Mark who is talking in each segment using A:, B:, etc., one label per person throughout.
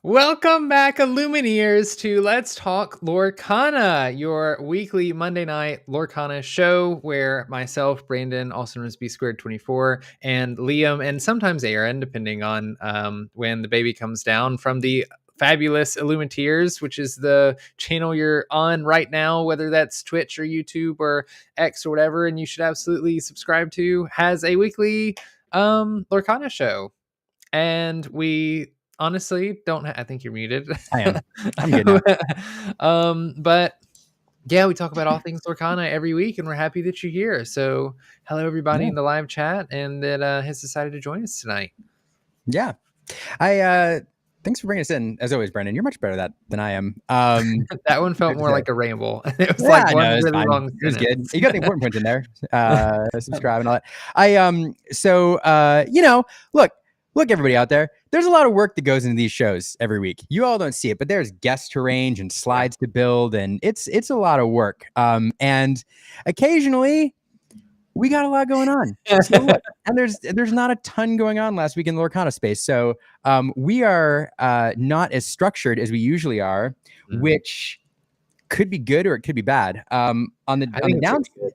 A: Welcome back, Illumineers, to Let's Talk Lorcana, your weekly Monday night Lorcana show where myself, Brandon, also known as B Squared 24, and Liam, and sometimes Aaron, depending on when the baby comes down from the fabulous Illumineers, which is the channel you're on right now, whether that's Twitch or YouTube or X or whatever, and you should absolutely subscribe to, has a weekly Lorcana show. And we honestly don't I think you're muted.
B: I am. I'm good now.
A: But yeah, we talk about all things Lorcana every week, and we're happy that you're here. So hello everybody in the live chat and that has decided to join us tonight.
B: Yeah. I thanks for bringing us in, as always, Brendan. You're much better at that than I am.
A: That one felt more like a ramble. It was like one really long
B: sentence. It was good. You got the important points in there. Subscribe and all that. Look, everybody out there. There's a lot of work that goes into these shows every week. You all don't see it, but there's guests to arrange and slides to build, and it's a lot of work. And occasionally we got a lot going on. So look, and there's not a ton going on last week in the Lorcana space. So we are not as structured as we usually are, which could be good or it could be bad. On the downside,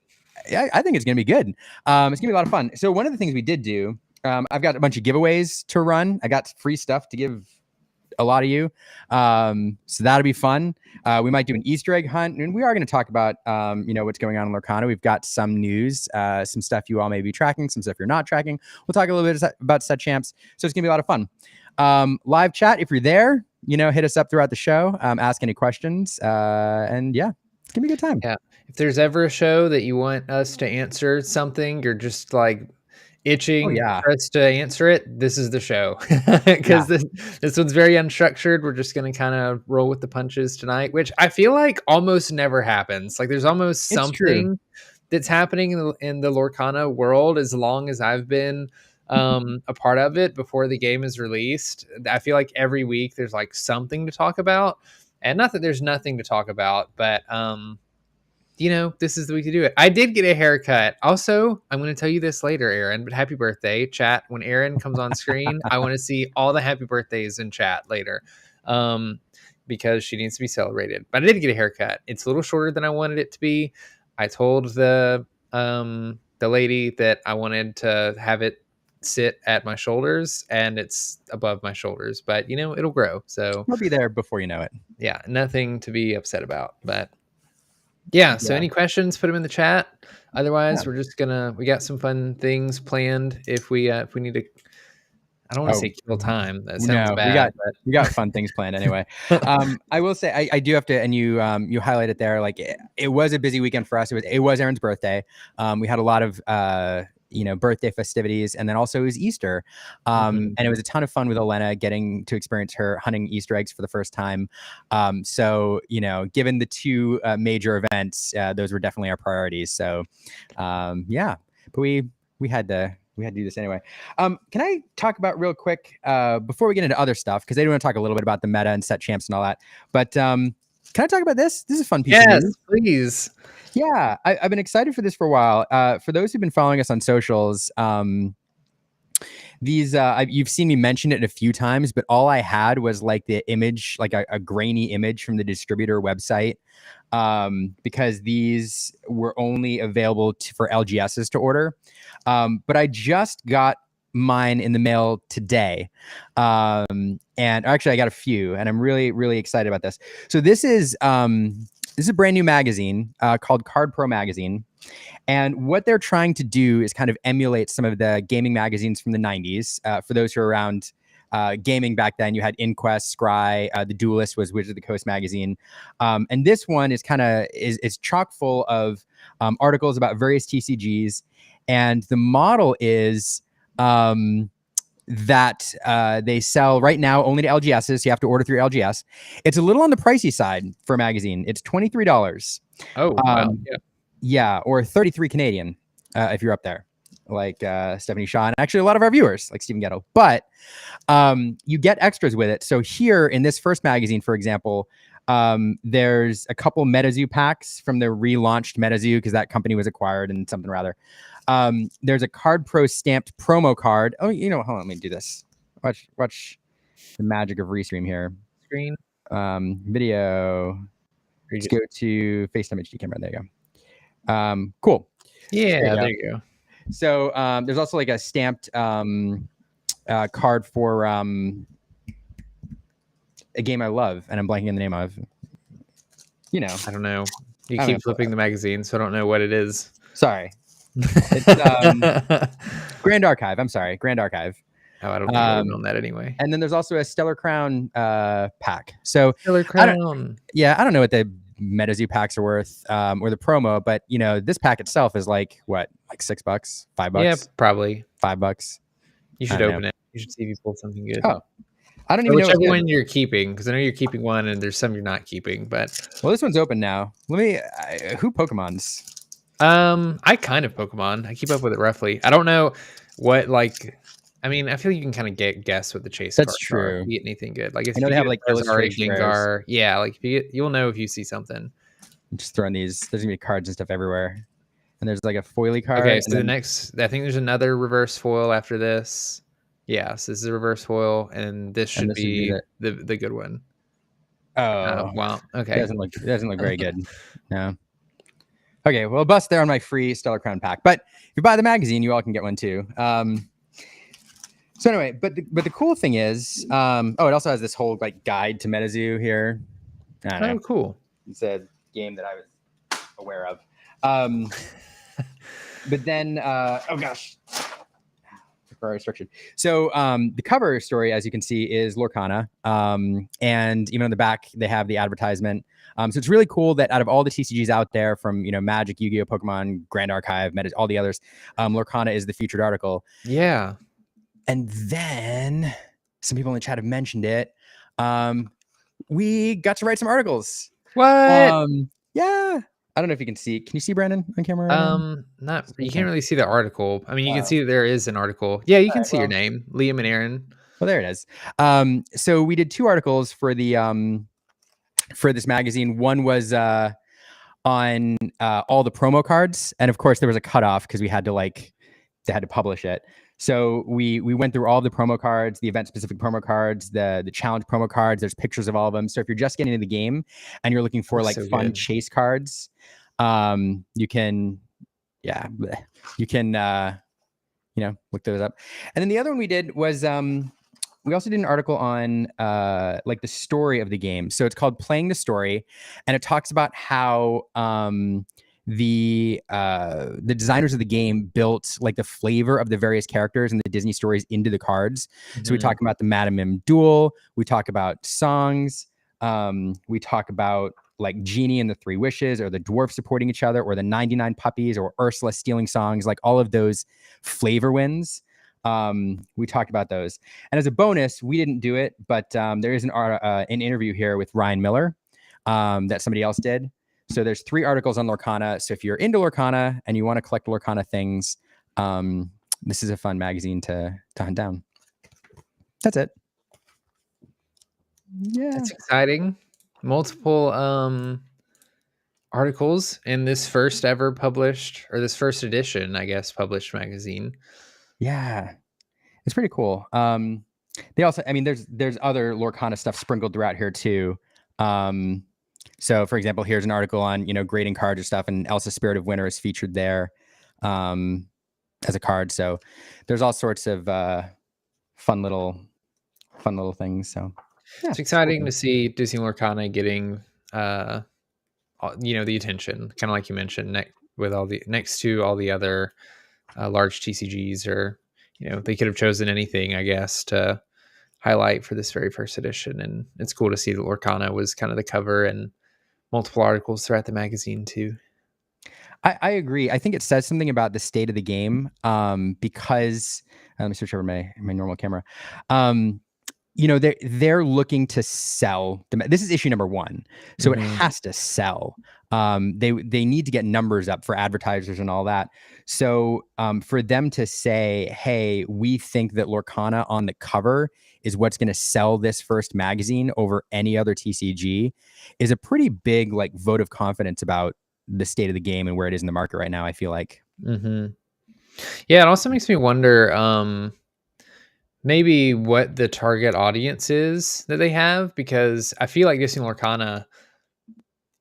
B: I think it's going to be good. It's going to be a lot of fun. So one of the things we did do, I've got a bunch of giveaways to run. I got free stuff to give a lot of you. So that'll be fun. We might do an Easter egg hunt, and we are going to talk about, what's going on in Lorcana. We've got some news, some stuff you all may be tracking, some stuff you're not tracking. We'll talk a little bit about set champs. So it's going to be a lot of fun. Live chat, if you're there, hit us up throughout the show, ask any questions. And yeah, it's going to be a good time.
A: Yeah. If there's ever a show that you want us to answer something, you're just like itching for us to answer it, this is the show. Because this one's very unstructured. We're just going to kind of roll with the punches tonight, which I feel like almost never happens. Like there's almost something that's happening in the Lorcana world as long as I've been a part of it before the game is released. I feel like every week there's like something to talk about, and not that there's nothing to talk about, but this is the week to do it. I did get a haircut. Also, I'm going to tell you this later, Aaron, but happy birthday, chat. When Aaron comes on screen, I want to see all the happy birthdays in chat later, because she needs to be celebrated. But I did get a haircut. It's a little shorter than I wanted it to be. I told the lady that I wanted to have it sit at my shoulders, and it's above my shoulders, but it'll grow. So
B: we'll be there before you know it.
A: Yeah, nothing to be upset about, but yeah, so any questions, put them in the chat. Otherwise, we're just we got some fun things planned if we need to. I don't want to say kill time. That sounds bad.
B: We got fun things planned anyway. I will say I do have to, and you highlight it there. Like it was a busy weekend for us. It was Aaron's birthday. We had a lot of birthday festivities, and then also it was Easter. And it was a ton of fun with Elena getting to experience her hunting Easter eggs for the first time. So, given the two major events, those were definitely our priorities. So, but we had to do this anyway. Can I talk about real quick before we get into other stuff? Because I do want to talk a little bit about the meta and set champs and all that. But can I talk about this? This is a fun piece of news.
A: Yes, please.
B: Yeah, I've been excited for this for a while. For those who've been following us on socials, you've seen me mention it a few times, but all I had was like the image, like a grainy image from the distributor website, because these were only available for LGSs to order. But I just got mine in the mail today. And actually I got a few, and I'm really, really excited about this. So this is a brand new magazine called Card Pro Magazine. And what they're trying to do is kind of emulate some of the gaming magazines from the 90s. For those who are around gaming back then, you had Inquest, Scry, The Duelist was Wizard of the Coast magazine. And this one is is chock full of articles about various TCGs. And the model is that they sell right now only to LGSs. So you have to order through LGS. It's a little on the pricey side for a magazine. It's $23.
A: Oh, wow.
B: Yeah, or 33 Canadian if you're up there, like Stephanie Shaw, and actually a lot of our viewers, like Stephen Ghetto. But you get extras with it. So here in this first magazine, for example, there's a couple MetaZoo packs from the relaunched MetaZoo, because that company was acquired and something rather. There's a Card Pro stamped promo card. Oh, hold on, let me do this. Watch. the magic of Restream here.
A: Screen.
B: Video. Let's go to FaceTime HD camera. There you go. Cool.
A: Yeah, there you go.
B: So there's also like a stamped card for a game I love, and I'm blanking on the name of. You know,
A: I don't know. You keep flipping the magazine, so I don't know what it is.
B: Sorry. It's Grand Archive. I'm sorry, Grand Archive.
A: Oh, I don't think I would have known that anyway.
B: And then there's also a Stellar Crown pack. So
A: Stellar Crown.
B: I don't know what the MetaZoo packs are worth or the promo, but you know, this pack itself is like what, like $6, $5?
A: Yeah, probably
B: $5.
A: You should open it. You should see if you pull something good.
B: Oh, I don't even know
A: whichever one you're keeping, because I know you're keeping one and there's some you're not keeping. But
B: well, this one's open now. Let me. Who Pokemon's?
A: I kind of Pokemon. I keep up with it roughly. I don't know what like. I mean, I feel you can kind of guess what the chase.
B: That's
A: cards
B: true.
A: Are. If you get anything good, like if
B: I know
A: you
B: they have like
A: illustration Gengar, yeah, like if you get, you'll know if you see something.
B: I'm just throwing these. There's gonna be cards and stuff everywhere, and there's like a foily card.
A: Okay, so the next, I think there's another reverse foil after this. Yeah, so this is a reverse foil, and this should be the good one.
B: Oh,
A: wow. Okay,
B: it doesn't look very good. No. Okay, well, bust there on my free Stellar Crown pack. But if you buy the magazine, you all can get one too. So anyway, but the cool thing is, it also has this whole like guide to MetaZoo here. I don't know.
A: Cool.
B: It's a game that I was aware of. But then, oh gosh, very restricted. So the cover story, as you can see, is Lorcana. And even on the back, they have the advertisement. So it's really cool that out of all the TCGs out there, from Magic, Yu-Gi-Oh, Pokemon, Grand Archive, all the others, Lorcana is the featured article.
A: Yeah.
B: And then some people in the chat have mentioned it. We got to write some articles.
A: What?
B: Yeah. I don't know if you can see. Can you see Brandon on camera right
A: now? You can't really see the article. I mean, you can see that there is an article. Yeah, you can see your name, Liam and Aaron.
B: Well, there it is. So we did 2 articles for the for this magazine. One was on all the promo cards, and of course there was a cutoff because they had to publish it. So we went through all the promo cards, the event-specific promo cards, the challenge promo cards. There's pictures of all of them. So if you're just getting into the game and you're looking for fun chase cards, you can look those up. And then the other one we did was we also did an article on the story of the game. So it's called Playing the Story, and it talks about how the designers of the game built like the flavor of the various characters and the Disney stories into the cards. Mm-hmm. So we talk about the Madam Mim duel. We talk about songs. We talk about like Genie and the 3 Wishes, or the dwarf supporting each other, or the 99 puppies, or Ursula stealing songs, like all of those flavor wins. We talked about those. And as a bonus, we didn't do it, but there is an interview here with Ryan Miller that somebody else did. So there's 3 articles on Lorcana. So if you're into Lorcana and you want to collect Lorcana things, this is a fun magazine to hunt down. That's it. Yeah.
A: That's exciting. Multiple articles in this first ever published, or this first edition, I guess, published magazine.
B: Yeah. It's pretty cool. They also, I mean, there's other Lorcana stuff sprinkled throughout here too. So, for example, here's an article on, grading cards or stuff, and Elsa Spirit of Winter is featured there as a card. So there's all sorts of fun little things. So
A: yeah, it's exciting to see Disney Lorcana getting, the attention, kind of like you mentioned, next to all the other large TCGs, or, they could have chosen anything, I guess, to highlight for this very first edition. And it's cool to see that Lorcana was kind of the cover, and multiple articles throughout the magazine too.
B: I agree. I think it says something about the state of the game, because let me switch over my normal camera. They're looking to sell. This is issue number 1, so it has to sell. They need to get numbers up for advertisers and all that. So for them to say, hey, we think that Lorcana on the cover is what's going to sell this first magazine over any other TCG, is a pretty big vote of confidence about the state of the game and where it is in the market right now, I feel like.
A: Yeah, it also makes me wonder, maybe what the target audience is that they have, because I feel like Disney Lorcana,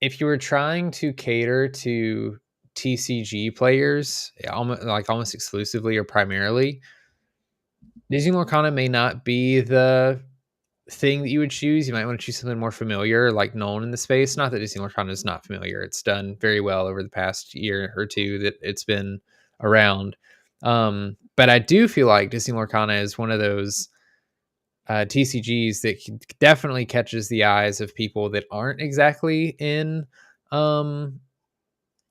A: if you were trying to cater to TCG players, almost exclusively or primarily, Disney Lorcana may not be the thing that you would choose. You might want to choose something more familiar, like known in the space. Not that Disney Lorcana is not familiar; it's done very well over the past year or two that it's been around. But I do feel like Disney Lorcana is one of those TCGs that definitely catches the eyes of people that aren't exactly in um,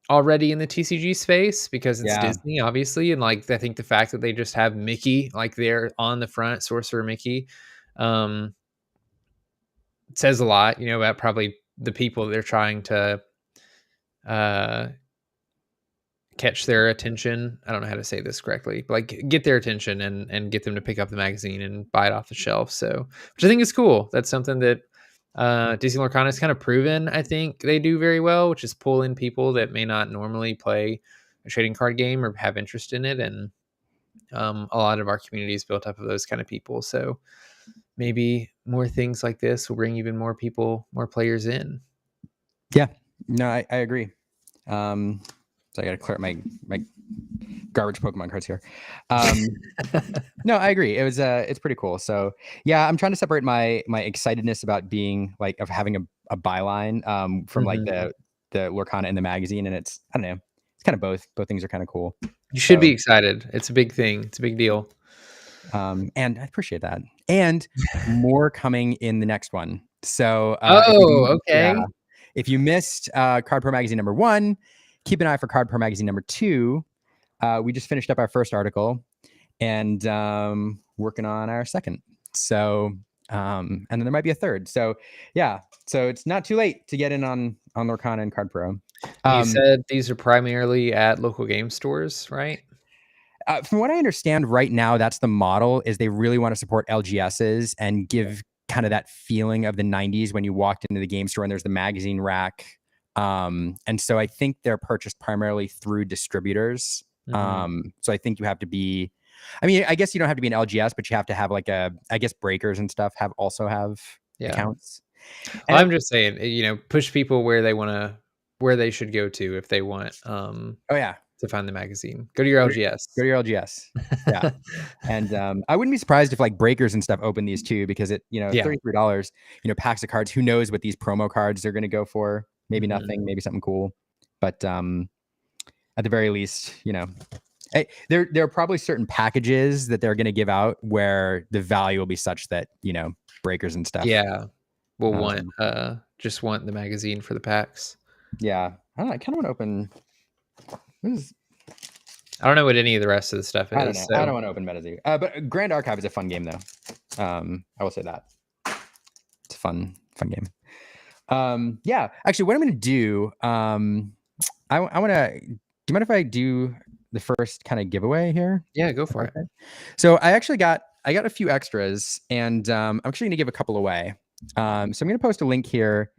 A: already in the TCG space, because it's
B: Yeah.
A: Disney, obviously, and like I think the fact that they just have Mickey like there on the front, Sorcerer Mickey, um, says a lot, about probably the people they're trying to uh, catch their attention. I don't know how to say this correctly, but like get their attention and get them to pick up the magazine and buy it off the shelf. So, which I think is cool. That's something that Disney Lorcana has kind of proven. I think they do very well, which is pull in people that may not normally play a trading card game or have interest in it, and a lot of our community is built up of those kind of people. So maybe more things like this will bring even more people, more players in.
B: Yeah. No, I agree. So I got to clear up my garbage Pokemon cards here. No, I agree. It's pretty cool. So yeah, I'm trying to separate my excitedness about being like of having a byline from like
A: Mhm.
B: the Lorcana in the magazine, and it's I don't know, it's kind of both. Both things are kind of cool.
A: You should be
B: So
A: excited. It's a big thing. It's a big deal.
B: and I appreciate that, and more coming in the next one. So
A: Oh, okay.
B: if you missed Card Pro Magazine #1, keep an eye for Card Pro Magazine #2. We just finished up our first article and working on our second. So, and then there might be a third. So, yeah. So it's not too late to get in on Lorcana and Card Pro.
A: You said these are primarily at local game stores, right?
B: From what I understand right now, that's the model is they really want to support LGSs and give kind of that feeling of the 90s when you walked into the game store and there's the magazine rack. And so I think they're purchased primarily through distributors.
A: Mhm.
B: So I think you have to be, I mean, I guess you don't have to be an LGS, but you have to have like I guess breakers and stuff also have
A: Yeah.
B: accounts. And
A: I'm just saying, push people where they should go to if they want,
B: oh yeah,
A: to find the magazine. Go to your
B: go
A: LGS.
B: to your LGS. Yeah. And I wouldn't be surprised if like breakers and stuff open these too, because it,
A: Yeah.
B: $33, packs of cards. Who knows what these promo cards are going to go for? Maybe
A: Mhm.
B: nothing, maybe something cool. But at the very least, there are probably certain packages that they're going to give out where the value will be such that, breakers and stuff.
A: Yeah. We'll
B: Um,
A: just want the magazine for the packs.
B: yeah. I don't know. I kind of want to open. What is,
A: I don't know what any of the rest of the stuff
B: I don't
A: is,
B: know. I
A: so
B: don't want to open MetaZoo. But Grand Archive is a fun game though. I will say that. It's a fun game. Yeah, actually, what I'm going to do, I want to. Do you mind if I do the first kind of giveaway here?
A: yeah, go for it.
B: Okay. So I got a few extras, and I'm actually going to give a couple away. So I'm going to post a link here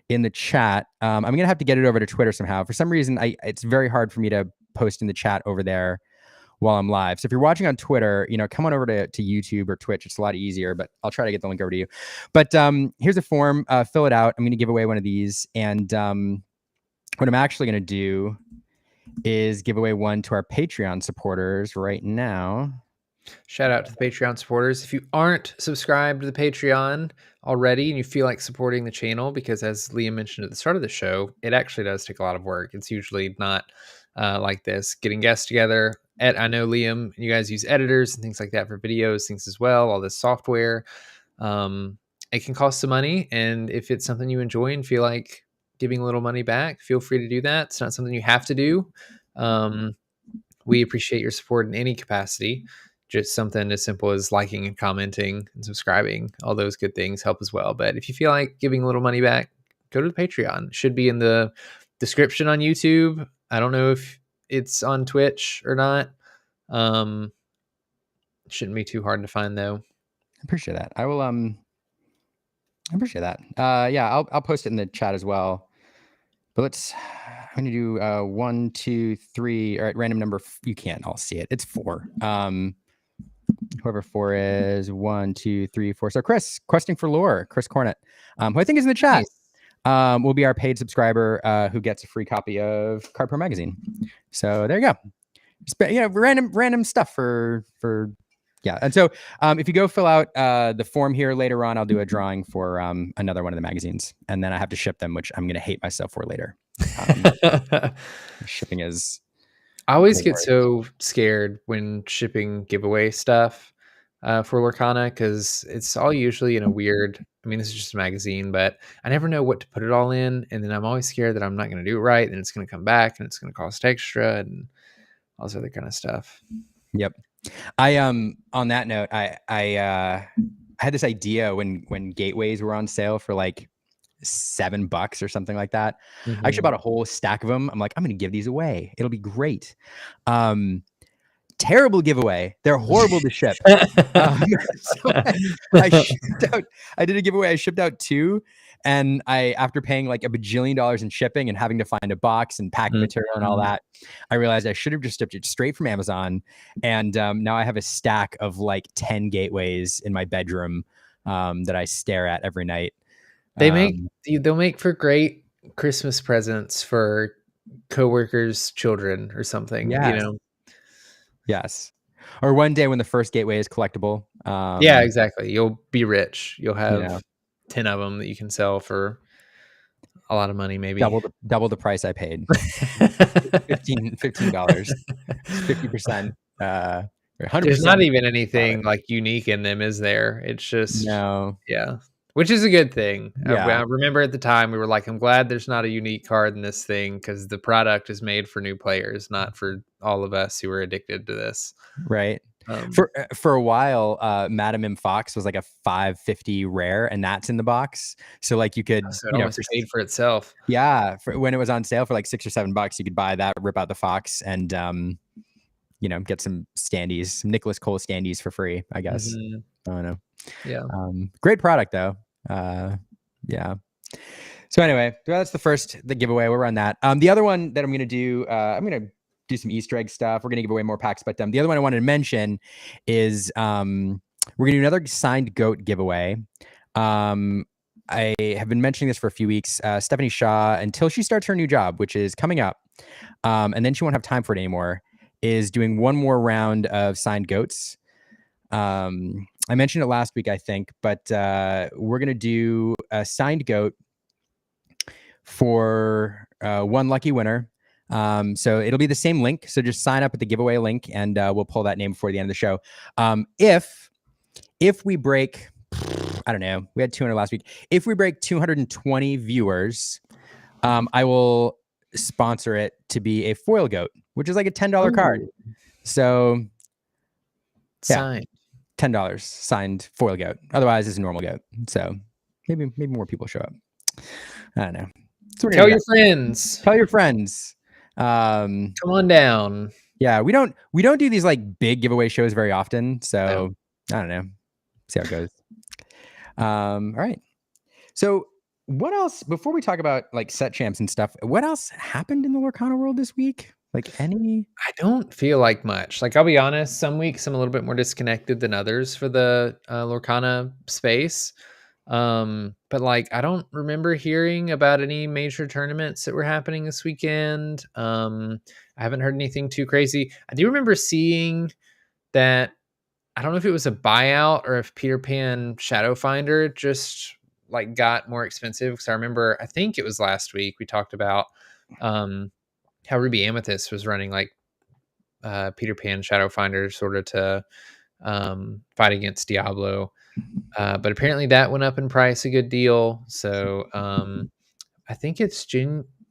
B: in the chat. I'm going to have to get it over to Twitter somehow. For some reason, it's very hard for me to post in the chat over there while I'm live. So if you're watching on Twitter, come on over to YouTube or Twitch. It's a lot easier, but I'll try to get the link over to you. But here's a form. Fill it out. I'm going to give away one of these. And what I'm actually going to do is give away one to our Patreon supporters right now.
A: Shout out to the Patreon supporters. If you aren't subscribed to the Patreon already and you feel like supporting the channel, because as Liam mentioned at the start of the show, it actually does take a lot of work. It's usually not like this. Getting guests together. I know Liam, you guys use editors and things like that for videos, things as well, all this software. Um, it can cost some money. And if it's something you enjoy and feel like giving a little money back, feel free to do that. It's not something you have to do. We appreciate your support in any capacity. Just something as simple as liking and commenting and subscribing. All those good things help as well. But if you feel like giving a little money back, go to the Patreon. It should be in the description on YouTube. I don't know if it's on Twitch or not. It shouldn't be too hard to find though.
B: I appreciate that. I will I appreciate that. Yeah, I'll post it in the chat as well. But I'm gonna do 1, 2, 3. All right, random number. You can't all see it. It's 4. whoever 4 is, 1, 2, 3, 4. So Chris, questing for lore, Chris Cornett, who I think is in the chat,
A: Nice.
B: will be our paid subscriber who gets a free copy of Card Pro Magazine. So there you go. Random stuff for yeah. And so if you go fill out the form here later on, I'll do a drawing for another one of the magazines, and then I have to ship them, which I'm going to hate myself for later. Shipping is.
A: I always get so scared when shipping giveaway stuff for Lorcana because it's all usually in a weird. I mean, this is just a magazine, but I never know what to put it all in, and then I'm always scared that I'm not going to do it right, and it's going to come back, and it's going to cost extra, and all this other kind of stuff.
B: Yep. I on that note, I had this idea when gateways were on sale for like $7 or something like that. I actually bought a whole stack of them. I'm like, I'm going to give these away. It'll be great. Terrible giveaway. They're horrible to ship. So I did a giveaway. I shipped out 2. And after paying like a bajillion dollars in shipping and having to find a box and packing material and all that, I realized I should have just shipped it straight from Amazon. And now I have a stack of like 10 gateways in my bedroom that I stare at every night.
A: They'll make for great Christmas presents for coworkers' children or something.
B: Yes.
A: You know.
B: Yes. Or one day when the first gateway is collectible.
A: Yeah, exactly. You'll be rich. You'll have 10 of them that you can sell for a lot of money, maybe.
B: Double the price I paid. $15, 50%. 100%.
A: There's not even anything like unique in them, is there? It's just which is a good thing. I remember at the time we were like, I'm glad there's not a unique card in this thing because the product is made for new players, not for all of us who are addicted to this.
B: Right. For a while, Madam M Fox was like a 550 rare, and that's in the box. So like you could,
A: it almost paid for itself.
B: Yeah, when it was on sale for like $6 or $7, you could buy that, rip out the Fox, and get some standees, some Nicholas Cole standees for free. I guess. I don't know.
A: Yeah.
B: Great product though. Yeah. So anyway, that's the giveaway. We're on that. The other one that I'm going to do, I'm going to do some Easter egg stuff. We're going to give away more packs, but the other one I wanted to mention is we're going to do another signed goat giveaway. I have been mentioning this for a few weeks. Stephanie Shaw, until she starts her new job, which is coming up, and then she won't have time for it anymore, is doing one more round of signed goats. I mentioned it last week, I think, but we're going to do a signed goat for one lucky winner. So it'll be the same link. So just sign up at the giveaway link, and we'll pull that name before the end of the show. If we break, I don't know, we had 200 last week. If we break 220 viewers, I will sponsor it to be a foil goat, which is like a $10 card. So
A: signed.
B: $10 signed foil goat. Otherwise, it's a normal goat. So maybe more people show up. I don't know.
A: Tell your friends.
B: Tell your friends.
A: Come on down.
B: Yeah, we don't do these like big giveaway shows very often. So I don't know. See how it goes. All right. So what else, before we talk about like set champs and stuff, what else happened in the Lorcana world this week? Like any?
A: I don't feel like much. Like, I'll be honest, some weeks I'm a little bit more disconnected than others for the Lorcana space. But like, I don't remember hearing about any major tournaments that were happening this weekend. I haven't heard anything too crazy. I do remember seeing that, I don't know if it was a buyout or if Peter Pan Shadow Finder just like got more expensive. Because I remember, I think it was last week we talked about how Ruby Amethyst was running like Peter Pan Shadow Finder sort of to fight against Diablo. But apparently that went up in price a good deal. So I think it's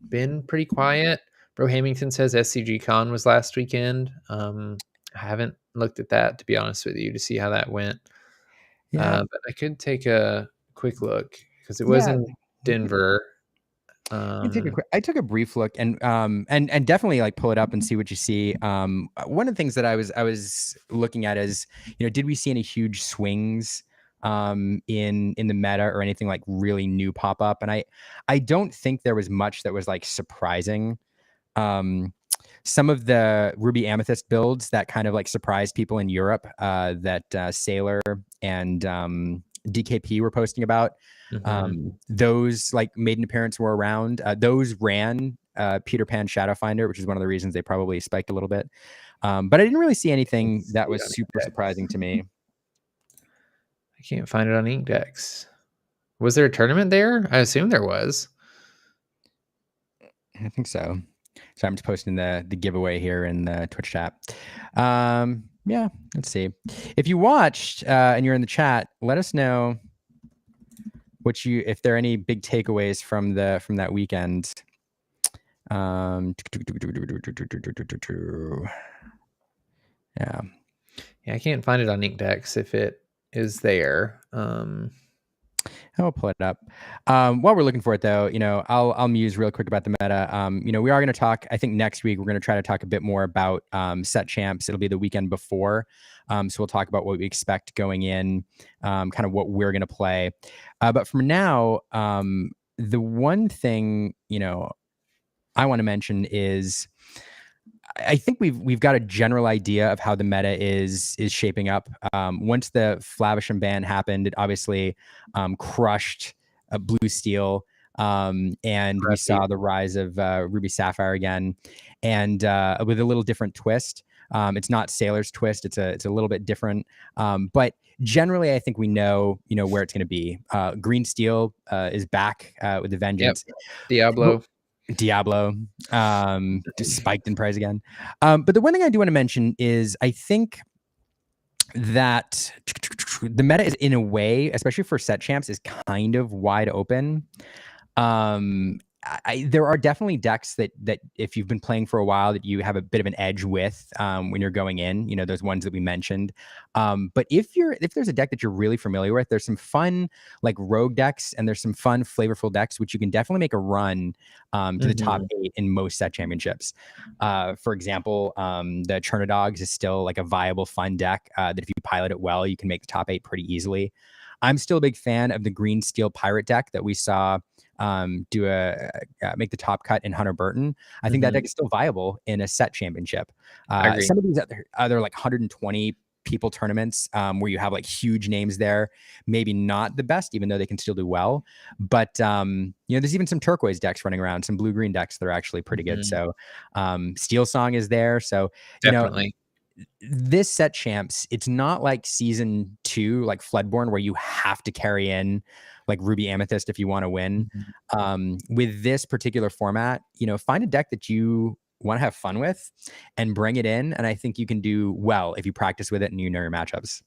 A: been pretty quiet. Bro Hamilton says SCG Con was last weekend. I haven't looked at that, to be honest with you, to see how that went. But I could take a quick look because it was in Denver.
B: I took a brief look and definitely like pull it up and see what you see. One of the things that I was looking at is, did we see any huge swings in the meta or anything like really new pop up? And I don't think there was much that was like surprising. some of the Ruby Amethyst builds that kind of like surprised people in Europe that Sailor and DKP were posting about. Those like made an appearance were around. Those ran Peter Pan Shadowfinder, which is one of the reasons they probably spiked a little bit. But I didn't really see anything that was super surprising to me.
A: I can't find it on Inkdex. Was there a tournament there? I assume there was.
B: I think so. So I'm just posting the giveaway here in the Twitch chat. Yeah, let's see. If you watched and you're in the chat, let us know if there are any big takeaways from that weekend. Yeah.
A: Yeah, I can't find it on Inkdex if it is there.
B: I'll pull it up. While we're looking for it, though, I'll muse real quick about the meta. We are going to talk. I think next week we're going to try to talk a bit more about set champs. It'll be the weekend before, so we'll talk about what we expect going in, kind of what we're going to play. But for now, the one thing I want to mention is, I think we've got a general idea of how the meta is shaping up. Once the Flavisham ban happened, it obviously crushed Blue Steel, and we saw the rise of Ruby Sapphire again, and with a little different twist. It's not Sailor's twist; it's a little bit different. But generally, I think we know where it's going to be. Green Steel is back with a vengeance.
A: Yep.
B: Diablo, just spiked in price again. But the one thing I do want to mention is I think that the meta is, in a way, especially for set champs, is kind of wide open. There are definitely decks that if you've been playing for a while that you have a bit of an edge with when you're going in, those ones that we mentioned. But if there's a deck that you're really familiar with, there's some fun like rogue decks and there's some fun flavorful decks which you can definitely make a run to the top 8 in most set championships. For example, the Chernodogs is still like a viable fun deck that if you pilot it well, you can make the top 8 pretty easily. I'm still a big fan of the Green Steel Pirate deck that we saw make the top cut in Hunter Burton. I think that deck is still viable in a set championship. Some of these other like 120 people tournaments where you have like huge names there, maybe not the best, even though they can still do well. But there's even some turquoise decks running around, some blue-green decks that are actually pretty good. So Steel Song is there. So
A: definitely.
B: This set champs, it's not like season 2, like Floodborne, where you have to carry in like Ruby Amethyst if you want to win. With this particular format, find a deck that you want to have fun with and bring it in. And I think you can do well if you practice with it and you know your matchups.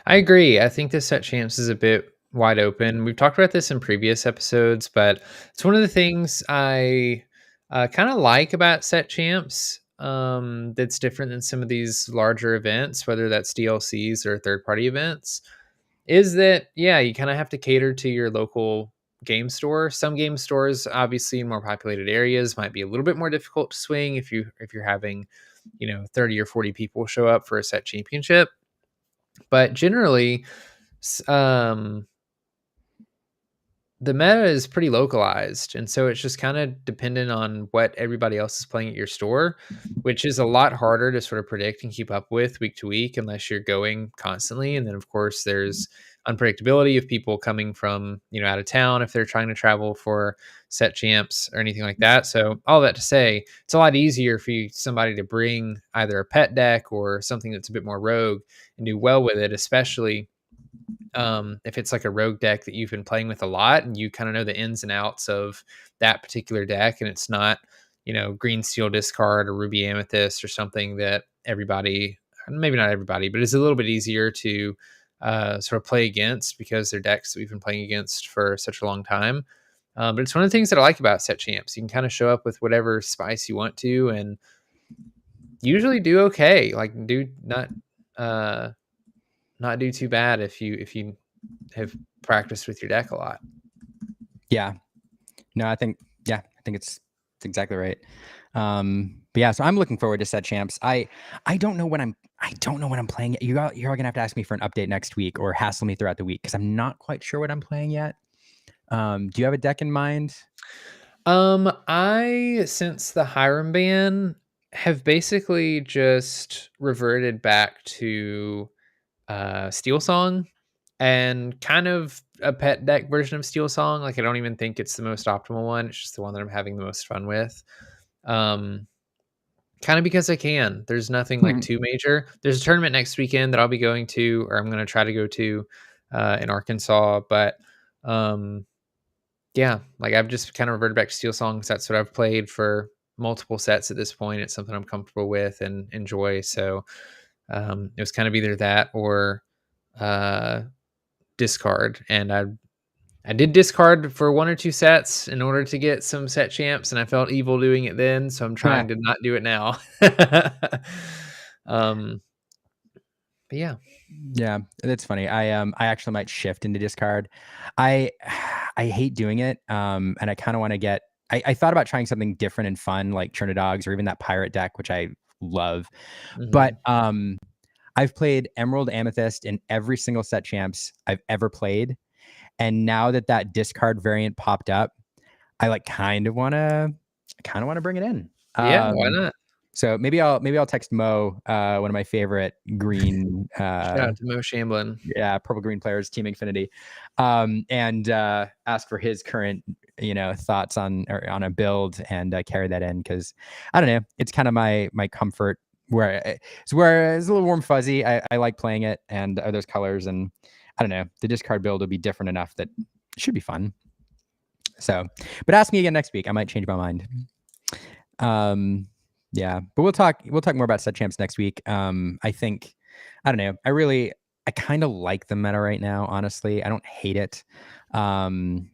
A: I agree. I think this set champs is a bit wide open. We've talked about this in previous episodes, but it's one of the things I kind of like about set champs that's different than some of these larger events, whether that's DLCs or third-party events, is that, yeah, you kind of have to cater to your local game store. Some game stores, obviously in more populated areas, might be a little bit more difficult to swing if you're having 30 or 40 people show up for a set championship. But generally, the meta is pretty localized, and so it's just kind of dependent on what everybody else is playing at your store, which is a lot harder to sort of predict and keep up with week to week unless you're going constantly. And then of course there's unpredictability of people coming from out of town if they're trying to travel for set champs or anything like that. So all that to say, it's a lot easier for somebody to bring either a pet deck or something that's a bit more rogue and do well with it, especially if it's like a rogue deck that you've been playing with a lot and you kind of know the ins and outs of that particular deck, and it's not Green Steel Discard or Ruby Amethyst or something that everybody, maybe not everybody, but it's a little bit easier to sort of play against because they're decks that we've been playing against for such a long time. But it's one of the things that I like about set champs. You can kind of show up with whatever spice you want to and usually do okay, like do not do too bad if you have practiced with your deck a lot.
B: Yeah. No, I think it's exactly right. But yeah, so I'm looking forward to set champs. I don't know when I'm playing it. You're all gonna have to ask me for an update next week or hassle me throughout the week because I'm not quite sure what I'm playing yet. Do you have a deck in mind?
A: I since the Hiram ban have basically just reverted back to Steel Song and kind of a pet deck version of Steel Song. Like I don't even think it's the most optimal one. It's just the one that I'm having the most fun with. Um, Kind of because I can. There's nothing like too major. There's a tournament next weekend that I'll be going to, or I'm going to try to go to, in Arkansas. But yeah, like I've just kind of reverted back to Steel Songs. That's what I've played for multiple sets at this point. It's something I'm comfortable with and enjoy. So it was kind of either that or uh, discard. And I did discard for 1 or 2 sets in order to get some set champs, and I felt evil doing it then, so I'm trying to not do it now. Um, but yeah.
B: Yeah, that's funny. I actually might shift into discard. I I hate doing it. And I kind of want to get. I thought about trying something different and fun, like Churn of Dogs or even that pirate deck, which I love. But
A: Mhm.
B: I've played Emerald Amethyst in every single set champs I've ever played, and now that that discard variant popped up, I like kind of want to bring it in.
A: Yeah, why not?
B: So maybe I'll text Mo, one of my favorite green
A: Shout out to Mo Shamblin.
B: yeah, purple green players, Team Infinity, and ask for his current, thoughts on a build and carry that in because I don't know, it's kind of my comfort where it's a little warm fuzzy. I like playing it and those colors, and I don't know, the discard build will be different enough that it should be fun. So, but ask me again next week. I might change my mind. Yeah, but we'll talk more about set champs next week. I think I don't know. I kind of like the meta right now, honestly. I don't hate it. And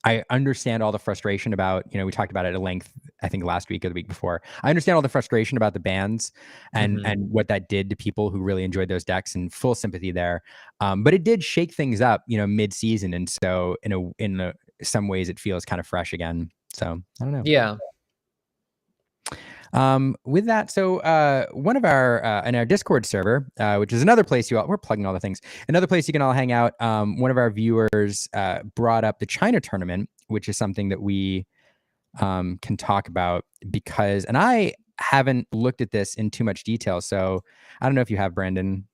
B: I understand all the frustration about, we talked about it at length, I think last week or the week before. I understand all the frustration about the bans and
A: Mhm.
B: and what that did to people who really enjoyed those decks, and full sympathy there. But it did shake things up, mid-season, and so some ways it feels kind of fresh again. So I don't know.
A: Yeah.
B: With that, so one of our in our Discord server, which is another place we're plugging all the things, another place you can all hang out. One of our viewers brought up the China tournament, which is something that we can talk about and I haven't looked at this in too much detail. So I don't know if you have, Brandon.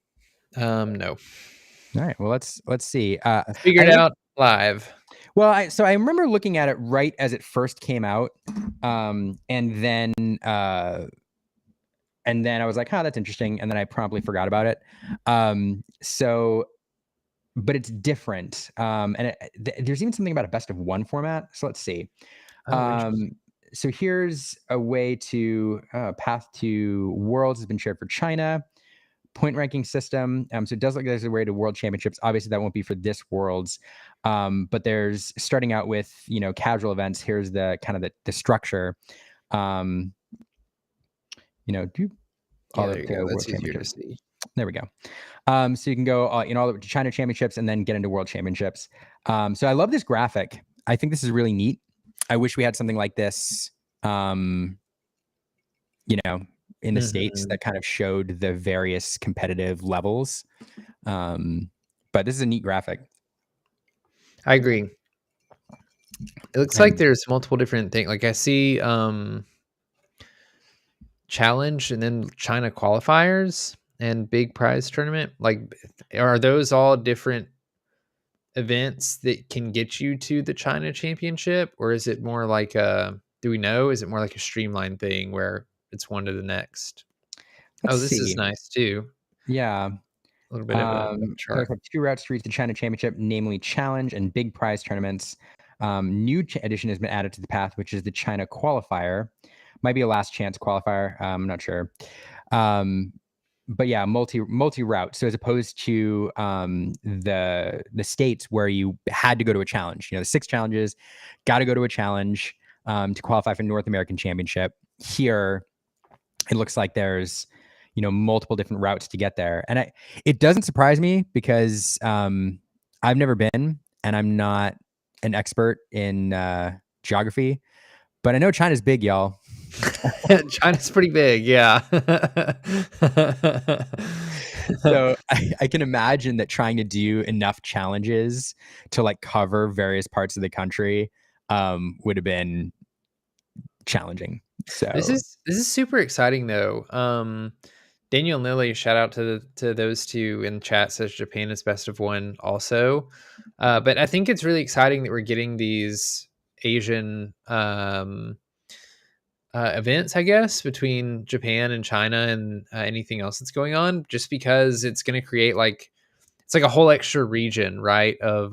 A: No.
B: All right, well let's see.
A: I figured out live.
B: Well, I remember looking at it right as it first came out, and then I was like, "Huh, that's interesting," and then I promptly forgot about it. But it's different, and there's even something about a best of one format. So let's see.
A: Oh, interesting.
B: So here's a way to path to Worlds has been shared for China. Point ranking system. So it does look like there's a way to World Championships. Obviously, that won't be for this Worlds, but there's starting out with casual events. Here's the kind of the structure. Do
A: Yeah,
B: all
A: there
B: the
A: you go.
B: World
A: That's easier to
B: Championships.
A: see.
B: There we go. So you can go all the China Championships and then get into World Championships. So I love this graphic. I think this is really neat. I wish we had something like this. In the States
A: Mhm.
B: that kind of showed the various competitive levels. But this is a neat graphic.
A: I agree. It looks like
B: And
A: there's multiple different things. Like I see challenge and then China qualifiers and big prize tournament. Like are those all different events that can get you to the China championship, or is it more like a do we know? Is it more like a streamlined thing where it's one to the next?
B: let's
A: Oh, this is
B: see.
A: nice too.
B: Yeah.
A: A little bit of a
B: Players
A: chart.
B: have two routes to reach the China Championship, namely challenge and big prize tournaments. New addition has been added to the path, which is the China qualifier. Might be a last chance qualifier. I'm not sure. But yeah, multi route. So as opposed to the states where you had to go to a challenge, the 6 challenges, got to go to a challenge to qualify for North American Championship. Here, it looks like there's multiple different routes to get there, and it doesn't surprise me because I've never been and I'm not an expert in geography, but I know China's big, y'all.
A: China's pretty big, yeah.
B: So I can imagine that trying to do enough challenges to like cover various parts of the country would have been challenging. So
A: this is super exciting though. Daniel and Lily, shout out to those two in chat, says Japan is best of one also. But I think it's really exciting that we're getting these Asian events, I guess, between Japan and China and anything else that's going on, just because it's going to create like it's like a whole extra region, right? Of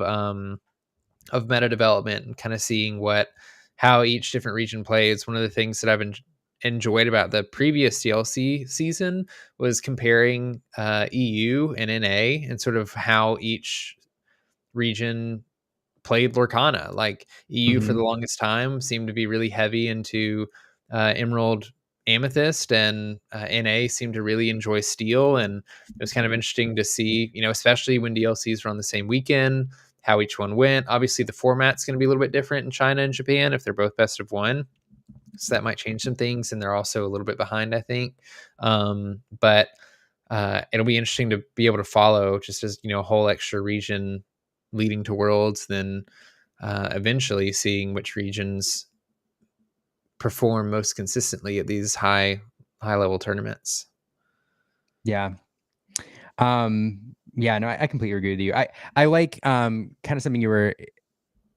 A: meta development and kind of seeing what how each different region plays. One of the things that I've enjoyed about the previous DLC season was comparing EU and NA and sort of how each region played Lorcana. Like EU for
B: mhm.
A: the longest time seemed to be really heavy into Emerald Amethyst, and NA seemed to really enjoy Steel. And it was kind of interesting to see, especially when DLCs were on the same weekend, how each one went. Obviously, the format's going to be a little bit different in China and Japan if they're both best of one. So that might change some things, and they're also a little bit behind, I think. But it'll be interesting to be able to follow just as a whole extra region leading to worlds, then eventually seeing which regions perform most consistently at these high level tournaments.
B: Yeah. Yeah, no, I completely agree with you. I like kind of something you were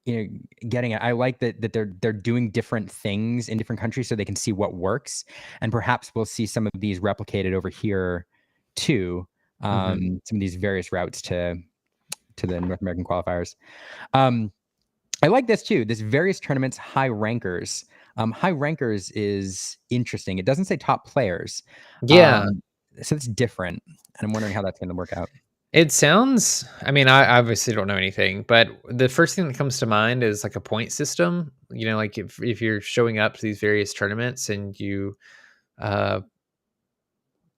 B: getting at. I like that they're doing different things in different countries so they can see what works, and perhaps we'll see some of these replicated over here too.
A: Mm-hmm.
B: Some of these various routes to the North American qualifiers. Um, I like this too. This various tournaments, high rankers. High rankers is interesting. It doesn't say top players.
A: Yeah,
B: So it's different. And I'm wondering how that's going to work out.
A: it sounds. I mean, I obviously don't know anything, but the first thing that comes to mind is like a point system. Like if you're showing up to these various tournaments and you, uh,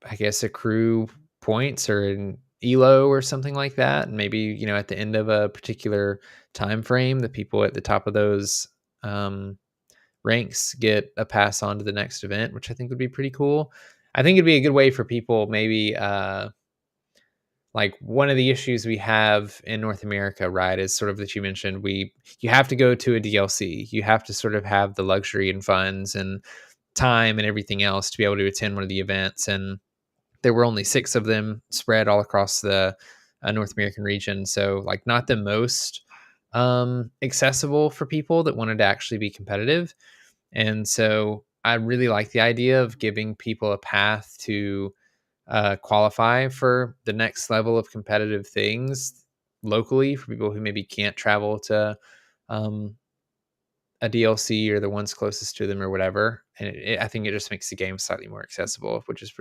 A: I guess, accrue points or an elo or something like that, and maybe at the end of a particular time frame, the people at the top of those um, ranks get a pass on to the next event, which I think would be pretty cool. I think it'd be a good way for people, maybe like one of the issues we have in North America, right, is sort of that you mentioned, you have to go to a DLC. You have to sort of have the luxury and funds and time and everything else to be able to attend one of the events. And there were only 6 of them spread all across the North American region. So like not the most accessible for people that wanted to actually be competitive. And so I really like the idea of giving people a path to qualify for the next level of competitive things locally for people who maybe can't travel to um, a DLC or the ones closest to them or whatever. And I think it just makes the game slightly more accessible, which is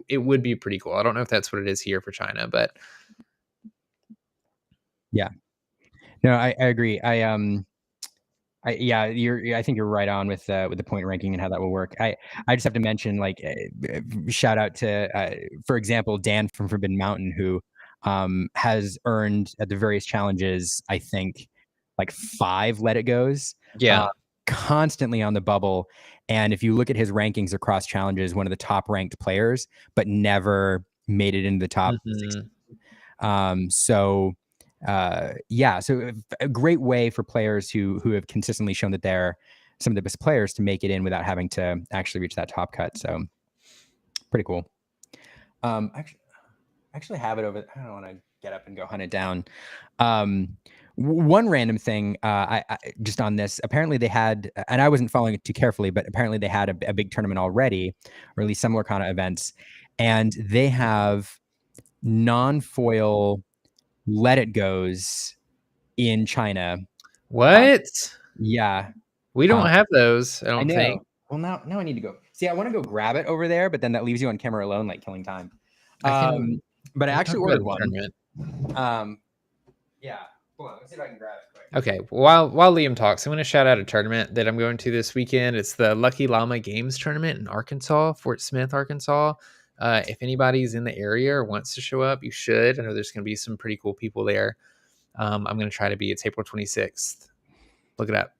A: it would be pretty cool. I don't know if that's what it is here for China, but
B: Yeah. No, I agree. I think you're right on with the point ranking and how that will work. I just have to mention, like, shout out to, for example, Dan from Forbidden Mountain, who has earned at the various challenges, I think, like 5 let it goes, uh,
A: yeah.
B: constantly on the bubble. And if you look at his rankings across challenges, one of the top ranked players, but never made it into the top 6.
A: Hmm.
B: So so a great way for players who have consistently shown that they're some of the best players to make it in without having to actually reach that top cut. So pretty cool. Actually have it over. I don't want to get up and go hunt it down. One random thing, I just on this. Apparently they had, and I wasn't following it too carefully, but apparently they had a big tournament already, or at least some Lorcana events, and they have non-foil let it goes in China.
A: What?
B: Yeah.
A: We
B: Uh,
A: don't have those, I
B: I
A: don't
B: know.
A: think.
B: Well, now I need to go. See, I want to go grab it over there, but then that leaves you on camera alone, like killing time.
A: I can
B: But I
A: we can
B: actually
A: talk about
B: ordered
A: the
B: one.
A: tournament.
B: Yeah. Hold on. Let's see if I can grab it quick.
A: Okay, while Liam talks, I'm going to shout out a tournament that I'm going to this weekend. It's the Lucky Llama Games tournament in Arkansas, Fort Smith, Arkansas. If anybody's in the area or wants to show up, you should. I know there's going to be some pretty cool people there. I'm going to try to be. It's April 26th. Look it up.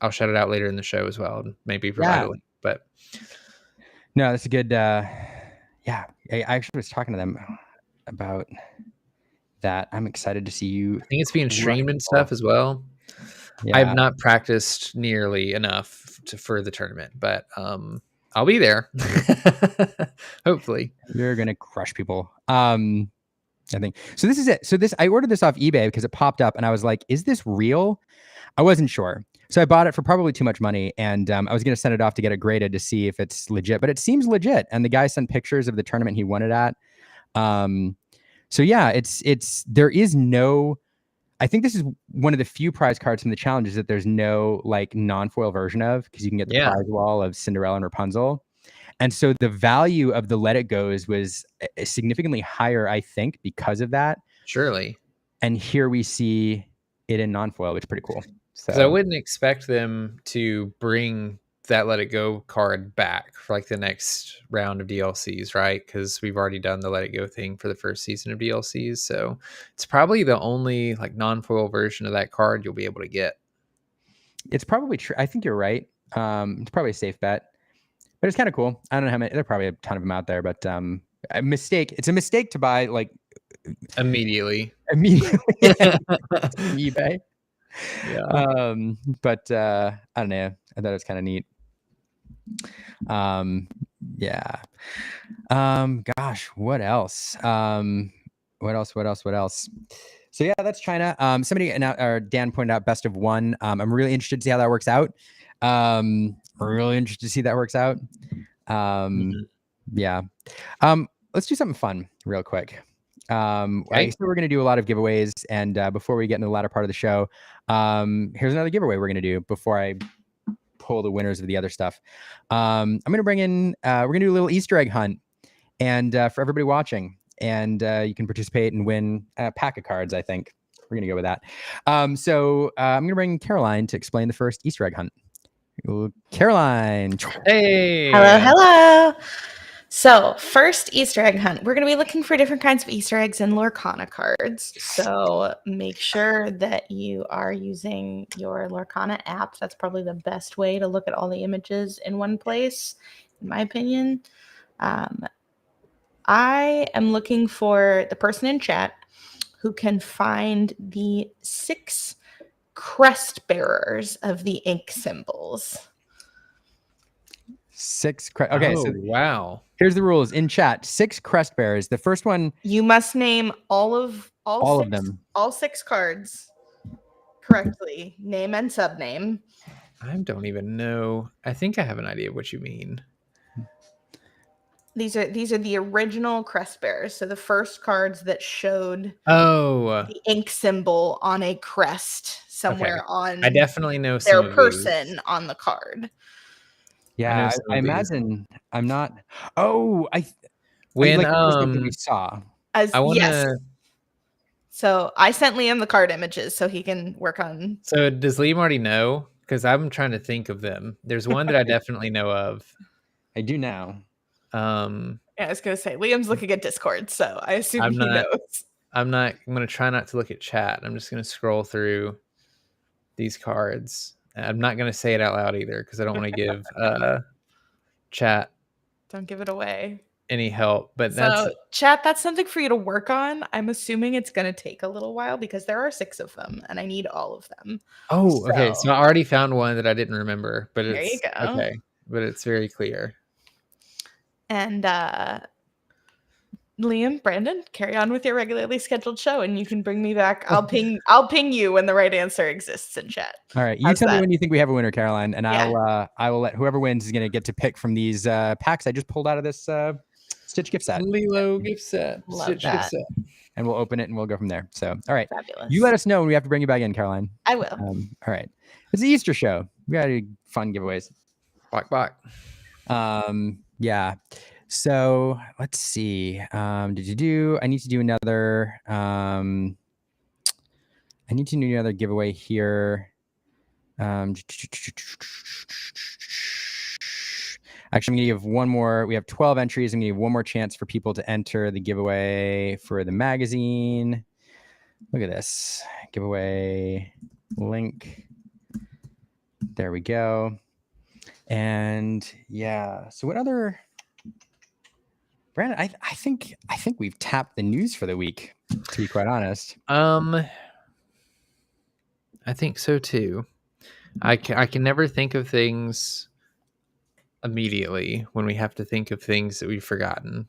A: I'll shout it out later in the show as well, and maybe provide
B: Yeah.
A: a link. But
B: No, that's a good. Yeah. I actually was talking to them about that. I'm excited to see you
A: I think it's being
B: crush
A: streamed and
B: people.
A: stuff as well. I have
B: Yeah.
A: not practiced nearly enough for the tournament, but I'll be there. Hopefully.
B: You're gonna crush people. I think so. This is it. So I ordered this off eBay because it popped up, and I was like, "Is this real?" I wasn't sure, so I bought it for probably too much money, and I was gonna send it off to get it graded to see if it's legit. But it seems legit, and the guy sent pictures of the tournament he won it at. So yeah, there is no. I think this is one of the few prize cards from the challenges that there's no like non-foil version of, because you can get the prize wall of Cinderella and Rapunzel. And so the value of the Let It Goes was significantly higher, I think, because of that.
A: Surely.
B: And here we see it in non-foil, which is pretty cool. So
A: I wouldn't expect them to bring that Let It Go card back for like the next round of DLCs, right? Because we've already done the Let It Go thing for the first season of DLCs. So it's probably the only like non-foil version of that card you'll be able to get.
B: It's probably true. I think you're right. It's probably a safe bet. But it's kind of cool. I don't know how many. There are probably a ton of them out there, but a mistake. It's a mistake to buy like
A: immediately
B: on eBay.
A: Yeah.
B: But I don't know. I thought it was kind of neat. Yeah. Gosh, what else? What else? So yeah, that's China. Somebody or Dan pointed out best of one. I'm really interested to see how that works out. Really interested to see that works out. Yeah. Let's do something fun real quick. I guess we're going to do a lot of giveaways, and before we get into the latter part of the show, here's another giveaway we're going to do before I pull the winners of the other stuff. I'm going to bring in, we're going to do a little Easter egg hunt, and for everybody watching, and you can participate and win a pack of cards. I think we're going to go with that. So I'm going to bring Caroline to explain the first Easter egg hunt. Caroline.
A: Hey.
C: Hello. So first Easter egg hunt, we're going to be looking for different kinds of Easter eggs in Lorcana cards. So make sure that you are using your Lorcana app. That's probably the best way to look at all the images in one place, in my opinion. I am looking for the person in chat who can find the 6 crest bearers of the ink symbols.
B: 6 crest. Okay, so
A: wow.
B: Here's the rules in chat. 6 crest bearers. The first one,
C: you must name all of them, all 6 cards correctly, name and subname.
A: I don't even know. I think I have an idea of what you mean.
C: These are the original crest bearers. So the first cards that showed
A: the
C: ink symbol on a crest somewhere on.
A: I definitely know
C: their person on the card.
B: Yeah, I imagine I'm not. Oh,
A: when
B: we saw.
C: Yes. So I sent Liam the card images so he can work on.
A: So does Liam already know? Because I'm trying to think of them. There's one that I definitely know of.
B: I do now.
C: Yeah, I was gonna say Liam's looking at Discord, so I assume he knows.
A: I'm gonna try not to look at chat. I'm just gonna scroll through these cards. I'm not gonna say it out loud either because I don't want to give chat.
C: Don't give it away.
A: Any help, but
C: chat. That's something for you to work on. I'm assuming it's gonna take a little while because there are 6 of them, and I need all of them.
A: Oh, okay. So I already found one that I didn't remember, but
C: there you go.
A: Okay, but it's very clear.
C: And Liam, Brandon, carry on with your regularly scheduled show, and you can bring me back. I'll ping you when the right answer exists in chat.
B: All right, you tell me when you think we have a winner, Caroline, and I will let whoever wins is going to get to pick from these packs I just pulled out of this Stitch gift set.
A: Lilo gift set.
C: Stitch gift set.
B: And we'll open it and we'll go from there. So, all right.
C: Fabulous.
B: You let us know when we have to bring you back in, Caroline.
C: I will.
B: All right. It's the Easter show. We got to do fun giveaways.
A: Bok.
B: Yeah. So let's see. I need to do another. I need to do another giveaway here. Actually, I'm going to give one more. We have 12 entries. I'm going to give one more chance for people to enter the giveaway for the magazine. Look at this. Giveaway link. There we go. And yeah. So what other... Brandon, I think we've tapped the news for the week, to be quite honest.
A: I think so too. I can never think of things immediately when we have to think of things that we've forgotten,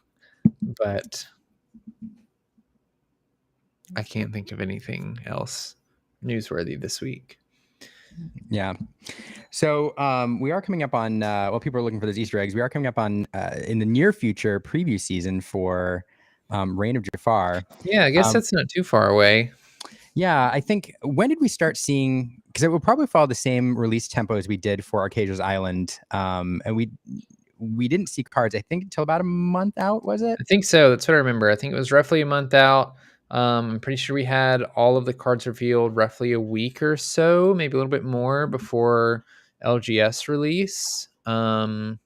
A: but I can't think of anything else newsworthy this week.
B: Yeah. So we are coming up on, while people are looking for those Easter eggs, we are coming up on, in the near future, preview season for Reign of Jafar.
A: Yeah, I guess that's not too far away.
B: Yeah, I think, when did we start seeing, because it will probably follow the same release tempo as we did for Arcasia's Island. And we didn't see cards, I think, until about a month out, was it?
A: I think so. That's what I remember. I think it was roughly a month out. I'm pretty sure we had all of the cards revealed roughly a week or so, maybe a little bit more before LGS release. So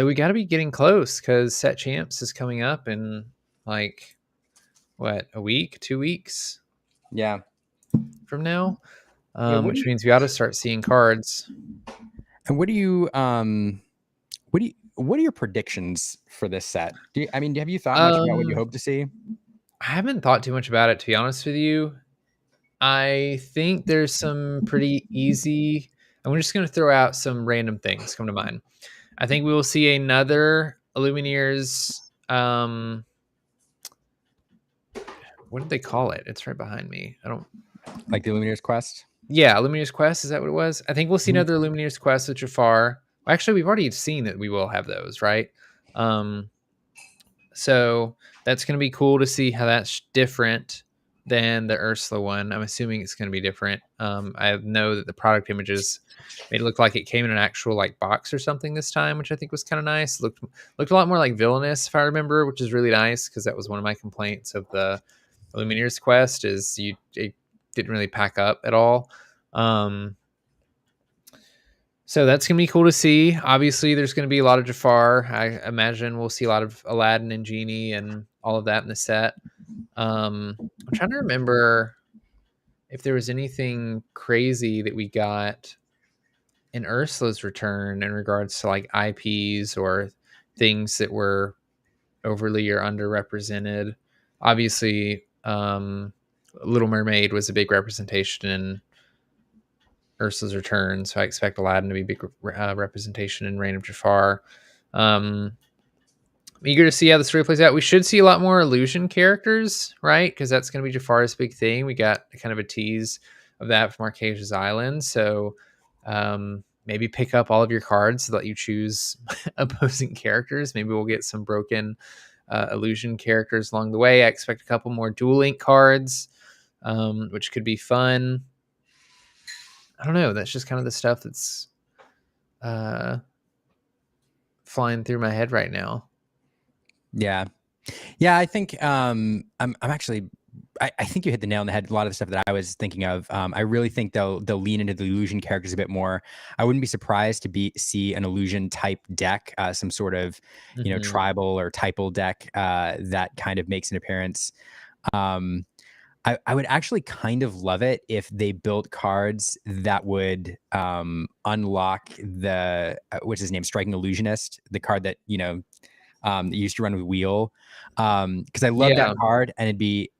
A: we got to be getting close because Set Champs is coming up in like what, a week, 2 weeks
B: Yeah.
A: from now,
B: Yeah,
A: which means we ought to start seeing cards.
B: And what are your predictions for this set? Have you thought much about what you hope to see?
A: I haven't thought too much about it, to be honest with you. I think there's some pretty easy. I'm just going to throw out some random things come to mind. I think we will see another Illumineers. What did they call it? It's right behind me. I don't
B: like the Illumineers Quest.
A: Yeah, Illumineers Quest. Is that what it was? I think we'll see another Illumineers Quest with Jafar. Actually, we've already seen that we will have those, right? So that's going to be cool to see how that's different than the Ursula one. I'm assuming it's going to be different. I know that the product images made it look like it came in an actual like box or something this time, which I think was kind of nice. Looked a lot more like villainous, if I remember, which is really nice because that was one of my complaints of the Illumineers Quest is it didn't really pack up at all. So that's going to be cool to see. Obviously, there's going to be a lot of Jafar. I imagine we'll see a lot of Aladdin and Genie and all of that in the set. I'm trying to remember if there was anything crazy that we got in Ursula's return in regards to like IPs or things that were overly or underrepresented. Obviously, Little Mermaid was a big representation in Ursula's return, so I expect Aladdin to be a big representation in Reign of Jafar. I'm eager to see how the story plays out. We should see a lot more illusion characters, right? Because that's going to be Jafar's big thing. We got kind of a tease of that from Arcasia's Island, so maybe pick up all of your cards to let you choose opposing characters. Maybe we'll get some broken illusion characters along the way. I expect a couple more Duel Link cards, which could be fun. I don't know. That's just kind of the stuff that's flying through my head right now.
B: Yeah. I think I'm actually. I think you hit the nail on the head. A lot of the stuff that I was thinking of. I really think they'll lean into the illusion characters a bit more. I wouldn't be surprised to see an illusion type deck, some sort of tribal or typal deck that kind of makes an appearance. I would actually kind of love it if they built cards that would unlock the what's his name, Striking Illusionist, the card that that used to run with Wheel, because I love that card, and it'd be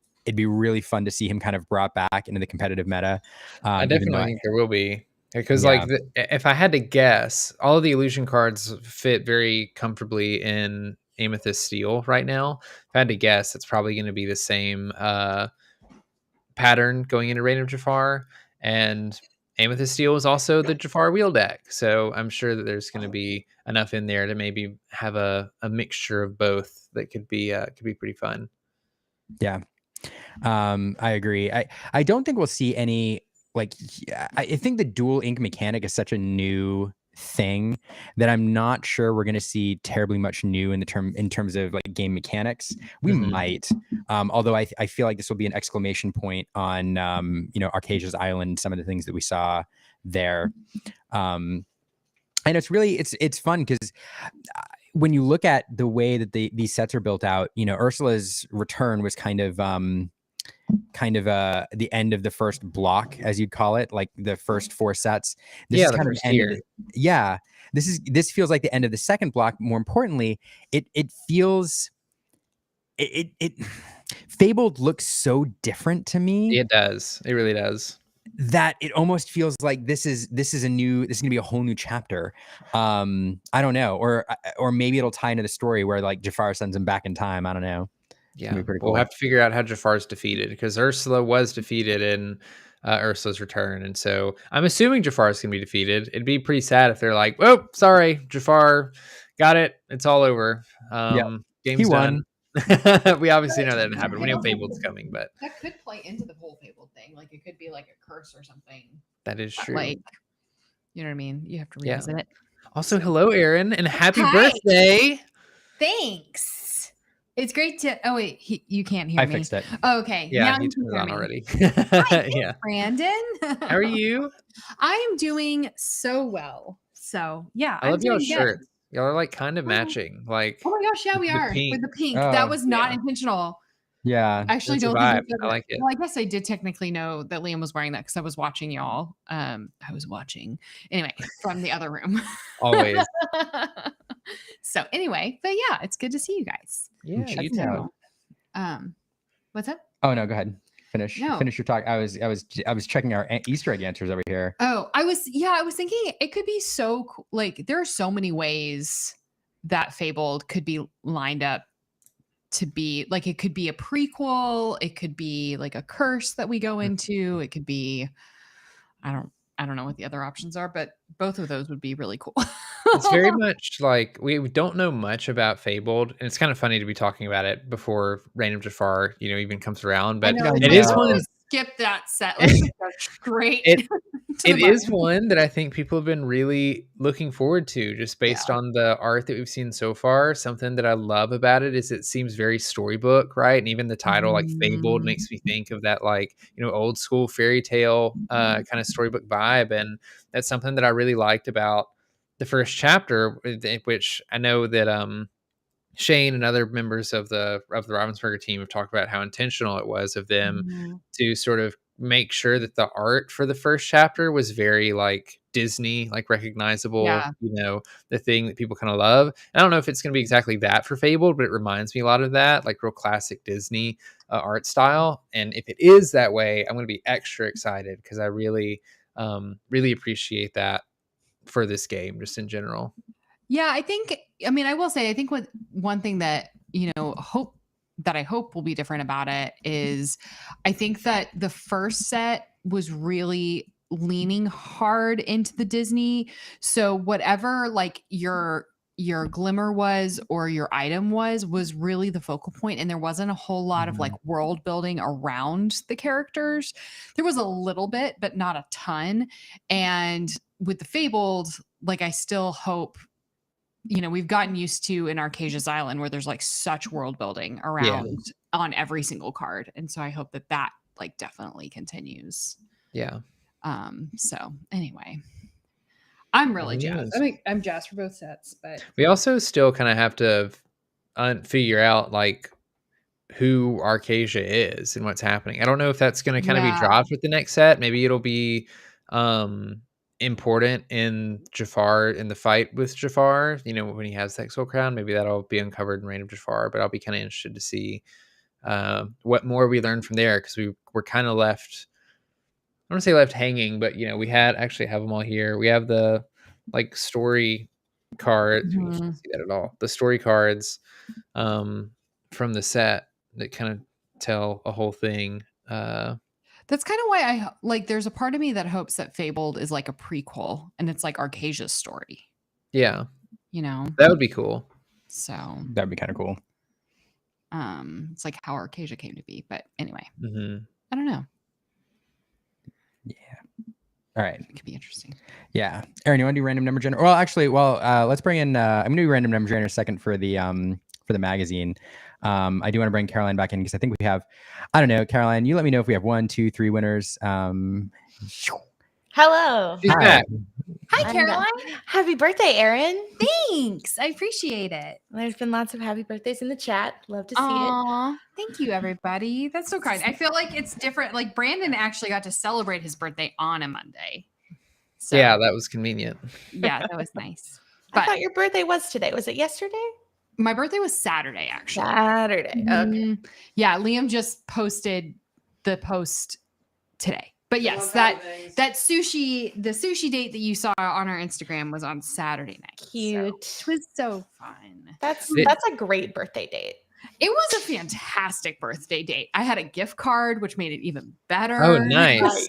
B: really fun to see him kind of brought back into the competitive meta.
A: I definitely think there will be, because if I had to guess, all of the illusion cards fit very comfortably in Amethyst Steel right now. If I had to guess, it's probably going to be the same pattern going into Reign of Jafar, and Amethyst Steel is also the Jafar wheel deck, so I'm sure that there's going to be enough in there to maybe have a mixture of both that could be pretty fun.
B: Yeah, I agree. I don't think we'll see any, like, I think the dual ink mechanic is such a new thing that I'm not sure we're going to see terribly much new in terms of like game mechanics. We might, although I feel like this will be an exclamation point on Arcasia's Island, some of the things that we saw there, and it's really it's fun because when you look at the way that these sets are built out, Ursula's return was kind of the end of the first block, as you'd call it, like the first 4 sets. This is kind of ended. Yeah, this feels like the end of the second block. More importantly, it feels it Fabled looks so different to me.
A: It does. It really does.
B: that it almost feels like this is gonna be a whole new chapter. I don't know, or maybe it'll tie into the story where like Jafar sends him back in time. I don't know. It's gonna be pretty cool.
A: We'll have to figure out how Jafar's defeated, because Ursula was defeated in Ursula's Return, and so I'm assuming Jafar's gonna be defeated. It'd be pretty sad if they're like, "Oh, sorry, Jafar, got it. It's all over. Game's
B: He won."
A: done." We obviously know that didn't happen. We know Fabled's coming, but
D: that could play into the whole Fabled thing. Like it could be like a curse or something.
A: that is true.
D: Like, you know what I mean? You have to revisit it.
A: Also, hello, Aaron, and happy birthday!
D: Thanks. It's great to. Oh wait, you can't hear me.
B: I fixed it.
D: Oh, okay.
A: Yeah,
D: now
A: you turned it on already.
D: Hi,
A: Yeah,
D: Brandon.
A: how are you?
D: I am doing so well. So yeah,
A: I love
D: doing
A: y'all
D: good.
A: shirts. Y'all are like kind of matching. Like,
D: oh my gosh, yeah, we are
A: pink.
D: with the pink.
B: Oh,
D: that was not intentional.
B: Yeah,
D: I actually
A: It's a
D: don't
A: vibe.
D: think
A: I like it.
D: Well, I guess I did technically know that Liam was wearing that because I was watching y'all. I was watching anyway from the other room.
A: Always.
D: So anyway, but yeah, it's good to see you guys.
A: Yeah, you too.
D: What's up?
B: Oh no, go ahead. Finish
D: No.
B: your talk. I was checking our Easter egg answers over here.
D: Oh, I was thinking it could be so cool. Like there are so many ways that Fabled could be lined up to be like, it could be a prequel, it could be like a curse that we go into, it could be, I don't know what the other options are, but both of those would be really cool.
A: It's very much like we don't know much about Fabled, and it's kind of funny to be talking about it before Reign of Jafar, even comes around. But it is one.
D: Skip that set. Let's just go straight.
A: It is one that I think people have been really looking forward to, just based on the art that we've seen so far. Something that I love about it is it seems very storybook, right? And even the title, like Fabled, makes me think of that, like, old school fairy tale kind of storybook vibe. And that's something that I really liked about the first chapter, which I know that Shane and other members of the Ravensburger team have talked about how intentional it was of them to sort of make sure that the art for the first chapter was very like Disney, like recognizable, the thing that people kind of love. I don't know if it's going to be exactly that for Fable, but it reminds me a lot of that, like real classic Disney art style. And if it is that way, I'm going to be extra excited because I really, really appreciate that for this game, just in general.
D: Yeah, I will say, I think one thing that, I hope will be different about it is I think that the first set was really leaning hard into the Disney. So whatever like your glimmer was or your item was really the focal point, and there wasn't a whole lot of like world building around the characters. There was a little bit, but not a ton. And with the Fabled, like I still hope, we've gotten used to in Arcasia's Island where there's like such world building around on every single card. And so I hope that like definitely continues.
A: Yeah.
D: So anyway, I'm really jazzed. I'm jazzed for both sets, but
A: we also still kind of have to figure out like who Arcasia is and what's happening. I don't know if that's going to kind of be dropped with the next set. Maybe it'll be important in Jafar, in the fight with Jafar, when he has that soul crown. Maybe that'll be uncovered in Reign of Jafar, but I'll be kind of interested to see what more we learn from there, because we're kind of left, I don't want to say left hanging, but we had actually have them all here. We have the like story cards. You can't see that at all. The story cards from the set that kind of tell a whole thing.
D: That's kind of why I like, there's a part of me that hopes that Fabled is like a prequel and it's like Arcasia's story.
A: Yeah.
D: That
A: would be cool.
D: So
B: that'd be kind of cool.
D: It's like how Arcasia came to be, but anyway,
A: I
D: don't know.
B: Yeah. All right.
D: It could be interesting.
B: Yeah. Aaron, you want to do random number generator? Well, actually, let's bring in, I'm going to do random number generator second for the magazine. I do want to bring Caroline back in because I think we have, I don't know, Caroline, you let me know if we have 1, 2, 3 winners.
C: Hello.
D: Hi, Caroline.
C: Happy birthday, Aaron.
D: Thanks. I appreciate it.
C: There's been lots of happy birthdays in the chat. Love to see it.
D: Thank you, everybody. That's so kind. I feel like it's different. Like Brandon actually got to celebrate his birthday on a Monday.
A: So, yeah, that was convenient.
D: Yeah, that was nice.
C: But I thought your birthday was today. Was it yesterday?
D: My birthday was Saturday, actually.
C: Saturday. Okay.
D: Yeah, Liam just posted the post today. But yes, that sushi, the sushi date that you saw on our Instagram was on Saturday night.
C: Cute.
D: So it was so fun.
C: That's a great birthday date.
D: It was a fantastic birthday date. I had a gift card, which made it even better.
A: Oh, nice.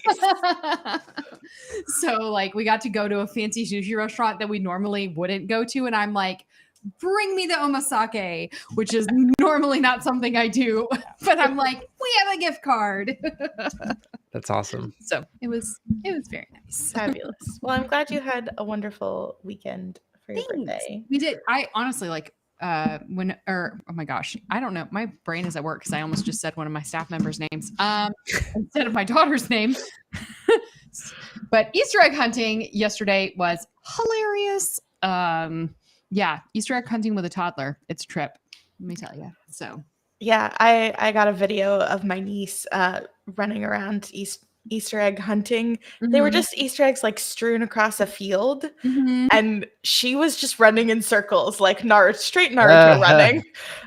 D: So like we got to go to a fancy sushi restaurant that we normally wouldn't go to. And I'm like, bring me the omasake, which is normally not something I do. But I'm like, we have a gift card.
A: That's awesome.
D: So it was very nice.
C: Fabulous. Well, I'm glad you had a wonderful weekend for your birthday.
D: We did. I honestly like oh my gosh, I don't know. My brain is at work because I almost just said one of my staff members' names instead of my daughter's name. But Easter egg hunting yesterday was hilarious. Yeah, Easter egg hunting with a toddler. It's a trip. Let me tell you. So
C: yeah, I got a video of my niece running around Easter egg hunting. Mm-hmm. They were just Easter eggs like strewn across a field, mm-hmm. and she was just running in circles like straight Naruto running,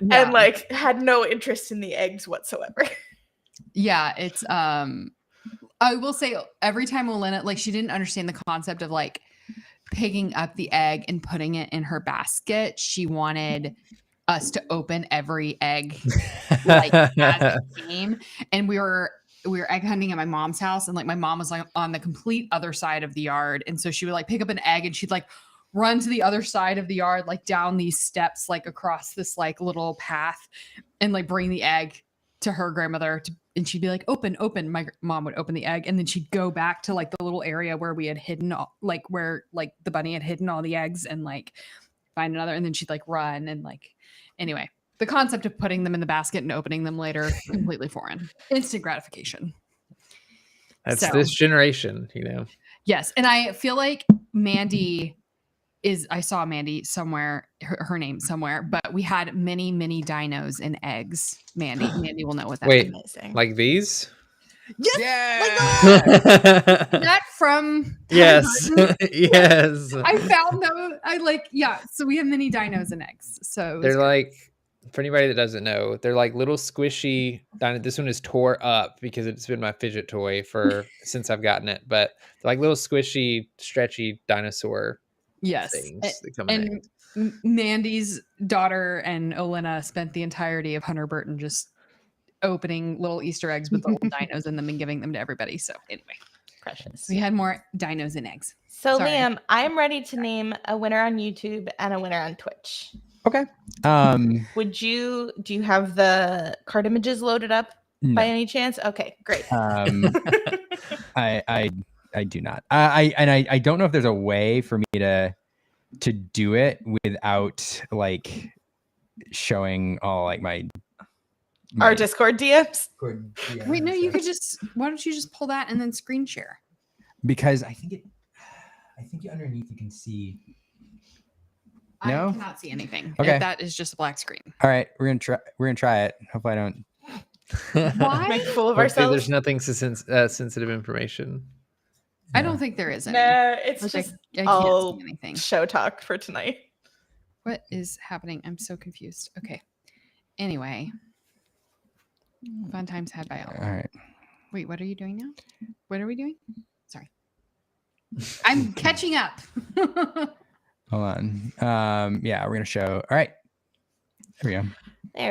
C: and like had no interest in the eggs whatsoever.
D: Yeah, it's I will say every time Olena, like she didn't understand the concept of like picking up the egg and putting it in her basket. She wanted us to open every egg like as it came, and we were egg hunting at my mom's house, and like my mom was like on the complete other side of the yard, and so she would like pick up an egg and she'd like run to the other side of the yard, like down these steps, like across this like little path, and like bring the egg to her grandmother and she'd be like, open. My mom would open the egg, and then she'd go back to like the little area where we had hidden, like where like the bunny had hidden all the eggs, and like find another, and then she'd like run, and like anyway, the concept of putting them in the basket and opening them later, completely foreign. Instant gratification.
A: That's this generation, you know.
D: Yes, and I feel like Mandy I saw Mandy somewhere, her name somewhere, but we had many dinos and eggs. Mandy will know what that is.
A: Wait, like these?
D: Yes, like not from
A: yes. Yes.
D: I found those. So we have many dinos and eggs. So
A: they're like, for anybody that doesn't know, they're like little squishy dino. This one is tore up because it's been my fidget toy since I've gotten it, but they're like little squishy, stretchy dinosaur things that come in.
D: And Mandy's daughter and Olena spent the entirety of Hunter Burton just opening little Easter eggs with the little dinos in them and giving them to everybody. So anyway,
C: precious.
D: We had more dinos and eggs.
C: So sorry. Liam, I'm ready to name a winner on YouTube and a winner on Twitch.
B: Okay.
C: Do you have the card images loaded up by any chance? Okay, great.
B: I do not. I don't know if there's a way for me to do it without like showing all like my
C: our Discord DMs.
D: Wait, no, you could just. Why don't you just pull that and then screen share?
B: Because I think underneath you can see. No?
D: I cannot see anything.
B: Okay,
D: that is just a black screen.
B: All right, we're gonna try it. Hopefully, I don't.
C: Why? Make a fool of ourselves.
A: There's nothing sensitive information.
D: I don't think there is any.
C: No, it's just
D: I can't see anything.
C: Show talk for tonight.
D: What is happening? I'm so confused. Okay. Anyway. Fun times had by all.
B: All right.
D: Wait, what are you doing now? What are we doing? Sorry. I'm catching up.
B: Hold on. Yeah, we're gonna show. All right.
C: There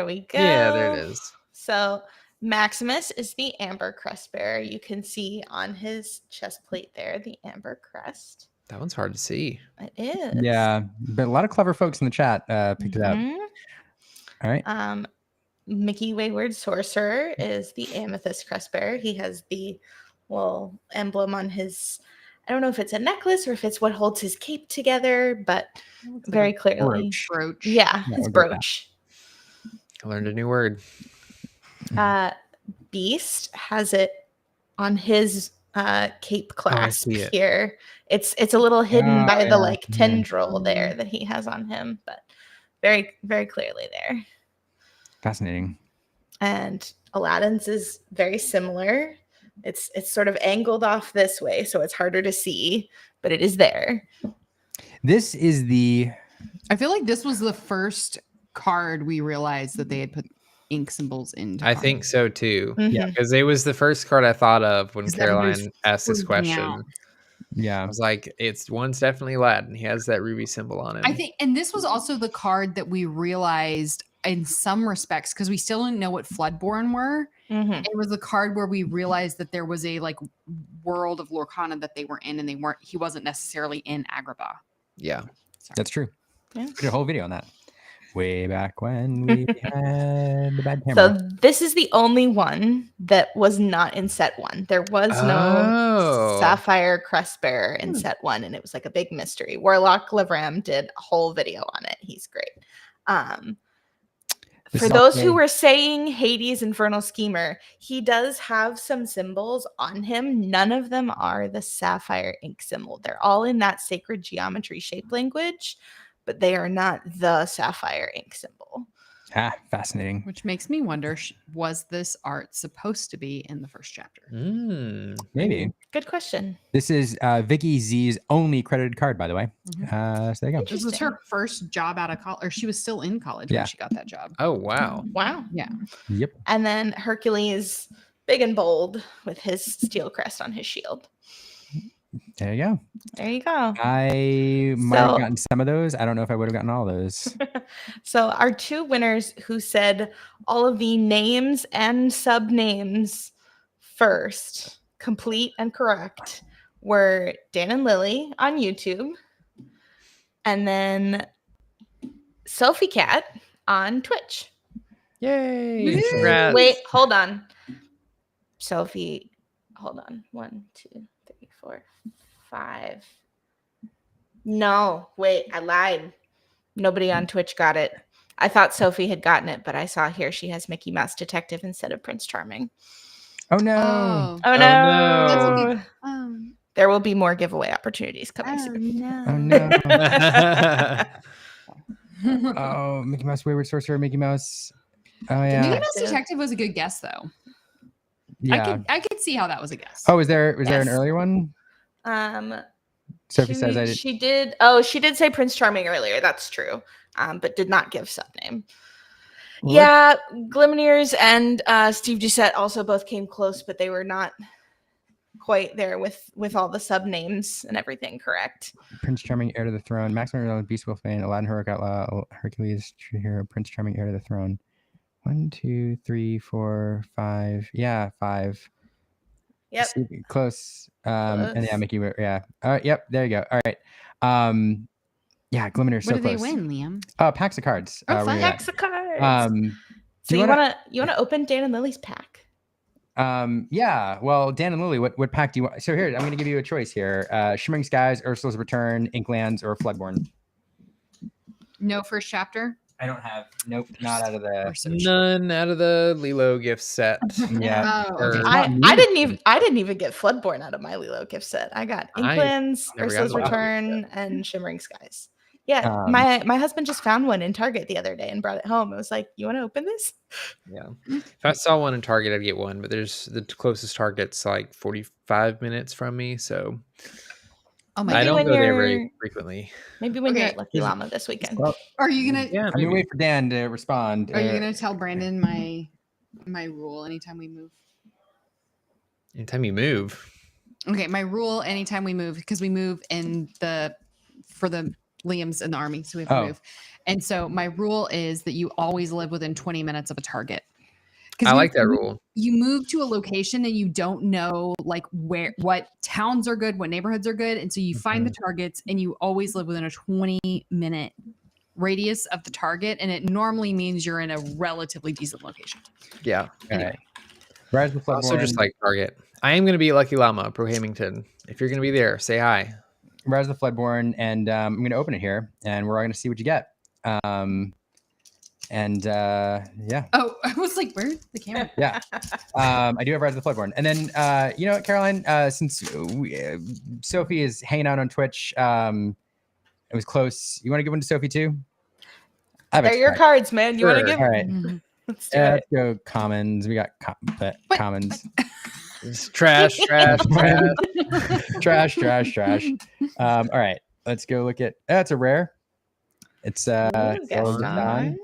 C: we go.
A: Yeah, there it is.
C: So Maximus is the amber crest bearer. You can see on his chest plate there the amber crest.
A: That one's hard to see.
C: It is.
B: Yeah, but a lot of clever folks in the chat picked it up. All right.
C: Mickey Wayward Sorcerer is the amethyst crest bearer. He has the emblem on his. I don't know if it's a necklace or if it's what holds his cape together, but very clearly
D: brooch.
C: Yeah, his brooch.
A: I learned a new word.
C: Beast has it on his cape clasp here. It's a little hidden by the tendril there that he has on him, but very, very clearly there.
B: Fascinating.
C: And Aladdin's is very similar. It's sort of angled off this way, so it's harder to see, but it is there.
B: This is
D: I feel like this was the first card we realized that they had put ink symbols into
A: I
D: cards.
A: think so too.
C: Yeah.
A: Because it was the first card I thought of when
D: 'Cause everybody's
A: Caroline asked this
D: freaking
A: question.
D: out.
B: Yeah.
A: I was like, one's definitely Latin. He has that ruby symbol on him.
D: I think, and this was also the card that we realized in some respects, because we still didn't know what Floodborn were.
C: Mm-hmm.
D: It was the card where we realized that there was a like world of Lorcana that they were in, and he wasn't necessarily in Agrabah.
A: Yeah.
D: Sorry.
B: That's true.
C: Yeah.
B: Did a whole video on that. Way back when we had the bad
C: So
B: camera.
C: this is the only one that was not in set 1. There was no Sapphire Crest Bearer in set 1, and it was like a big mystery. Warlock Livram did a whole video on it. He's great. For those who were saying Hades Infernal Schemer, he does have some symbols on him. None of them are the sapphire ink symbol. They're all in that sacred geometry shape language, but they are not the sapphire ink symbol.
B: Fascinating.
D: Which makes me wonder, was this art supposed to be in the first chapter?
B: Maybe.
C: Good question.
B: This is Vicky Z's only credited card, by the way. So there you go.
D: This was her first job out of college, or she was still in college when she got that job.
A: Oh, wow.
C: Wow.
D: Yeah.
B: Yep.
C: And then Hercules, big and bold, with his steel crest on his shield.
B: There you go.
C: There you go.
B: I might have gotten some of those. I don't know if I would have gotten all those.
C: So our 2 winners who said all of the names and sub names first, complete and correct, were Dan and Lily on YouTube, and then Sophie Cat on Twitch.
A: Yay! Congrats.
C: Wait, hold on. Sophie, hold on. 1, 2, 3, 4, 5. No, wait, I lied. Nobody on Twitch got it. I thought Sophie had gotten it, but I saw here she has Mickey Mouse Detective instead of Prince Charming.
B: Oh no.
C: Oh no.
D: That's okay.
C: There will be more giveaway opportunities coming soon.
B: Oh no. Oh, Mickey Mouse Wayward Sorcerer, Mickey Mouse. Oh yeah.
D: Mickey Mouse Detective was a good guess though.
B: Yeah.
D: I could see how that was a guess.
B: Oh, was there an earlier one? Sophie says I did.
C: She did. Oh, she did say Prince Charming earlier. That's true. But did not give sub name. What? Yeah, Glimneers and Steve Doucette also both came close, but they were not quite there with all the sub names and everything correct.
B: Prince Charming, Heir to the Throne, Maximum Beast Wolf Fane, Aladdin, Heroic Outlaw, Hercules, True Hero, Prince Charming, Heir to the Throne. 1, 2, 3, 4, 5. Yeah, 5.
C: Yep.
B: Close. And yeah, Mickey. Yeah. All right. Yep. There you go. All right. Yeah, Glimmer's so
D: close. What did they win, Liam?
B: Packs of cards.
C: Packs of cards. So you wanna open Dan and Lily's pack?
B: Yeah. Well, Dan and Lily, what pack do you want? So here, I'm going to give you a choice here: Shimmering Skies, Ursula's Return, Inklands, or Floodborn.
D: No first chapter.
B: I don't have. Nope, not out of the.
A: None out of the Lilo gift set.
B: Yeah.
D: Oh, okay.
C: I didn't even get Floodborn out of my Lilo gift set. I got Inklands, Ursula's Return, and Shimmering Skies. Yeah, my husband just found one in Target the other day and brought it home. I was like, "You want to open this?"
A: Yeah. If I saw one in Target, I'd get one. But there's the closest Target's like 45 minutes from me, so I don't go there very frequently.
C: Maybe when you're at Lucky Llama this weekend.
D: Are you gonna?
B: Yeah, I'm gonna wait for Dan to respond.
D: Are you gonna tell Brandon my rule anytime we move?
A: Anytime you move.
D: Okay, my rule anytime we move, because we move for the Liam's in the army, so we have to move. And so my rule is that you always live within 20 minutes of a target.
A: I like that rule.
D: You move to a location and you don't know like what towns are good, what neighborhoods are good. And so you find the targets and you always live within a 20-minute radius of the target. And it normally means you're in a relatively decent location.
A: Yeah.
B: Anyway. Rise of the
A: Also just like Target. I am going to be at Lucky Llama, Pro Hamington. If you're going to be there, say hi.
B: Rise of the Floodborn, and I'm going to open it here, and we're all going to see what you get. Yeah.
D: Oh, I was like, where's the camera?
B: Yeah. I do have Rise of the Floodborn. And then, you know what, Caroline, since Sophie is hanging out on Twitch, it was close. You want to give one to Sophie too?
C: They're your cards, man. You want to give
B: All right.
C: Let's do it.
B: Let's go commons. We got commons.
A: Trash.
B: Trash. All right. Let's go look at. That's a rare. It's
C: Gaston.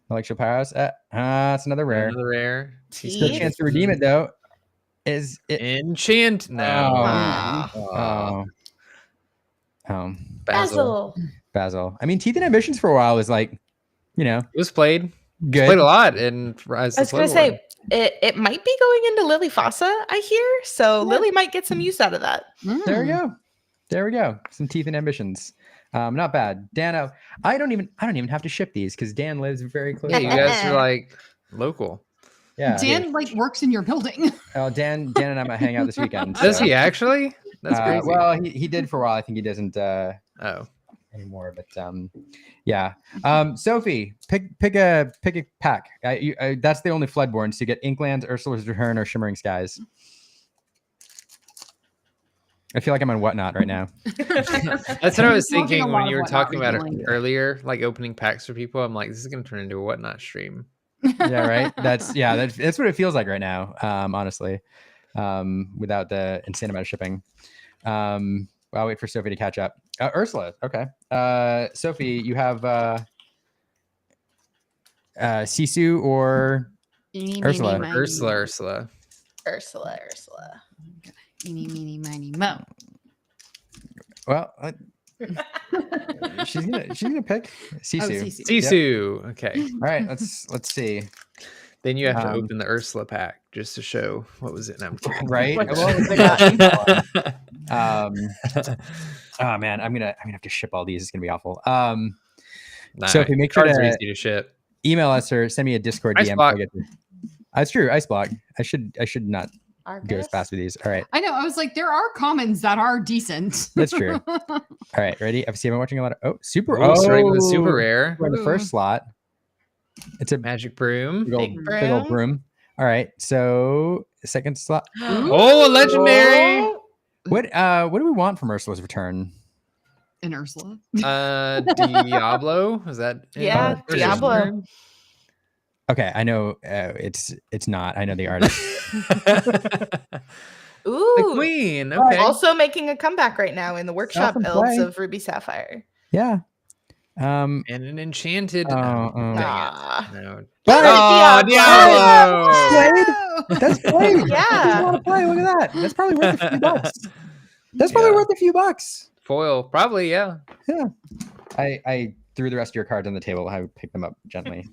B: Electro Powerhouse. It's another rare.
A: Another rare.
B: Still a chance to redeem it though. Is it
A: Enchant? No.
B: Basil. I mean, Teeth and Ambitions for a while was like,
A: it was played.
B: Good.
A: Played a lot in Rise.
C: I was gonna say it might be going into Lily Fossa, I hear. So Lily might get some use out of that.
B: There we go. Some Teeth and Ambitions. Not bad. Dan, I don't even have to ship these because Dan lives very close.
A: Yeah, you guys are like local.
B: Yeah.
D: Dan like works in your building.
B: Oh, Dan and I might hang out this weekend.
A: Does he actually? That's crazy.
B: Well, he did for a while. I think he doesn't anymore. But yeah. Sophie, pick a pack. That's the only Floodborn. So you get Inklands, Ursula's Return, or Shimmering Skies. I feel like I'm on Whatnot right now.
A: That's what I was thinking when you were talking about it earlier, like opening packs for people. I'm like, this is going to turn into a Whatnot stream.
B: Yeah, right. That's what it feels like right now. Honestly, without the insane amount of shipping. I'll wait for Sophie to catch up. Ursula, okay. Sophie, you have Sisu or Ursula?
A: Ursula.
D: Eeny, meeny, miny, mo.
B: Well, she's gonna pick Sisu.
A: Sisu. Yep. Okay.
B: All right. Let's see.
A: Then you have to open the Ursula pack just to show what was it. No,
B: right. Oh man, I'm gonna have to ship all these. It's gonna be awful.
A: Nice.
B: So if you make sure
A: to easy to ship,
B: email us or send me a Discord DM. That's true. Ice block. I should not go as fast with these. All right.
D: I know. I was like, there are commons that are decent.
B: That's true. All right. Ready? I've been watching a lot of super.
A: Starting with super rare.
B: We're in the first slot. It's a
A: magic broom.
B: Big old broom. All right. So second slot.
A: Oh, legendary.
B: What do we want from Ursula's Return?
D: An Ursula.
A: Diablo. Is that?
C: Yeah, Diablo.
B: Okay, I know it's not. I know the artist.
C: Ooh,
A: the Queen. Okay.
C: Also making a comeback right now in the workshop builds of Ruby Sapphire.
B: Yeah.
A: And an enchanted.
B: No.
A: Diablo.
B: That's played.
C: Yeah.
B: That's a lot of play. Look at that. That's probably worth a few bucks. That's probably worth a few bucks.
A: Foil, probably, yeah.
B: Yeah. I threw the rest of your cards on the table. I would pick them up gently.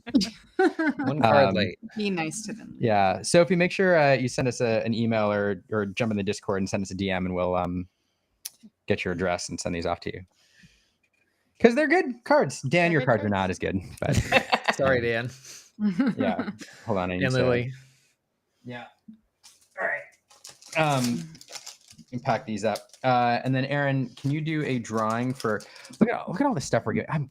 A: One card late.
D: Be nice to them.
B: Yeah. So if you make sure you send us an email or jump in the Discord and send us a DM, and we'll get your address and send these off to you. Because they're good cards. Dan, your cards are not as good. But
A: sorry, Dan.
B: Yeah. Hold on.
A: And Lily.
B: Yeah. All right. Pack these up. And then Aaron, can you do a drawing for look at all the stuff we're getting. I'm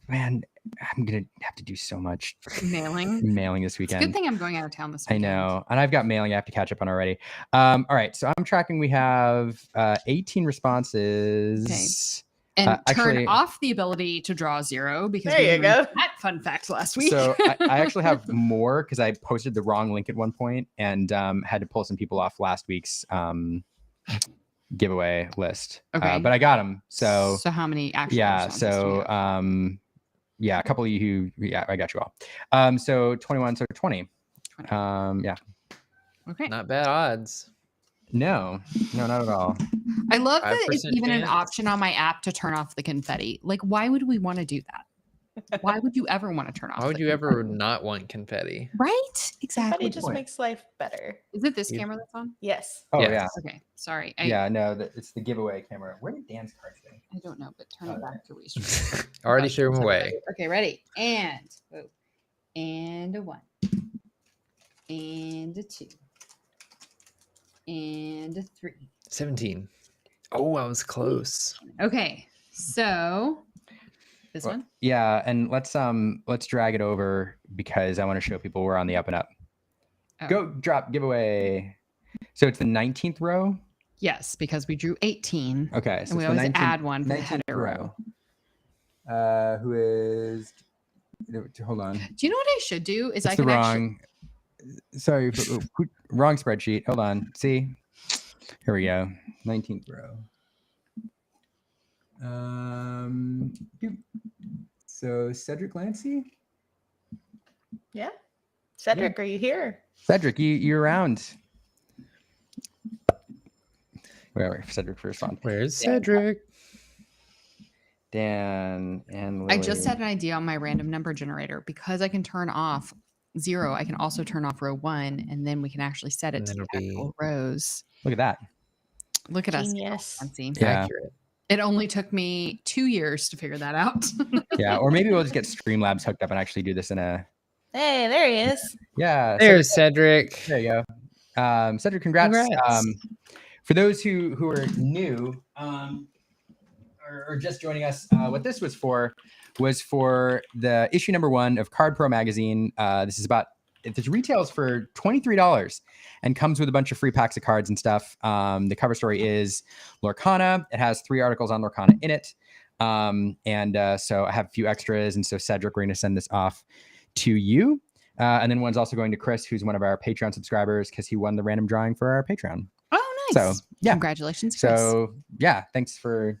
B: gonna have to do so much mailing this weekend.
D: It's a good thing I'm going out of town this weekend.
B: I know. And I've got mailing I have to catch up on already. All right. So I'm tracking we have 18 responses.
D: Okay. And turn off the ability to draw 0 because
C: there you go.
D: That fun fact last week.
B: So I actually have more because I posted the wrong link at one point and had to pull some people off last week's giveaway list.
D: Okay.
B: But I got them. So
D: how many actually?
B: Yeah. So a couple of you who I got you all. So 21, so 20. Yeah.
D: Okay.
A: Not bad odds.
B: No, not at all.
D: I love that it's even an option on my app to turn off the confetti. Like, why would we want to do that? Why would you ever want to turn off?
A: Why would you ever not want confetti?
D: Right? Exactly.
C: Confetti just makes life better.
D: Is it this camera that's on?
C: Yes.
B: Oh,
A: yes.
B: Yeah.
D: Okay. Sorry.
B: It's the giveaway camera. Where did Dan's cards go?
D: I don't know, but turn it back to waste.
A: Already threw them away.
D: Okay, ready. And a 1. And a 2. And a 3.
A: 17. Oh, I was close.
D: Okay, so this one.
B: Yeah, and let's drag it over because I want to show people we're on the up and up. Oh. Go drop giveaway. So it's the 19th row.
D: Yes, because we drew 18.
B: Okay, so
D: and we always add one for the header row.
B: Who is? Hold on.
D: Do you know what I should do? Is I can
B: Sorry, wrong spreadsheet. Hold on. See, here we go. 19th row. So Cedric Lancy.
C: Yeah. Cedric, are you here?
B: Cedric, you're around. Whatever, Cedric for respond.
A: Where's Cedric?
B: Dan and Lily.
D: I just had an idea on my random number generator because I can turn off 0. I can also turn off row 1, and then we can actually set it
A: And
D: to
A: then
D: the
A: it'll be
D: actual rows.
B: Look at that.
D: Look at
C: Genius.
D: us. Fancy.
B: Yeah.
A: Accurate.
D: It only took me 2 years to figure that out.
B: Yeah, or maybe we'll just get Streamlabs hooked up and actually do this in a.
C: Hey, there he is.
B: Yeah.
A: There's Cedric.
B: There you go. Cedric, congrats.
A: Congrats.
B: For those who are new or just joining us, what this was for the issue number 1 of Card Pro magazine. This is about, it retails for $23 and comes with a bunch of free packs of cards and stuff. The cover story is Lorcana. It has 3 articles on Lorcana in it. So I have a few extras. And so Cedric, we're going to send this off to you. And then one's also going to Chris, who's one of our Patreon subscribers, because he won the random drawing for our Patreon.
D: Oh, nice.
B: So, yeah.
D: Congratulations, Chris.
B: So, yeah, thanks for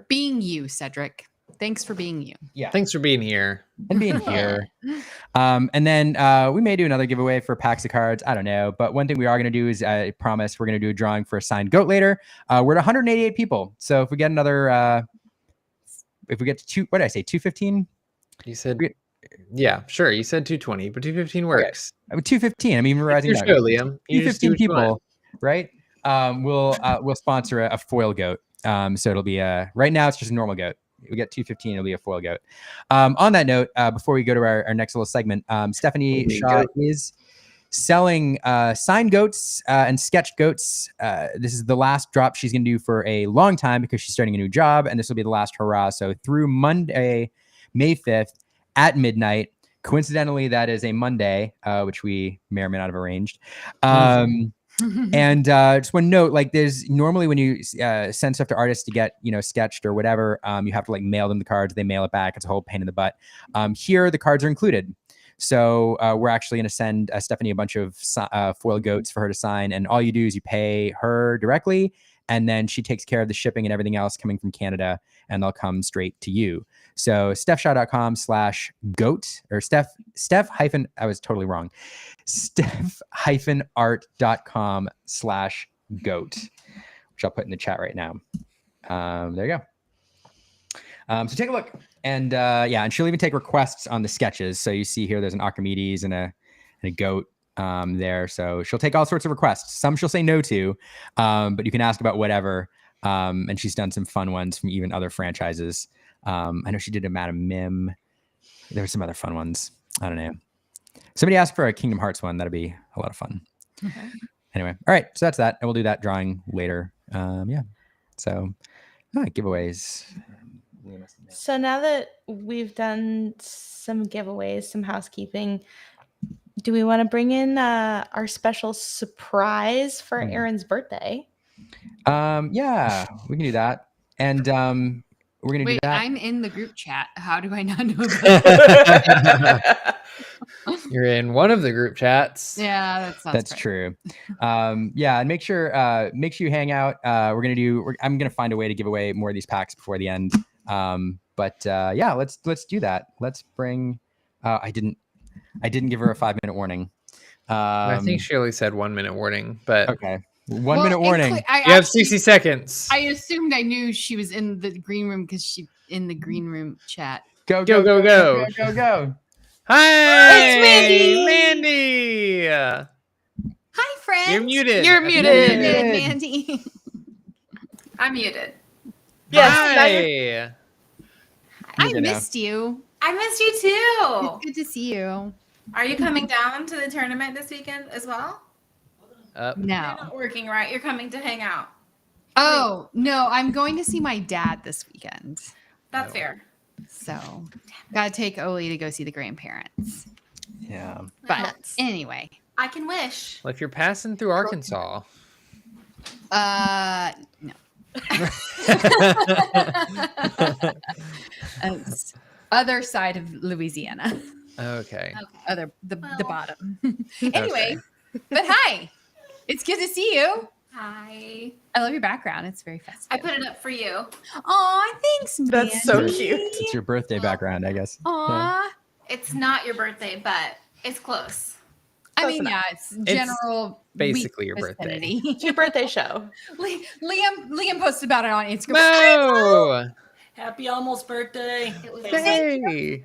D: being you, Cedric. Thanks for being you.
B: Yeah.
A: Thanks for being here.
B: And being here. And then we may do another giveaway for packs of cards. I don't know. But one thing we are going to do is, I promise, we're going to do a drawing for a signed goat later. We're at 188 people. So if we get another, if we get to 215?
A: You said, yeah, sure. You said 220, but 215 works.
B: Okay. 215. I'm even realizing
A: that. Your show, Liam. You
B: 215 people, right? We'll sponsor a foil goat. So it'll be right now it's just a normal goat. We get 215, it'll be a foil goat. On that note, before we go to our next little segment, Stephanie Shaw is selling signed goats and sketched goats. This is the last drop she's going to do for a long time because she's starting a new job, and this will be the last hurrah. So through Monday, May 5th at midnight. Coincidentally, that is a Monday, which we may or may not have arranged. And just one note, like there's normally when you send stuff to artists to get, sketched or whatever, you have to like mail them the cards. They mail it back. It's a whole pain in the butt. Here, the cards are included. So we're actually going to send Stephanie a bunch of foil goats for her to sign. And all you do is you pay her directly. And then she takes care of the shipping and everything else coming from Canada. And they'll come straight to you. So stephshaw.com/goat or Steph I was totally wrong. Steph-art.com/goat, which I'll put in the chat right now. There you go. So take a look. And and she'll even take requests on the sketches. So you see here, there's an Archimedes and a goat there. So she'll take all sorts of requests. Some she'll say no to, but you can ask about whatever. And she's done some fun ones from even other franchises. I know she did a Madam Mim. There were some other fun ones. I don't know. Somebody asked for a Kingdom Hearts one. That'd be a lot of fun. Okay. Anyway, all right. So that's that. And we'll do that drawing later. So giveaways.
C: So now that we've done some giveaways, some housekeeping, do we want to bring in our special surprise for Aaron's birthday?
B: Yeah, we can do that. And we're going to do that.
D: I'm in the group chat. How do I not know that?
A: You're in one of the group chats.
D: Yeah,
B: that's true. And make sure you hang out. I'm going to find a way to give away more of these packs before the end. Let's do that. Let's bring I didn't give her a 5-minute warning.
A: I think she only said 1 minute warning, but
B: okay. 1 minute warning.
A: You have 60 seconds.
D: I assumed I knew she was in the green room because she's in the green room chat.
B: Go.
A: Hi,
C: it's
A: Mandy.
D: Hi, friend.
A: You're muted.
D: Mandy.
E: I'm muted.
C: Yes.
A: Hi.
D: I missed you.
E: I missed you too.
D: It's good to see you.
E: Are you coming down to the tournament this weekend as well?
D: No.
E: You're not working, right? You're coming to hang out.
D: Oh, no. I'm going to see my dad this weekend.
E: That's fair.
D: So, gotta take Oli to go see the grandparents.
B: Yeah.
D: But anyway.
E: I can wish.
A: Well, if you're passing through Arkansas.
D: No. Other side of Louisiana.
A: Okay.
D: The bottom. Anyway, but hi. It's good to see you.
E: Hi.
D: I love your background. It's very festive.
E: I put it up for you.
D: Aw, thanks, man.
C: That's so cute.
B: It's your birthday background, I guess.
D: Aw,
E: It's not your birthday, but it's close.
D: I mean, yeah, it's general.
A: Basically your birthday.
C: It's your birthday show.
D: Liam posted about it on Instagram.
A: No!
F: Happy almost birthday.
E: It was
A: Hey!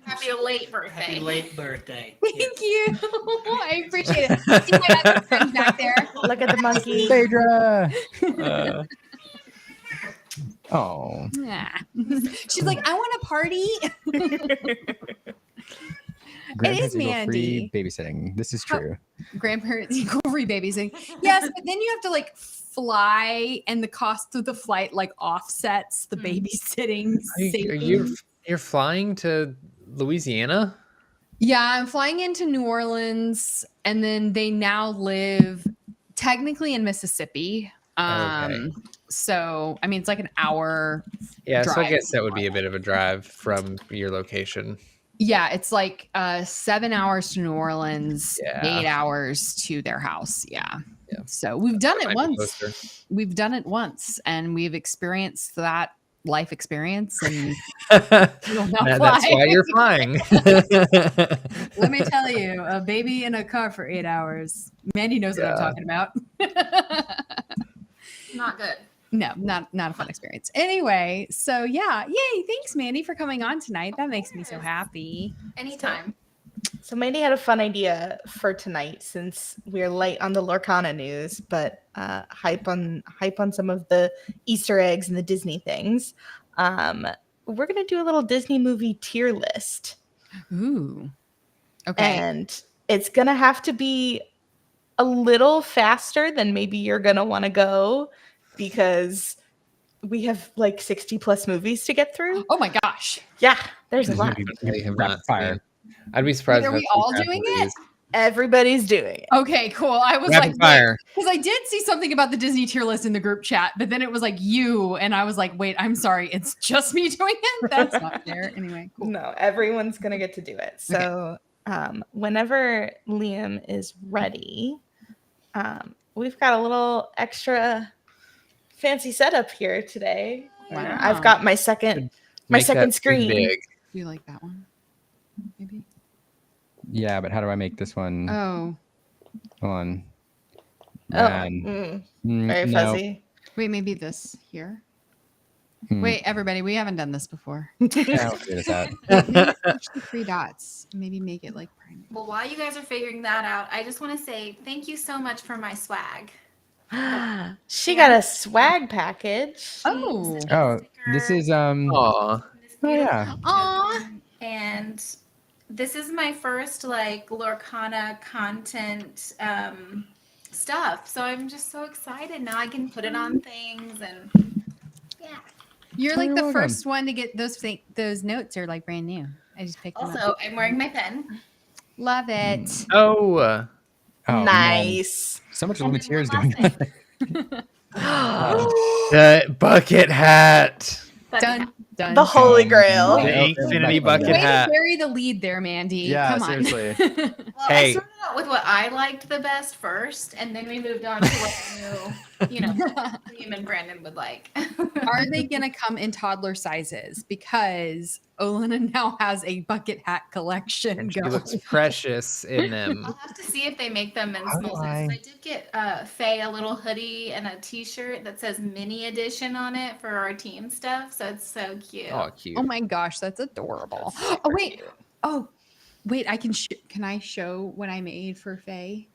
E: happy late birthday.
F: Happy late birthday.
D: Thank you. I appreciate it. See my other friends back there.
C: Look at the monkey.
B: Phaedra.
A: Uh,
B: Oh.
D: Yeah. She's like, I want a party.
B: Grandparents
D: is
B: equal free
D: Mandy.
B: babysitting. This is true.
D: Grandparents equal free babysitting. Yes, but then you have to like fly, and the cost of the flight like offsets the babysitting savings.
A: you're flying to Louisiana?
D: Yeah, I'm flying into New Orleans, and then they now live technically in Mississippi.
A: Okay.
D: So I mean, it's like an hour.
A: Yeah, so I
D: drive.
A: guess that would be a bit of a drive from your location.
D: Yeah, it's like 7 hours to New Orleans,
A: Yeah.
D: 8 hours to their house. Yeah.
A: Yeah.
D: So we've done it
A: Might be
D: once.
A: closer.
D: We've done it once, and we've experienced that life experience. And we'll now
A: That's
D: fly.
A: why you're flying.
D: Let me tell you, a baby in a car for 8 hours. Mandy knows what I'm talking about.
E: Not good.
D: No, not a fun experience. Anyway, so yeah, yay! Thanks, Mandy, for coming on tonight. That makes me so happy.
E: Anytime.
C: So Mandy had a fun idea for tonight, since we're late on the Lorcana news, but hype on some of the Easter eggs and the Disney things. We're gonna do a little Disney movie tier list.
D: Ooh. Okay.
C: And it's gonna have to be a little faster than maybe you're gonna want to go, because we have like 60 plus movies to get through.
D: Oh my gosh.
C: Yeah, there's a lot.
A: They have
B: Rapid
A: not
B: fire.
A: seen. I'd be surprised.
D: Wait, are
A: if
D: we
A: I've
D: all
A: seen
D: doing
A: half of
D: it?
A: these.
C: Everybody's doing it.
D: Okay, cool. I was
A: Rapid fire.
D: because I did see something about the Disney tier list in the group chat, but then it was like you, and I was like, wait, I'm sorry, it's just me doing it. That's not fair. Anyway, cool.
C: No, everyone's gonna get to do it. So whenever Liam is ready, we've got a little extra fancy setup here today.
D: Wow.
C: I've got my second
A: Make that too
C: screen.
A: big.
D: Do you like that one? Maybe.
B: Yeah, but how do I make this one?
D: Oh,
B: Hold on.
C: Oh,
B: Man.
C: very
B: No.
C: fuzzy.
D: wait, maybe this here.
B: Hmm.
D: Wait, everybody, we haven't done this before.
B: Yeah, I'll figure this out.
D: Maybe switch the 3 dots. Maybe make it like primary.
E: Well, while you guys are figuring that out, I just want to say thank you so much for my swag.
C: She got a swag package.
D: Oh.
B: Oh, this is
A: Aw.
E: This
B: Oh
E: beautiful
B: yeah.
D: Aw.
E: And this is my first like Lorcana content stuff. So I'm just so excited. Now I can put it on things and yeah.
D: You're like
B: You're
D: the
B: welcome.
D: first one to get those notes are like brand new. I just picked them up.
E: Also, I'm wearing my pen.
D: Love it.
A: Oh.
B: Oh, man.
C: Nice.
B: So much
E: And then
B: Lumiere is
E: one
B: going
E: last
B: on.
A: The bucket hat.
E: But
D: Done. Done.
C: The Holy Grail.
A: The Infinity bucket
D: Way to
A: hat.
D: bury the lead there, Mandy.
B: Yeah,
D: Come on.
B: seriously.
E: Well,
A: Hey.
E: I started out with what I liked the best first, and then we moved on to what I knew, Liam and Brandon would like.
D: Are they going to come in toddler sizes? Because Olena now has a bucket hat collection
A: And she
D: going.
A: looks precious in them.
E: I'll have to see if they make them in
B: How
E: small
B: do
E: sizes.
B: I-
E: I did get Faye a little hoodie and a t-shirt that says mini edition on it for our team stuff, so it's so cute.
A: Oh, cute.
D: Oh my gosh, that's adorable.
C: That's super
D: Oh wait.
C: cute.
D: Oh, wait. Can I show what I made for Faye?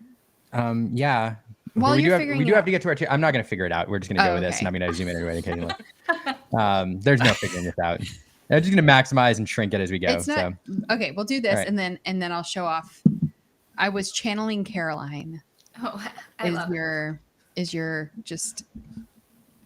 B: Yeah.
D: While
B: But we
D: you're
B: do have,
D: figuring
B: we
D: it
B: do have
D: out.
B: to get to our. I'm not going to figure it out. We're just going to go
D: Oh,
B: with this,
D: okay.
B: and I'm going to zoom in anyway occasionally. There's no figuring this out. I'm just going to maximize and shrink it as we go.
D: It's not okay. We'll do this,
B: All right.
D: and then I'll show off. I was channeling Caroline.
E: Oh, I love it.
D: Is your just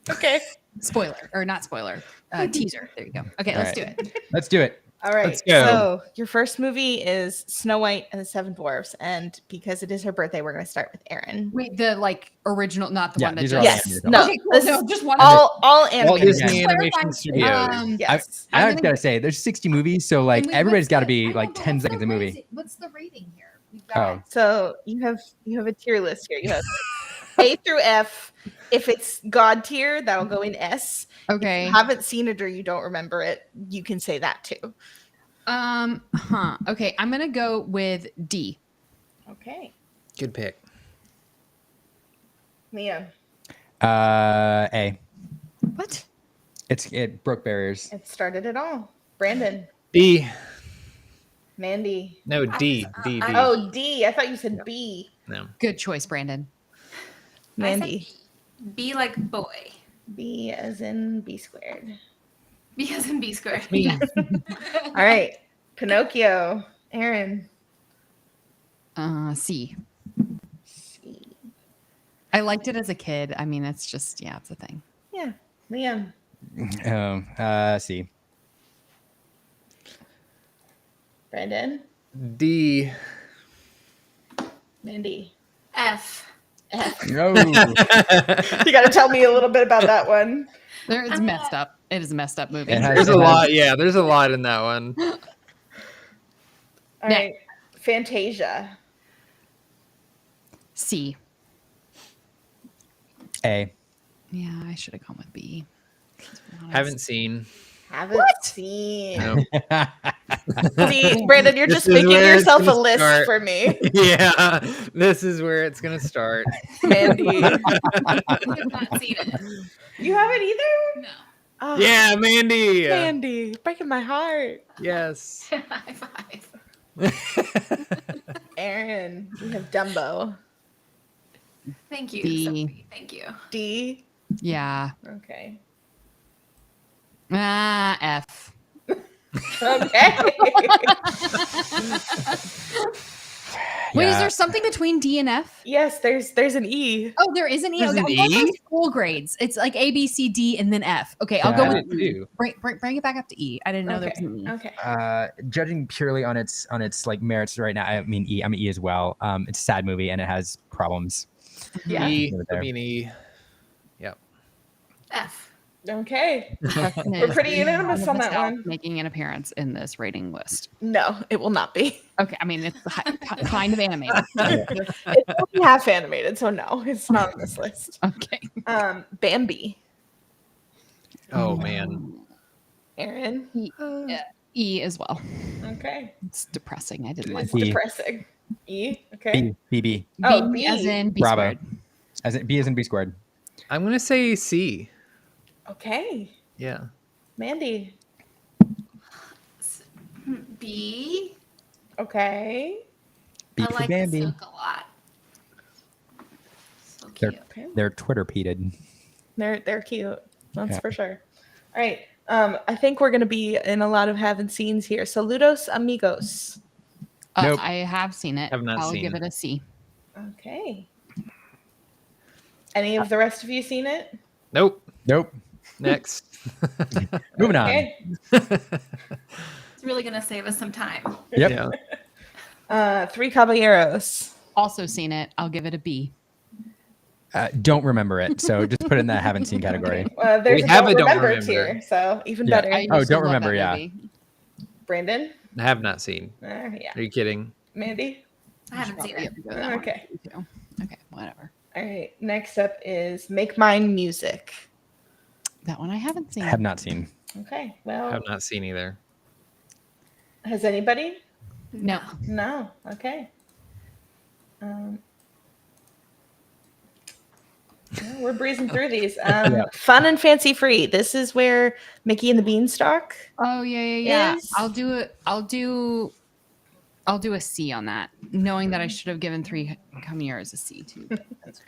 C: Okay.
D: spoiler or not spoiler teaser? There you go. Okay,
B: All
D: let's
B: right.
D: do it.
B: Let's do it.
C: All right.
A: Let's go.
C: So your first movie is Snow White and the Seven Dwarfs, and because it is her birthday, we're going to start with Erin.
D: Wait, the like original, not the
B: Yeah,
D: one that
B: these
D: just.
B: are all
C: Yes.
B: animated
C: No.
D: Okay, cool.
C: This
D: No,
C: is
D: just one.
C: all
A: Walt
C: animated.
A: Disney
B: Yeah.
A: Animation
D: Clarifying.
A: Studios.
C: Yes.
B: I
D: I'm
B: just
D: gonna-
B: got to say, there's 60 movies, so like
D: Wait,
B: everybody's
D: what's
B: got to
D: the-
B: be
D: I know,
B: like
D: but
B: 10
D: what's
B: seconds
D: the
B: a movie.
D: rating- What's the rating here? We've
B: Oh,
D: got
C: So you have a tier list here. You have A through F. If it's God tier, that'll go in S. If
D: okay.
C: you haven't seen it or you don't remember it, you can say that too.
D: Okay, I'm gonna go with D.
C: Okay.
A: Good pick.
C: Liam.
B: A.
D: What?
B: It broke barriers.
C: It started it all. Brandon.
A: D.
C: Mandy.
A: No, D. D. D.
C: Oh, D. I thought you said B.
A: No.
D: Good choice, Brandon.
C: Mandy.
E: B like boy.
C: B as in B squared.
E: B as in B squared.
A: Me.
C: All right. Pinocchio. Aaron.
D: C.
C: C.
D: I liked it as a kid. I mean, it's just it's a thing.
C: Yeah. Liam.
B: C.
C: Brandon.
A: D.
C: Mandy.
E: F.
C: F.
B: No.
C: You got to tell me a little bit about that one.
D: It's messed up. It is a messed up movie.
A: There's a lot. Yeah, there's a lot in that one.
C: All right. Fantasia.
D: C.
B: A.
D: Yeah, I should have gone with B.
A: Haven't seen.
C: Haven't seen.
A: No.
C: See, Brandon, you're just
A: This is
C: making
A: where it's
C: yourself a
A: gonna
C: list
A: start.
C: for me.
A: Yeah, this is where it's gonna start.
C: Mandy.
E: I have not seen it.
C: You haven't either?
E: No.
C: Oh,
A: Yeah, Mandy.
C: Mandy. Breaking my heart.
A: Yes.
E: High five.
C: Aaron. We have Dumbo.
E: Thank you.
D: D.
E: Sophie. Thank you.
C: D.
D: Yeah.
C: Okay.
D: F.
C: Okay.
D: Wait, is
B: Yeah.
D: there something between D and F?
C: Yes, there's an E.
D: Oh, there is an E.
A: There's
D: Okay,
A: an
D: I'm going
A: E?
D: by school grades. It's like A, B, C, D, and then F. Okay, I'll
B: Yeah.
D: go
A: I
D: with
A: did
D: E.
A: too.
D: Bring it back up to E. I didn't know there was
C: Okay.
D: an E.
C: Okay.
B: Judging purely on its like merits right now, I mean E. I'm an E as well. It's a sad movie and it has problems.
C: Yeah.
A: E.
B: Over there.
A: I mean E.
E: F.
C: Okay.
D: Justin
C: We're
D: is
C: pretty
D: the
C: unanimous
D: son
C: on
D: of the
C: that
D: South
C: one.
D: making an appearance in this rating list.
C: No, it will not be.
D: Okay, I mean it's kind of animated.
C: It's only half animated, so no, it's not on this list.
D: Okay.
C: Bambi.
A: Oh man.
C: Aaron.
D: E as well.
C: Okay.
D: It's depressing. I didn't like
C: It's
D: it.
C: depressing. E. Okay.
B: B.
C: Oh,
D: B as
C: B.
D: in B
B: Bravo.
D: squared.
B: As in B as in B squared.
A: I'm gonna say C.
C: Okay.
A: Yeah.
C: Mandy.
E: B.
C: Okay.
B: B
E: I
B: for
E: like
B: Bambi.
E: the silk a lot. So
B: They're-
E: cute.
C: Okay.
B: They're Twitter-peated.
C: They're cute. That's
B: Yeah.
C: for sure. All right. I think we're gonna be in a lot of haven't seens here. Saludos amigos.
B: Nope.
D: I have seen it.
A: Have not
D: I'll
A: seen
D: give
A: it.
D: it a C.
C: Okay. Any of the rest of you seen it?
A: Nope.
B: Nope.
A: Next.
B: Moving on.
C: Okay.
E: It's really gonna save us some time.
B: Yep.
A: Yeah.
C: Three Caballeros.
D: Also seen it. I'll give it a B.
B: Don't remember it, so just put it in that haven't seen category.
C: There's
A: We
C: a
A: have
C: don't
A: a don't
C: remember
A: remember.
C: tier, so even
B: Yeah.
C: better.
D: I
B: Oh,
D: used to
B: don't
D: love
B: remember,
D: that
B: yeah.
D: movie.
C: Brandon.
A: I have not seen.
C: Yeah.
A: Are you kidding?
C: Mandy.
E: I haven't seen
D: Probably
E: it.
D: have to go to that one
C: Okay.
D: too. Okay, whatever.
C: All right. Next up is Make Mine Music.
D: That one I haven't seen.
B: Have not seen.
C: Okay. Well,
A: Have not seen either.
C: has anybody?
D: No.
C: No. Okay. Yeah, we're breezing through these. Fun and fancy free. This is where Mickey and the Beanstalk.
D: Oh yeah.
C: Is-
D: I'll do it. I'll do a C on that, knowing that I should have given Three Come Years a C too. But that's okay.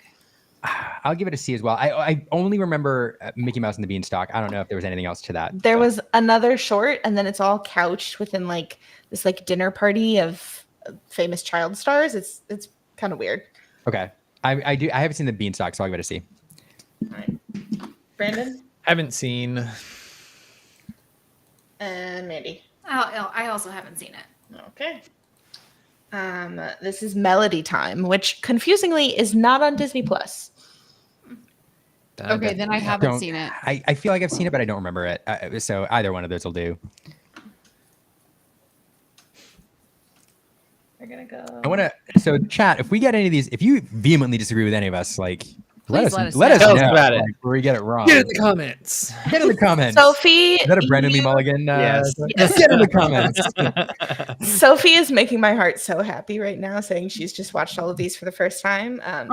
B: I'll give it a C as well. I only remember Mickey Mouse and the Beanstalk. I don't know if there was anything else to that.
C: There was another short, and then it's all couched within like this like dinner party of famous child stars. It's kind of weird.
B: Okay. I haven't seen the Beanstalk, so I'll give it a C.
C: All right. Brandon
A: Haven't seen.
C: and Mandy.
E: I also haven't seen it.
C: Okay. This is Melody Time, which confusingly is not on Disney Plus.
D: Okay, then I haven't seen it.
B: I feel like I've seen it, but I don't remember it. So either one of those will do.
C: We're gonna go.
B: So chat, if we get any of these, if you vehemently disagree with any of us, like
D: Please let us
B: let us
A: Tell us
B: know
A: about it.
B: like, where we get it wrong.
A: Get in the comments.
B: Get in the comments.
C: Sophie,
B: Is that a Brandon Lee Mulligan?
A: Yes.
B: Get in the comments.
C: Sophie is making my heart so happy right now, saying she's just watched all of these for the first time. A+.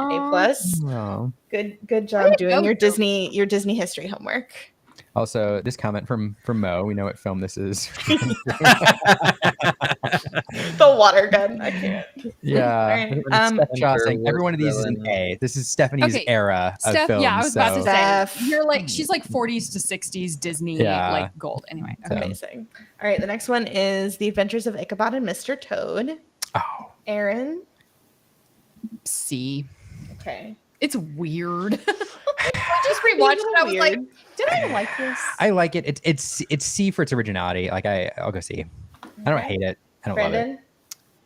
B: Oh.
C: Good job doing your Disney history homework.
B: Also, this comment from Mo. We know what film this is.
C: The water gun. I can't.
B: Yeah.
C: Right.
B: Steph saying every one of these is an A. This is Stephanie's era of
D: Steph,
B: films.
D: yeah, I was about to
C: Steph.
D: say she's like 40s to 60s Disney like gold. Anyway, okay.
C: Amazing. All right, the next one is The Adventures of Ichabod and Mr. Toad.
B: Oh.
C: Aaron.
D: C.
C: Okay.
D: It's weird. I just rewatched it. I was like, did I like this?
B: I like it. It's C for its originality. Like I'll go C. I don't hate it. I don't love it.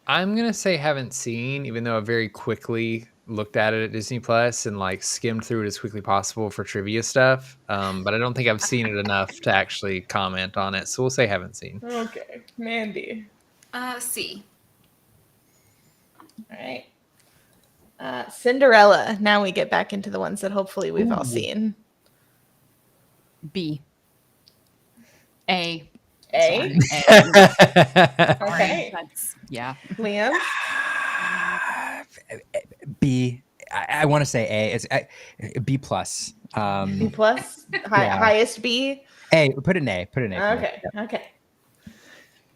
A: I'm gonna say haven't seen, even though I very quickly looked at it at Disney Plus and like skimmed through it as quickly possible for trivia stuff. But I don't think I've seen it enough to actually comment on it. So we'll say haven't seen.
C: Okay. Mandy.
E: C.
C: All right. Cinderella. Now we get back into the ones that hopefully we've all seen.
D: B. A.
C: A.
D: Okay. Yeah.
C: Liam.
B: B. I want to say A. It's B plus.
C: B plus. Highest B.
B: A. Put an A. Put an A.
C: Okay. Yeah. Okay.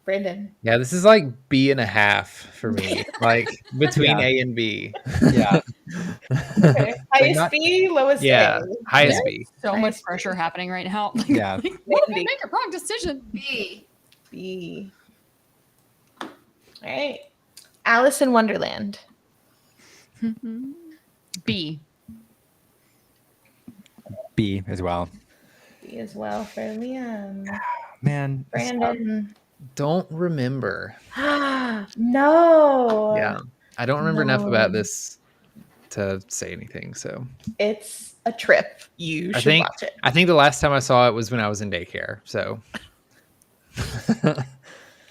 C: Brandon.
A: Yeah, this is like B.5 for me. Like between A and B.
B: Yeah.
C: Okay. Highest B, lowest A.
A: Highest B.
D: So much pressure happening right now.
B: Yeah.
D: What if I make a wrong decision?
E: B.
C: B. All right. Alice in Wonderland.
D: B.
B: B as well.
C: B as well for Liam.
B: Man.
C: Brandon.
A: Don't remember.
C: No.
A: Yeah. I don't remember enough about this to say anything. So
C: it's a trip. You should watch it.
A: I think the last time I saw it was when I was in daycare. So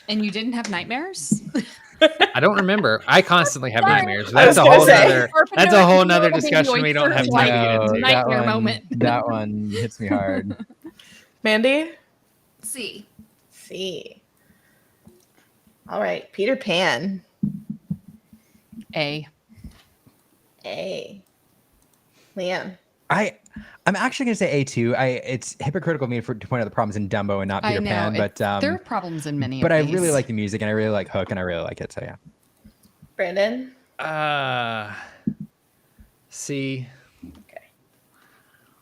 D: And you didn't have nightmares?
A: I don't remember. I constantly have nightmares. That's a whole nother discussion we don't have time to get into.
D: Nightmare moment.
B: That one hits me hard.
C: Mandy?
E: C.
C: C. All right. Peter Pan.
D: A.
C: A. Liam.
B: I'm actually gonna say A2. It's hypocritical of me to point out the problems in Dumbo and not Peter Pan, but
D: there are problems in many.
B: But
D: of
B: I
D: these.
B: really like the music and I really like Hook and I really like it. So yeah.
C: Brandon.
A: C.
C: Okay.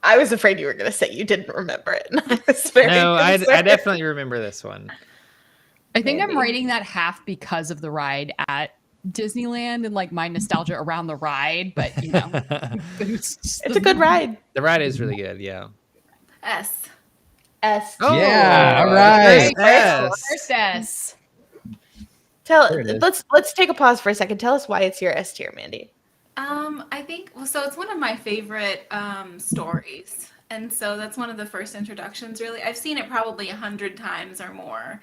C: I was afraid you were gonna say you didn't remember it.
A: I definitely remember this one.
D: I think I'm rating that half because of the ride at Disneyland and like my nostalgia around the ride, but you know,
C: it's a good ride.
A: The ride is really good. Yeah.
E: S.
C: S.
B: Oh, yeah. All right.
D: First S.
C: Let's take a pause for a second. Tell us why it's your S tier, Mandy.
E: I think so. It's one of my favorite stories, and so that's one of the first introductions. Really, I've seen it probably 100 times or more.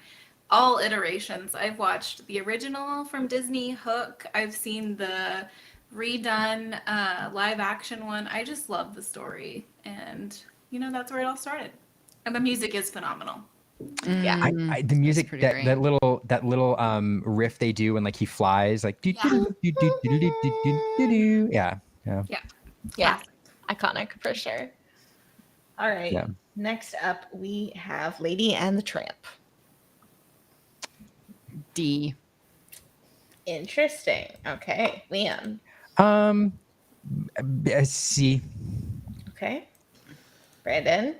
E: All iterations. I've watched the original from Disney, Hook. I've seen the redone live action one. I just love the story, and that's where it all started. And the music is phenomenal.
C: Yeah,
B: the music that little riff they do when like he flies, like yeah.
C: Iconic for sure. All right. Yeah. Next up, we have Lady and the Tramp.
D: D.
C: Interesting. Okay, Liam.
B: C.
C: Okay. Brandon.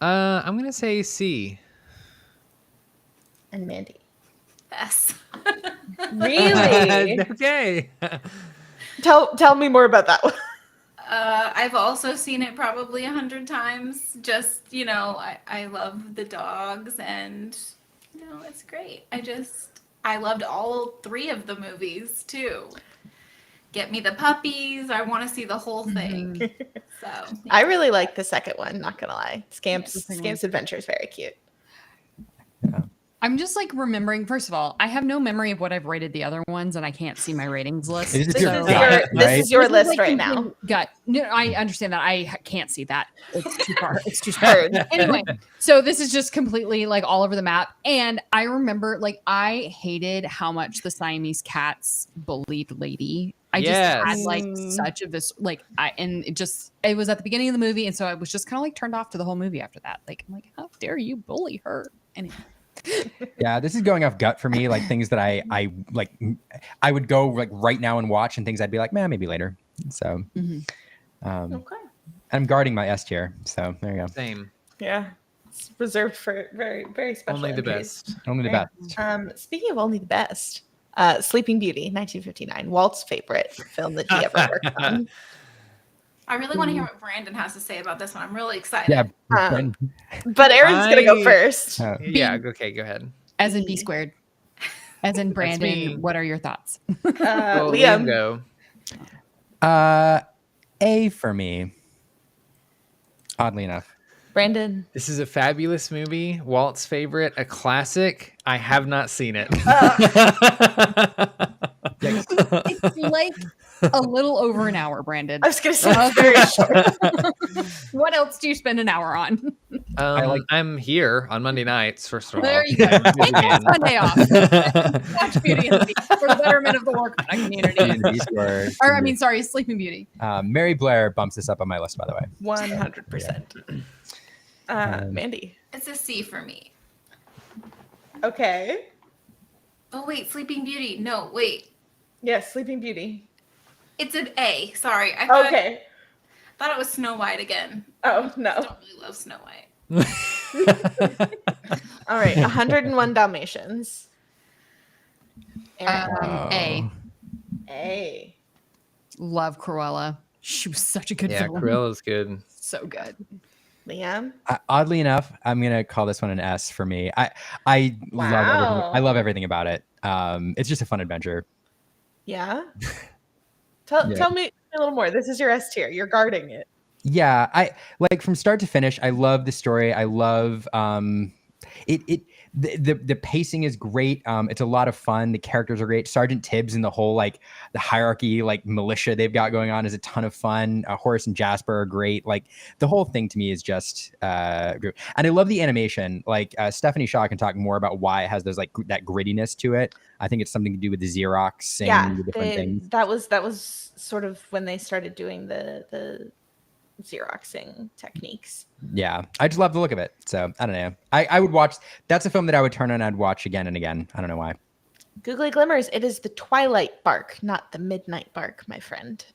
A: I'm gonna say C.
C: And Mandy.
E: S.
C: Really?
A: Okay.
C: Tell me more about that one.
E: I've also seen it probably 100 times. Just I love the dogs, and it's great. I loved all 3 of the movies too. Get me the puppies. I want to see the whole thing. So yeah.
C: I really like the second one. Not gonna lie, Scamp's Adventure is very cute.
B: Yeah.
D: I'm just like remembering. First of all, I have no memory of what I've rated the other ones, and I can't see my ratings list.
B: This is
C: This
B: your
C: is
B: gut,
C: your
B: right?
C: list
D: like
C: right now.
D: Gut. No, I understand that. I can't see that. It's too far. It's too
C: Heard.
D: far. Anyway, so this is just completely like all over the map. And I remember like I hated how much the Siamese cats bullied Lady. I just had like such of this it was at the beginning of the movie, and so I was just kind of like turned off to the whole movie after that. Like I'm like, how dare you bully her? Anyway.
B: Yeah, this is going off gut for me, like things that I like I would go like right now and watch, and things I'd be like, man, maybe later. So
C: Okay.
B: I'm guarding my S tier, so there you go.
A: Same.
C: Yeah. It's reserved for very, very special.
A: Only the
C: case.
A: best.
B: Only the best.
C: Speaking of only the best, Sleeping Beauty, 1959, Walt's favorite film that he ever worked on.
E: I really want to hear what Brandon has to say about this one. I'm really excited.
B: Yeah.
C: But Aaron's gonna go first.
A: Yeah, okay, go ahead.
D: As in B squared. As in Brandon, what are your thoughts?
C: Liam.
A: Go.
B: A for me. Oddly enough.
C: Brandon.
A: This is a fabulous movie. Walt's favorite, a classic. I have not seen it.
D: It's like a little over an hour, Brandon.
C: I was gonna say it's very short.
D: What else do you spend an hour on?
A: I'm here on Monday nights, first of all.
D: There you go. Take next Monday off. Watch Beauty and the Beast for the betterment of the Lorcana community. Or, I mean, sorry, Sleeping Beauty.
B: Mary Blair bumps this up on my list, by the way.
C: 100%. Mandy.
E: It's a C for me.
C: Okay.
E: Oh, wait, Sleeping Beauty. No, wait.
C: Yes, Sleeping Beauty.
E: It's an A. Sorry. I thought it was Snow White again.
C: Oh, no.
E: I don't really love Snow White.
C: All right, 101 Dalmatians.
D: A.
C: A.
D: Love Cruella. She was such a good
A: Yeah,
D: film.
A: Cruella's good.
D: So good.
C: Liam.
B: Oddly enough, I'm gonna call this one an S for me. I love everything about it. It's just a fun adventure.
C: Yeah. Tell me a little more. This is your S tier. You're guarding it.
B: Yeah, I like from start to finish. I love the story. I love the pacing is great. It's a lot of fun. The characters are great. Sergeant Tibbs and the whole like the hierarchy like militia they've got going on is a ton of fun. Horace and Jasper are great. Like the whole thing to me is just great. And I love the animation. Like Stephanie Shaw can talk more about why it has those like that grittiness to it. I think it's something to do with the Xeroxing, the different things.
C: That was sort of when they started doing the Xeroxing techniques.
B: Yeah, I just love the look of it. So I don't know. I would watch. That's a film that I would turn on and I'd watch again and again. I don't know why.
C: Googly Glimmers. It is the twilight bark, not the midnight bark, my friend.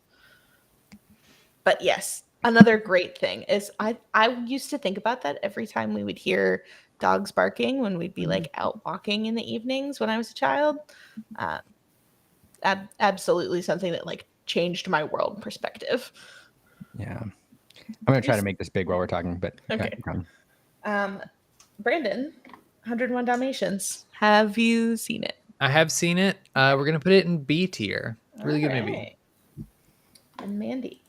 C: But yes, another great thing is I used to think about that every time we would hear dogs barking when we'd be like out walking in the evenings when I was a child. Absolutely something that like changed my world perspective.
B: Yeah. I'm going to try to make this big while we're talking, but
C: okay. Brandon, 101 Dalmatians. Have you seen it?
A: I have seen it. We're going to put it in B tier. Really good movie.
C: And Mandy?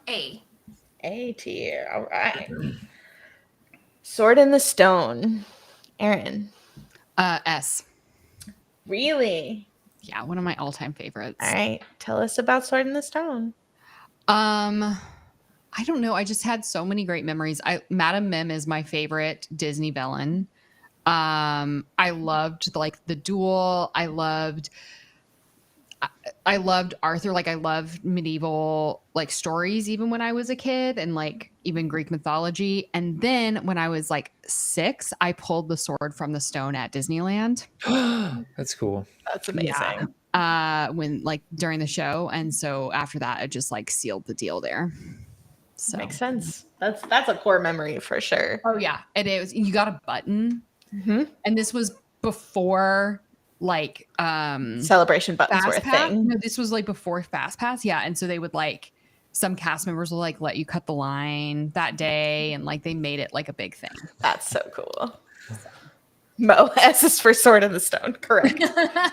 E: A.
C: A tier. All right. Sword in the Stone. Aaron?
D: S.
C: Really?
D: Yeah, one of my all-time favorites.
C: All right. Tell us about Sword in the Stone.
D: I don't know. I just had so many great memories. Madam Mim is my favorite Disney villain. I loved like the duel. I loved Arthur. Like I loved medieval like stories even when I was a kid and like even Greek mythology. And then when I was like 6, I pulled the sword from the stone at Disneyland.
A: That's cool.
C: That's amazing.
D: When like during the show. And so after that, it just like sealed the deal there. So
C: makes sense. That's a core memory for sure.
D: Oh yeah, it is. You got a button.
C: Mm-hmm.
D: And this was before like
C: celebration buttons were a thing.
D: No, this was like before Fast Pass. Yeah. And so they would like some cast members will like let you cut the line that day and like they made it like a big thing.
C: That's so cool. Mo, S is for Sword in the Stone. Correct.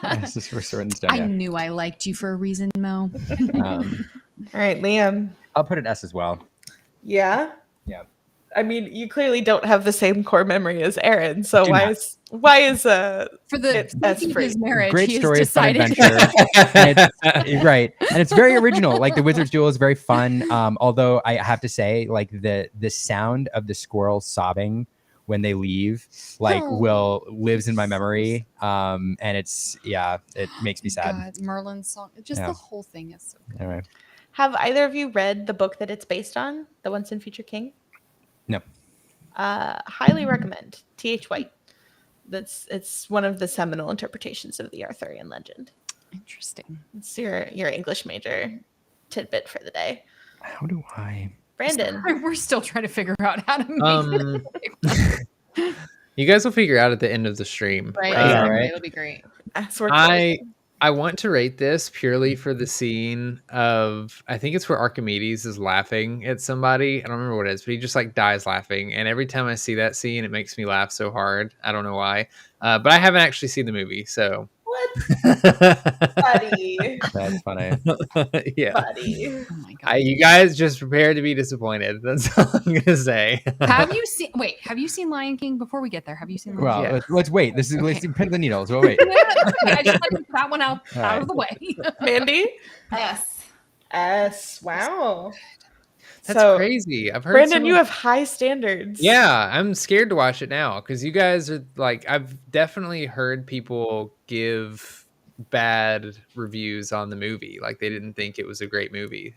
B: S is for Sword in the Stone.
D: I knew I liked you for a reason, Mo.
C: All right, Liam.
B: I'll put an S as well.
C: Yeah?
B: Yeah.
C: I mean, you clearly don't have the same core memory as Aaron, so
B: Do
C: why
B: not.
C: is
D: For the
C: it's
D: sake of
C: free?
D: his marriage,
B: Great
D: he has
B: story, fun
D: decided.
B: adventure. And it's right, and it's very original. Like the Wizard's Duel is very fun. Although I have to say, like the sound of the squirrels sobbing when they leave, like lives in my memory. And it's it makes me sad.
D: God, Merlin's song, just
B: Yeah.
D: the whole thing is so good.
B: Anyway,
C: Have either of you read the book that it's based on, The Once and Future King?
B: no.
C: Highly recommend. T.H. White. It's one of the seminal interpretations of the Arthurian legend.
D: Interesting.
C: It's your English major tidbit for the day.
B: How do I?
C: Brandon.
D: We're still trying to figure out how to make
A: You guys will figure out at the end of the stream.
D: right.
B: Yeah,
D: Exactly.
B: right.
D: It'll be great.
A: I want to rate this purely for the scene of, I think it's where Archimedes is laughing at somebody. I don't remember what it is, but he just like dies laughing. And every time I see that scene, it makes me laugh so hard. I don't know why. But I haven't actually seen the movie, so.
C: What? Buddy.
B: That's funny.
A: Yeah.
C: Buddy.
D: Oh my God.
A: You guys just prepare to be disappointed. That's all I'm gonna say.
D: Have you seen Lion King? Before we get there, have you seen Lion
B: Well,
A: Yeah.
B: let's wait. This is
D: Okay.
B: let's pin the needles. We'll wait.
D: King? I just like to put that one out
B: All
D: of the way.
C: Mandy?
E: Yes.
C: S. Wow.
A: That's
C: So,
A: crazy. I've heard
C: Brandon,
A: some
C: you
A: of-
C: have high standards.
A: Yeah, I'm scared to watch it now because you guys are like, I've definitely heard people give bad reviews on the movie. Like they didn't think it was a great movie.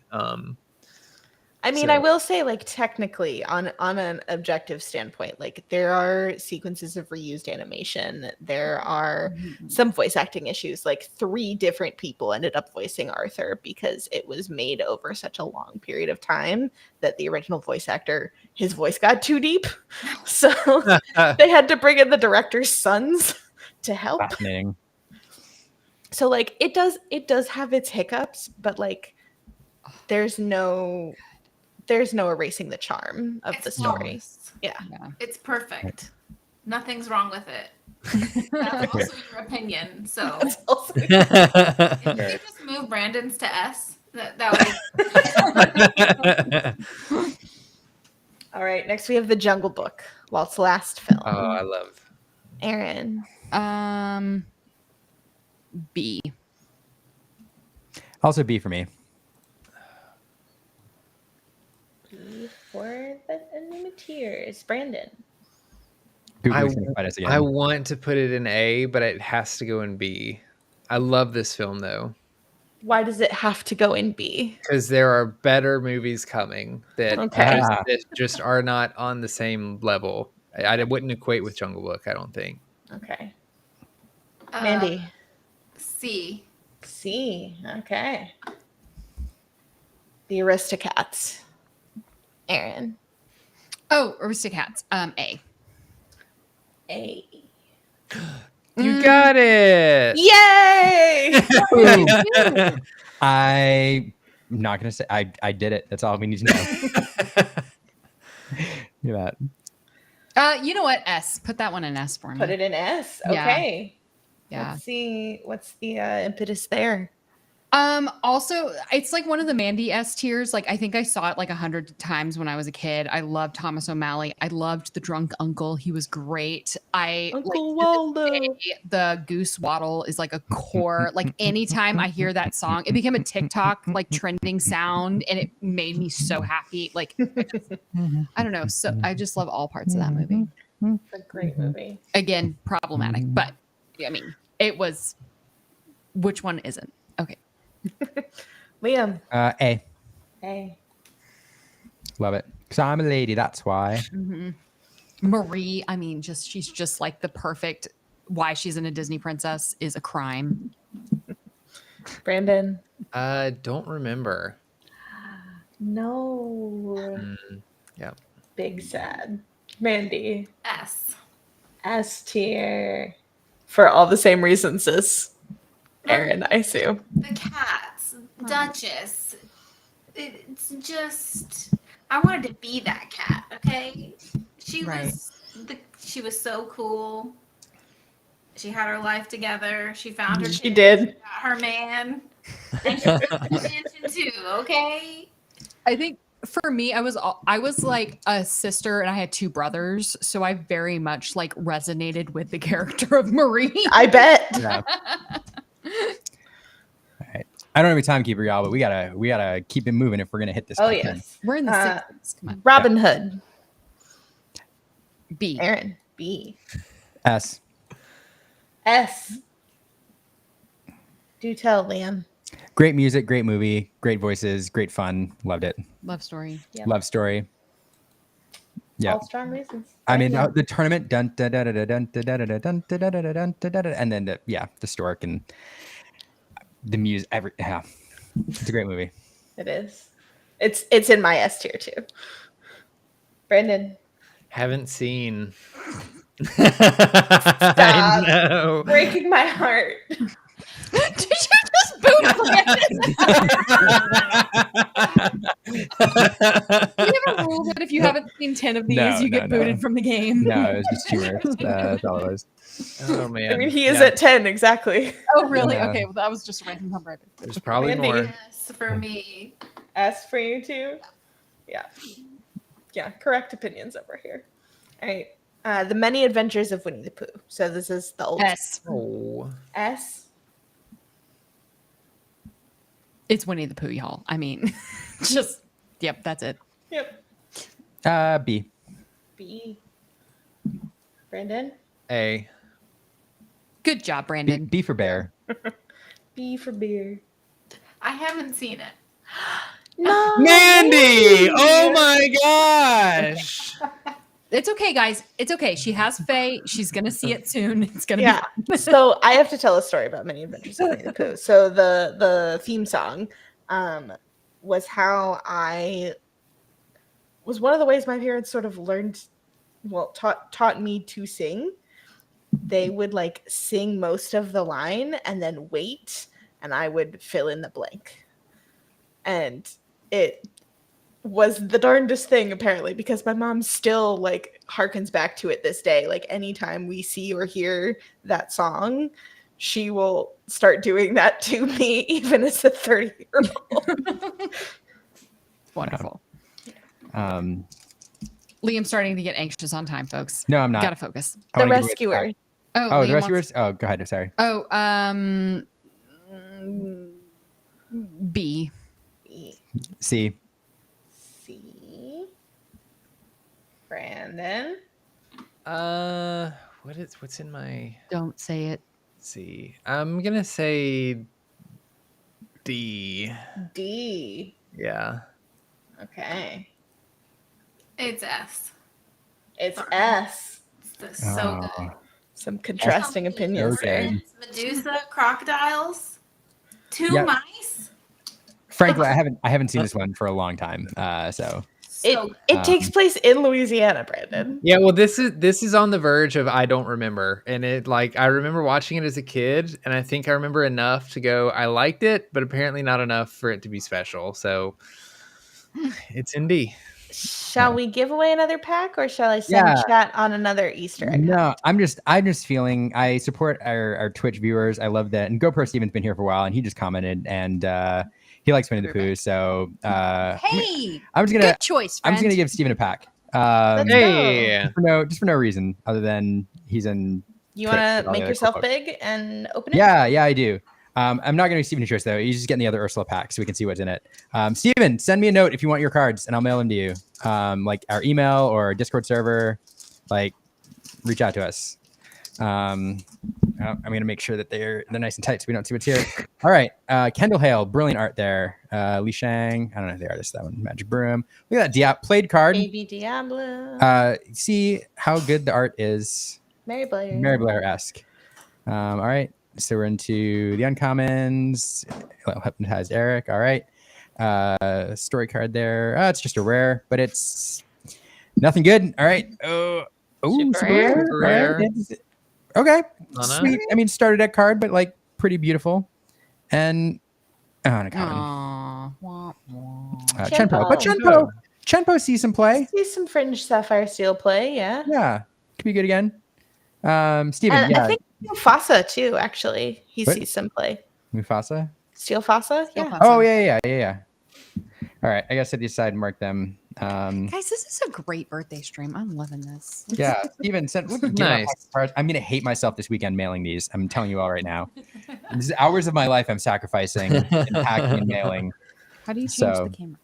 C: I mean,
A: So-
C: I will say, like, technically, on an objective standpoint, like, there are sequences of reused animation. There are some voice acting issues. Like, 3 different people ended up voicing Arthur because it was made over such a long period of time that the original voice actor, his voice got too deep. So they had to bring in the director's sons to help.
B: Fascinating.
C: So, like, it does have its hiccups, but, like, there's no erasing the charm of the story.
E: flawless.
C: Yeah.
E: It's perfect. Nothing's wrong with it. That's also your opinion. So
C: That's also-
E: if you could just move Brandon's to S, that would be
C: All right, next we have The Jungle Book, Walt's last film.
A: Oh, I love.
C: Aaron.
D: B.
B: Also B for me.
C: B for the Animateers. Brandon.
B: Google's gonna fight us again.
A: I want to put it in A, but it has to go in B. I love this film though.
C: Why does it have to go in B?
A: Because there are better movies coming that,
C: Okay.
A: that just are not on the same level. I wouldn't equate with Jungle Book, I don't think.
C: Okay.
E: Uh,
C: Mandy.
E: C.
C: C. Okay. The Aristocats. Aaron.
D: Oh, Aristocats. A.
C: A.
A: You got it!
C: Yay!
B: I'm not gonna say I did it. That's all we need to know. Look at that.
D: You know what? S. Put that one in S for me.
C: Put it in S.
D: Yeah.
C: Okay.
D: Yeah.
C: Let's see. What's the impetus there?
D: Also, it's like one of the Mandy S tiers. Like, I think I saw it like 100 times when I was a kid. I loved Thomas O'Malley. I loved the drunk uncle. He was great.
C: Uncle
D: like,
C: Waldo.
D: the Goose Waddle is like a core. Like, anytime I hear that song, it became a TikTok like trending sound, and it made me so happy. Like, I don't know. So I just love all parts of that movie.
C: It's a great movie.
D: Again, problematic, but I mean, it was. Which one isn't? Okay.
C: Liam.
B: A.
C: A.
B: Love it. Because I'm a lady, that's why.
D: Marie, I mean, she's just like the perfect. Why she's in a Disney princess is a crime.
C: Brandon.
A: Don't remember.
C: No.
A: Yeah.
C: Big sad. Mandy.
E: S.
C: S tier. For all the same reasons as Aaron, I assume.
E: The cats. Duchess. It's just. I wanted to be that cat. Okay. She was so cool. She had her life together. She found her.
C: She
E: kids,
C: did.
E: She got her man. And she took the mansion too. Okay.
D: I think for me, I was like a sister and I had two brothers, so I very much like resonated with the character of Marie.
C: I bet.
B: Yeah. All right. I don't have a timekeeper, y'all, but we gotta keep it moving if we're gonna hit this.
C: Oh
B: top 10.
C: yes.
D: We're in the 60s. Come on.
C: Robin Hood.
D: B.
C: Aaron. B.
B: S.
C: S. Do tell, Liam.
B: Great music, great movie, great voices, great fun. Loved it.
D: Love story.
C: Yep.
B: Love story. Yeah.
C: All strong reasons.
B: I mean,
C: Yeah.
B: the tournament, dun, da, da, da, da, dun, da, da, da, da, dun, da, da, da, da, dun, da, da, da, and then the stork and the music. It's a great movie.
C: It is. It's in my S tier too. Brandon.
A: Haven't seen.
C: Stop.
A: I know.
C: Breaking my heart.
D: Did you just boot Brandon? Do you have a rule that if you haven't seen 10 of these,
B: No,
D: you get
B: no.
D: booted from the game?
B: No, it was just humorous. That's all it was.
A: Oh man.
C: I mean, he is
A: Yeah.
C: at 10 exactly.
D: Oh, really?
B: Yeah.
D: Okay, well, that was just a random number.
A: There's probably
C: Randy.
A: more.
E: Yes, for me.
C: S for you too. Yeah. Yeah. Correct opinions over here. All right. The Many Adventures of Winnie the Pooh. So this is the old
D: S.
A: Oh.
C: S.
D: It's Winnie the Pooh, y'all. I mean, just, yep, that's it.
C: Yep.
B: B.
C: B. Brandon.
A: A.
D: Good job,
B: B.
D: Brandon.
B: B for bear.
C: B for beer.
E: I haven't seen it.
C: No.
A: Mandy! Oh my gosh!
D: It's okay, guys. It's okay. She has Faye. She's going to see it soon. It's going to
C: Yeah.
D: be fun.
C: So I have to tell a story about Many Adventures of Winnie the Pooh. So the theme song was how I was one of the ways my parents sort of taught me to sing. They would like sing most of the line and then wait, and I would fill in the blank. And it was the darndest thing apparently, because my mom still like harkens back to it this day. Like anytime we see or hear that song, she will start doing that to me, even as a 30-year-old.
D: Wonderful. Liam's starting to get anxious on time, folks.
B: No, I'm not.
D: Gotta focus.
B: I
C: The
B: wanna give it
C: Rescuer.
B: back.
D: Oh,
B: Oh, the
D: Liam
B: rescuers. Oh, go ahead. Sorry.
D: B.
C: B.
B: C.
C: C. Brandon.
A: What's in my
D: Don't say it.
A: C? I'm gonna say D.
C: D.
A: Yeah.
C: Okay.
E: It's S.
C: It's
E: Sorry.
C: S.
E: It's so
B: Oh.
E: good.
C: Some contrasting opinions
B: Okay.
C: there.
E: Medusa, crocodiles, two
B: Yep.
E: mice.
B: Frankly, I haven't seen this one for a long time. So
E: So good.
C: It takes place in Louisiana, Brandon.
A: Yeah, well, this is on the verge of I don't remember, and it like I remember watching it as a kid, and I think I remember enough to go I liked it, but apparently not enough for it to be special. So it's in D.
C: Shall we give away another pack, or shall I send
B: Yeah.
C: chat on another Easter egg?
B: no, I'm just feeling I support our Twitch viewers. I love that. And GoPro Steven's been here for a while, and he just commented, and he likes Winnie the Pooh. So
D: Hey,
B: I'm just gonna
D: good choice,
B: I'm
D: friend.
B: just gonna give Steven a pack.
C: Let's
A: Hey,
B: Just for no reason other than he's in.
C: You
B: Twitch
C: want
B: with
C: to
B: all the
C: make
B: other
C: yourself
B: cool folks.
C: big and open it?
B: Yeah, I do. I'm not gonna be Steven a choice though. He's just getting the other Ursula pack so we can see what's in it. Steven, send me a note if you want your cards, and I'll mail them to you. Like our email or Discord server. Like, reach out to us. I'm gonna make sure that they're nice and tight so we don't see what's here. All right, Kendall Hale, brilliant art there. Li Shang, I don't know the artist. That one, Magic Broom. Look at that Diab played card.
C: Baby Diablo.
B: See how good the art is.
C: Mary Blair.
B: Mary Blair-esque. All right, so we're into the uncommons. Well, hypnotized Eric. All right, story card there. It's just a rare, but it's nothing good. All right.
C: Super rare.
A: Super rare.
B: Okay,
A: Lana?
B: sweet. I mean, starter deck card, but like pretty beautiful. And uncommon.
D: Aw, wah, wah.
B: Chenpo, but Chenpo sees some play.
C: See some fringe sapphire steel play, yeah.
B: Yeah, could be good again. Steven,
C: And
B: yeah,
C: I think Mufasa too, actually. He
B: What?
C: sees some play.
B: Mufasa.
C: Steel Fasa?
D: Steel
C: Yeah.
D: Fasa.
B: Oh yeah. All right, I guess I decided to mark them.
D: Guys, this is a great birthday stream. I'm loving this.
B: Yeah, Steven said,
A: Nice.
B: I'm gonna hate myself this weekend mailing these. I'm telling you all right now. This is hours of my life I'm sacrificing and packing and mailing.
D: How do you change the camera?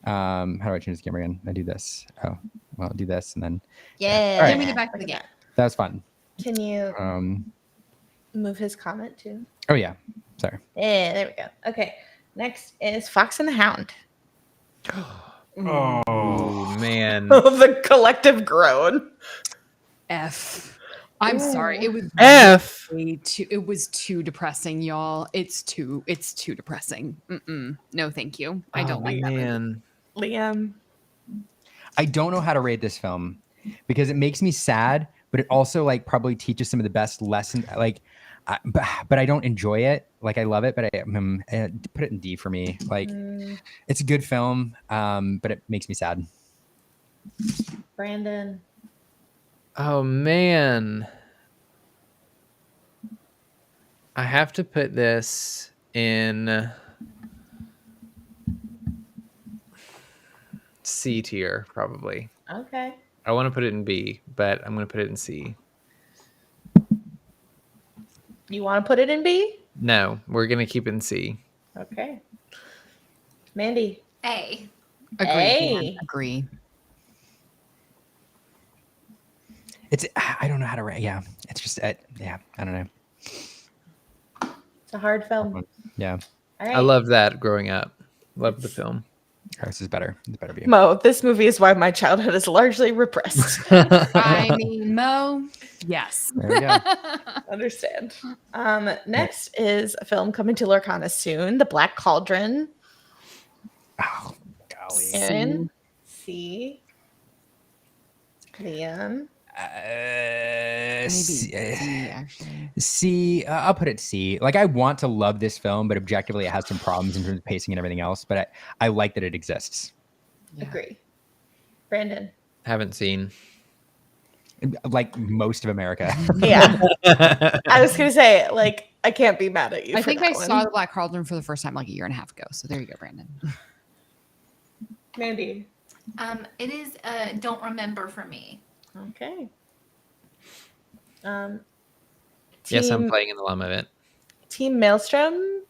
B: How do I change the camera again? I do this. Oh, well, I'll do this and then.
C: Yeah.
B: All right.
D: Let me get back to the game.
B: That was fun.
C: Can you move his comment too?
B: Oh yeah, sorry.
C: Yeah, there we go. Okay. Next is Fox and the Hound.
A: Oh man.
C: The collective groan.
D: F. I'm sorry. It was
A: F.
D: way too. It was too depressing, y'all. It's too depressing. No, thank you. I don't like that movie.
A: Man.
C: Liam.
B: I don't know how to rate this film because it makes me sad, but it also like probably teaches some of the best lessons. Like, but I don't enjoy it. Like I love it, but I put it in D for me. Like it's a good film, but it makes me sad.
C: Brandon.
A: Oh man. I have to put this in C tier, probably.
C: Okay.
A: I want to put it in B, but I'm going to put it in C.
C: You want to put it in B?
A: No, we're going to keep it in C.
C: Okay. Mandy.
E: A.
D: Agree.
C: Hey.
D: Dan, agree.
B: It's I don't know how to rate. Yeah, it's just yeah, I don't know.
C: It's a hard film.
B: Yeah,
C: All right.
A: I loved that growing up. Loved the film.
B: ours is better. It's better view.
C: Mo, this movie is why my childhood is largely repressed.
D: I mean, Mo, yes.
B: There we go.
C: Understand. Next is a film coming to Lorcana soon, The Black Cauldron.
B: Oh, golly.
C: Aaron. C. Liam.
D: Maybe
B: C,
D: actually.
B: C. I'll put it C. Like I want to love this film, but objectively it has some problems in terms of pacing and everything else. But I like that it exists.
D: Yeah.
C: Agree. Brandon.
A: Haven't seen.
B: Like most of America.
C: Yeah. I was going to say, like, I can't be mad at you.
D: I
C: for
D: think
C: that
D: I
C: one.
D: saw The Black Cauldron for the first time like a year and a half ago. So there you go, Brandon.
C: Mandy.
E: It is Don't Remember for me.
C: Okay.
A: Yes, I'm
C: Team-
A: playing in the llama event.
C: Team Maelstrom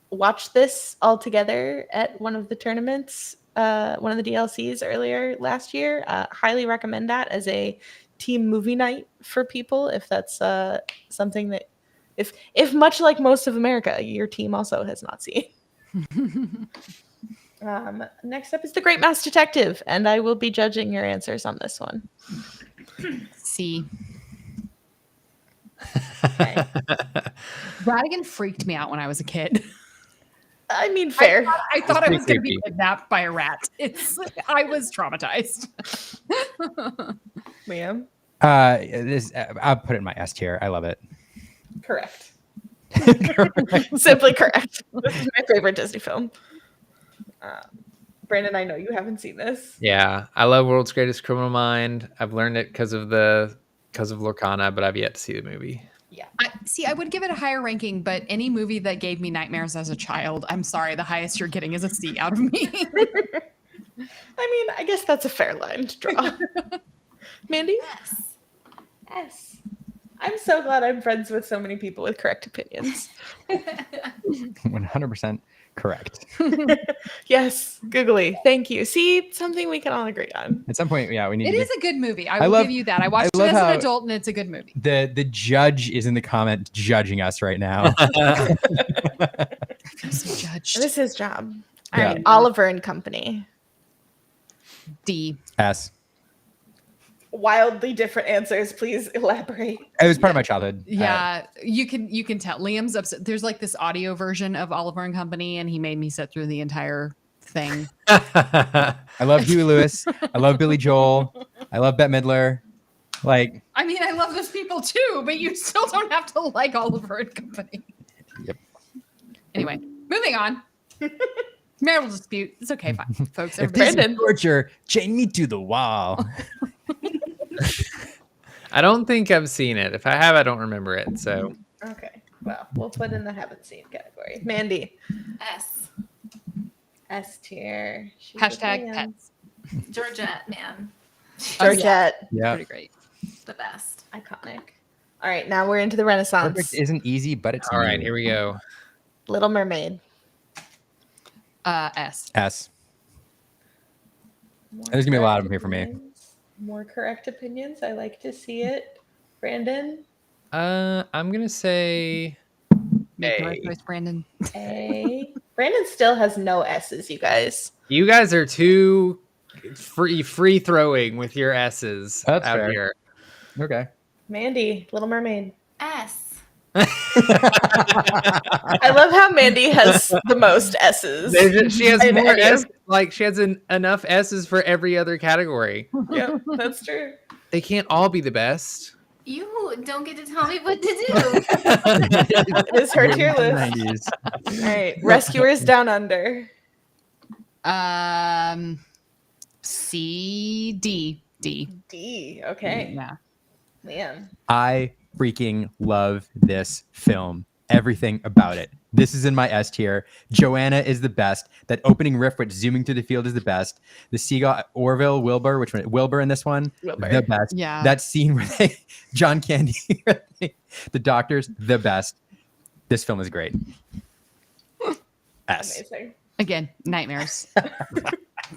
C: watched this all together at one of the tournaments, one of the DLCs earlier last year. Highly recommend that as a team movie night for people if that's something that, if much like most of America, your team also has not seen. Next up is The Great Mouse Detective, and I will be judging your answers on this one.
D: C.
C: Okay.
D: Radigan freaked me out when I was a kid.
C: I mean, fair.
D: I thought I
A: pretty
D: was going to be
A: creepy.
D: kidnapped by a rat. I was traumatized.
C: Liam.
B: I'll put it in my S tier. I love it.
C: Correct. Simply correct. This is my favorite Disney film. Brandon, I know you haven't seen this.
A: Yeah, I love World's Greatest Criminal Mind. I've learned it because of Lorcana, but I've yet to see the movie.
C: Yeah.
D: I would give it a higher ranking, but any movie that gave me nightmares as a child, I'm sorry, the highest you're getting is a C out of me.
C: I mean, I guess that's a fair line to draw. Mandy?
E: Yes.
C: Yes. I'm so glad I'm friends with so many people with correct opinions.
B: 100% correct.
C: Yes, googly. Thank you. See, something we can all agree on.
B: At some point, yeah, we need
D: It
B: to
D: is a good movie. I will
B: love-
D: give you that. I watched it
B: love
D: as
B: how-
D: an adult and it's a good movie.
B: the judge is in the comment judging us right now.
D: I feel so judged.
C: This is his job. All
B: Yeah.
C: right, Oliver and Company.
D: D.
B: S.
C: Wildly different answers. Please elaborate.
B: It was part of my childhood.
D: Yeah, you can tell. Liam's upset. There's like this audio version of Oliver and Company, and he made me sit through the entire thing.
B: I love Huey Lewis. I love Billy Joel. I love Bette Midler. Like,
D: I mean, I love those people too, but you still don't have to like Oliver and Company.
B: Yep.
D: Anyway, moving on. Marital dispute. It's okay, fine, folks.
B: if
D: Everybody.
B: this is
C: Brandon.
B: torture, chain me to the wall.
A: I don't think I've seen it. If I have, I don't remember it. So
C: Okay. Well, we'll put in the haven't seen category. Mandy.
E: S.
C: S tier. She's
D: Hashtag
C: a
D: pets.
E: Georgette, man,
C: Georgette.
B: Yeah.
D: Pretty great.
E: the best.
C: Iconic. All right, now we're into the Renaissance.
B: Perfect isn't easy, but it's
A: All right,
B: new.
A: here we go.
C: Little Mermaid.
D: S.
B: S.
C: More
B: There's gonna be a lot of
C: correct
B: them here for me.
C: opinions. More correct opinions. I like to see it. Brandon.
A: I'm gonna say
D: Make the
A: A.
D: right choice, Brandon.
C: A. Brandon still has no S's, you guys.
A: You guys are too free throwing with your S's
B: That's
A: out
B: fair.
A: here.
B: Okay.
C: Mandy, Little Mermaid.
E: S.
C: I love how Mandy has the most S's.
A: She has
C: in
A: more
C: any
A: S.
C: of-
A: Like she has enough S's for every other category.
C: Yep, that's true.
A: They can't all be the best.
E: You don't get to tell me what to do.
C: It is her tier list.
B: 90s.
C: All right, Rescuers Down Under.
D: C, D.
C: D. Okay,
D: Yeah.
C: man.
B: I freaking love this film. Everything about it. This is in my S tier. Joanna is the best. That opening riff with zooming through the field is the best. The seagull, Wilbur, which one? Wilbur in this one,
C: Wilbur.
B: the best.
D: Yeah.
B: That scene where John Candy, the doctors, the best. This film is great. S.
C: Amazing.
D: Again, nightmares.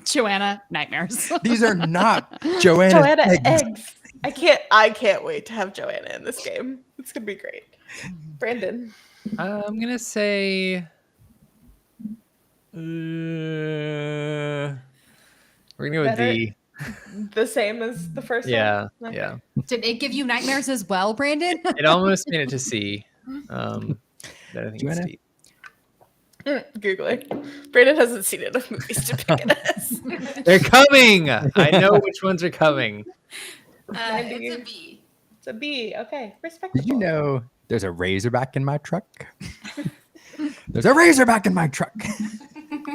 D: Joanna, nightmares.
B: These are not Joanna's
C: Joanna
B: eggs.
C: eggs. I can't wait to have Joanna in this game. It's gonna be great. Brandon.
A: I'm gonna say. We're gonna go with
C: Better-
A: D.
C: The same as the first
A: Yeah,
C: one? Okay.
A: yeah.
D: Did it give you nightmares as well, Brandon?
A: It almost made it to C. But I think
B: Joanna?
A: it's D.
C: Googling. Brandon hasn't seen enough movies to pick an S.
A: They're coming. I know which ones are coming.
E: It's a B.
C: It's a B. Okay, respectable.
B: Did you know there's a Razorback in my truck? There's a Razorback in my truck.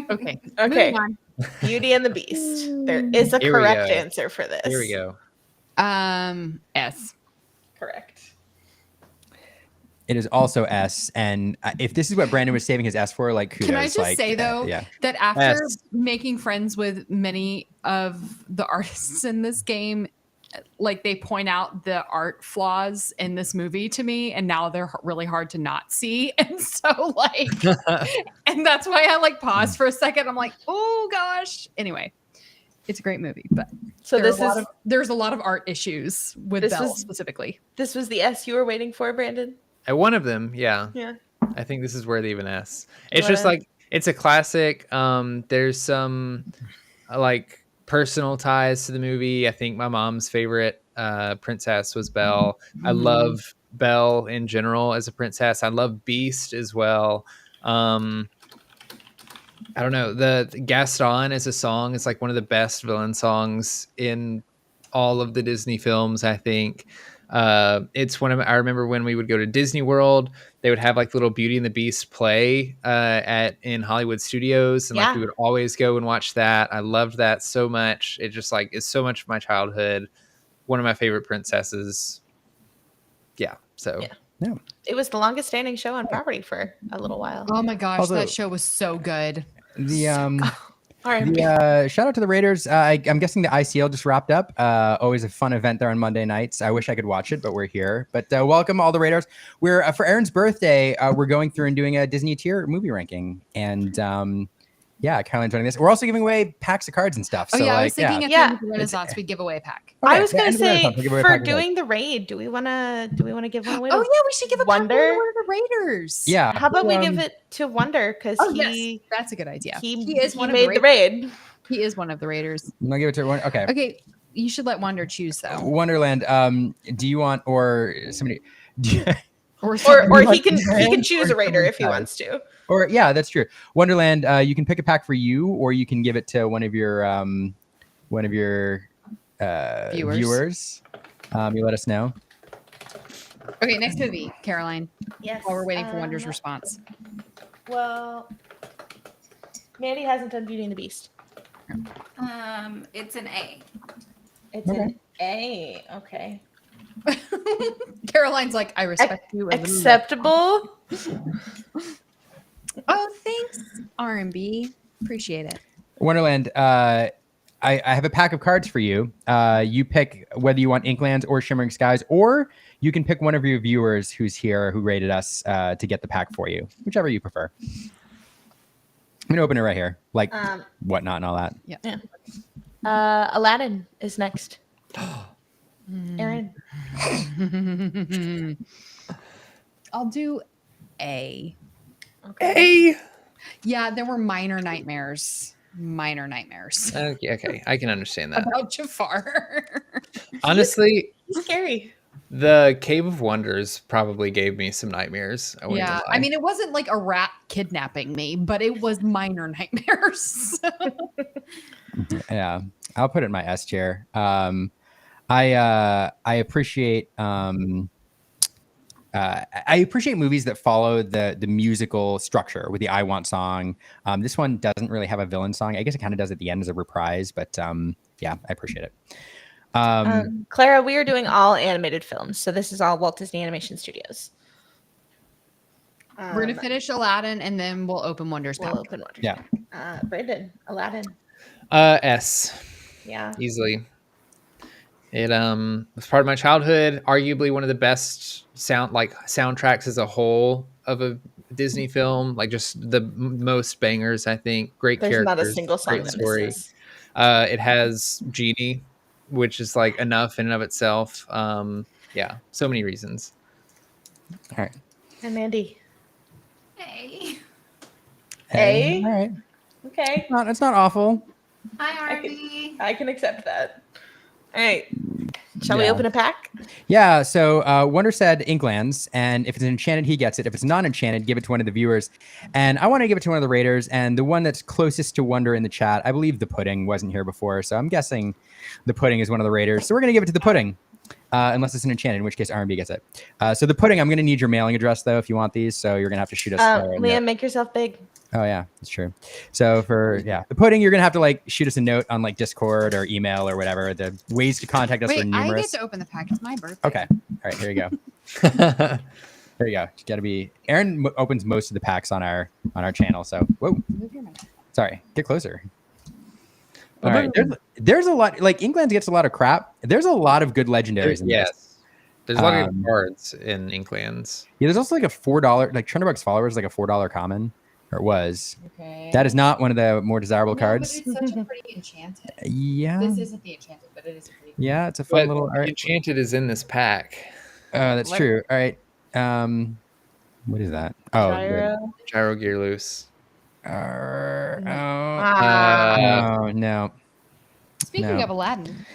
D: Okay.
C: Okay.
D: Moving on.
C: Beauty and the Beast. There is a
A: Here we
C: correct
A: go.
C: answer for this.
A: Here we go.
D: S.
C: Correct.
B: It is also S. And if this is what Brandon was saving his S for, like, kudos.
D: Can I just
B: like,
D: say though
B: yeah.
D: that after
A: S.
D: making friends with many of the artists in this game, like they point out the art flaws in this movie to me, and now they're really hard to not see. And so like, and that's why I like paused for a second. I'm like, oh gosh. Anyway, it's a great movie, but
C: So
D: there's a lot of art issues with
C: This
D: Belle
C: was-
D: specifically.
C: This was the S you were waiting for, Brandon?
A: One of them, yeah.
C: Yeah.
A: I think this is worthy of an S. It's
C: wanna-
A: just like it's a classic. There's some like personal ties to the movie. I think my mom's favorite princess was Belle. I love Belle in general as a princess. I love Beast as well. I don't know. The Gaston as a song is like one of the best villain songs in all of the Disney films, I think. It's one of I remember when we would go to Disney World, they would have like little Beauty and the Beast play in Hollywood Studios, and like we would always go and watch that. I loved that so much. It just like is so much of my childhood. One of my favorite princesses. Yeah. So
B: Yeah.
C: It was the longest standing show on property for a little while.
D: Oh my gosh,
B: Although-
D: that show was so good.
B: The
C: R&B.
B: shout out to the Raiders. I'm guessing the ICL just wrapped up. Always a fun event there on Monday nights. I wish I could watch it, but we're here. But welcome all the Raiders. We're for Aaron's birthday. We're going through and doing a Disney tier movie ranking, and yeah, kind of enjoying this. We're also giving away packs of cards and stuff.
D: Oh
B: so
D: yeah, I
B: like,
D: was thinking
C: Yeah.
D: at the end of the Renaissance we'd give away a pack.
C: I was gonna
B: end of the
C: say
B: Renaissance, we'll give away a
C: for
B: pack of cards.
C: doing the raid, do we wanna give one away?
D: Oh
C: to
D: yeah, we should give a pack
C: Wonder?
D: away to one of the Raiders.
B: Yeah.
C: How about we give it to Wonder because
D: Oh
C: he
D: yes, that's a good idea.
C: he
D: is one of
C: made the raid.
D: He is one of the Raiders.
B: I'm gonna give it to one. Okay.
D: Okay, you should let Wonder choose though.
B: Wonderland. Do you want or somebody?
C: Or
B: You like
C: he can
B: Wonderland
C: choose
B: or
C: a raider if he
B: somebody
C: wants to.
B: Or yeah, that's true. Wonderland. You can pick a pack for you, or you can give it to one of your viewers. You let us know.
D: Okay, next movie, Caroline.
C: Yes.
D: While we're waiting for Wonder's response.
C: Well, Mandy hasn't done Beauty and the Beast.
E: It's an A.
C: It's an A. Okay.
D: Caroline's like, I respect you.
C: Acceptable.
D: Oh, thanks, R&B. Appreciate it.
B: Wonderland, I have a pack of cards for you. You pick whether you want Inklands or Shimmering Skies, or you can pick one of your viewers who's here who rated us to get the pack for you, whichever you prefer. I'm gonna open it right here, like whatnot and all that.
C: Yeah. Aladdin is next. Aaron.
D: I'll do A.
A: Hey.
D: Yeah, there were minor nightmares.
A: Okay, I can understand that.
D: About Jafar.
A: Honestly,
C: Scary.
A: the Cave of Wonders probably gave me some nightmares.
D: Yeah, I mean, it wasn't like a rat kidnapping me, but it was minor nightmares.
B: Yeah, I'll put it in my S tier. I appreciate I appreciate movies that follow the musical structure with the "I Want" song. This one doesn't really have a villain song. I guess it kind of does at the end as a reprise, but yeah, I appreciate it.
C: Clara, we are doing all animated films, so this is all Walt Disney Animation Studios.
D: We're gonna finish Aladdin, and then we'll open Wonders.
C: We'll open Wonders.
B: Yeah.
C: Brandon, Aladdin.
A: S.
C: Yeah.
A: Easily. It was part of my childhood. Arguably one of the best soundtracks as a whole of a Disney film. Like just the most bangers, I think. Great
C: There's
A: characters.
C: not a single song
A: Great
C: that
A: story.
C: misses.
A: It has Genie, which is like enough in and of itself. Yeah, so many reasons.
B: All right.
C: And Mandy.
E: Hey.
C: A.
B: All right.
C: Okay.
B: It's not awful.
E: Hi, Harvey.
C: I can accept that. All right. Shall we open a pack?
B: Yeah. So Wonder said Inklands, and if it's enchanted, he gets it. If it's non-enchanted, give it to one of the viewers. And I want to give it to one of the raiders. And the one that's closest to Wonder in the chat, I believe the Pudding wasn't here before, so I'm guessing the Pudding is one of the raiders. So we're gonna give it to the Pudding, unless it's an enchanted, in which case R&B gets it. So the Pudding, I'm gonna need your mailing address though if you want these. So you're gonna have to shoot us.
C: Liam, make yourself big.
B: Oh yeah, that's true. So for the Pudding, you're gonna have to like shoot us a note on like Discord or email or whatever. The ways to contact us are numerous.
D: I get to open the pack. It's my birthday.
B: Okay. All right. Here you go. There you go. It's got to be. Aaron opens most of the packs on our channel. So whoa. Sorry. Get closer. All right. There's a lot. Like Inklands gets a lot of crap. There's a lot of good legendaries in this.
A: There's a lot of good cards in Inklands.
B: Yeah. There's also like a $4 like Trunderbuck's Followers like a $4 common. Or it was.
D: Okay.
B: That is not one of the more desirable cards.
D: But it's such a pretty enchanted.
B: Yeah.
D: This isn't the enchanted, but it is a pretty.
B: Yeah, it's a fun
A: But
B: little art.
A: Enchanted is in this pack.
B: That's true. All right. What is that? Oh,
A: Gyro Gear Loose.
B: oh no.
D: Speaking of Aladdin.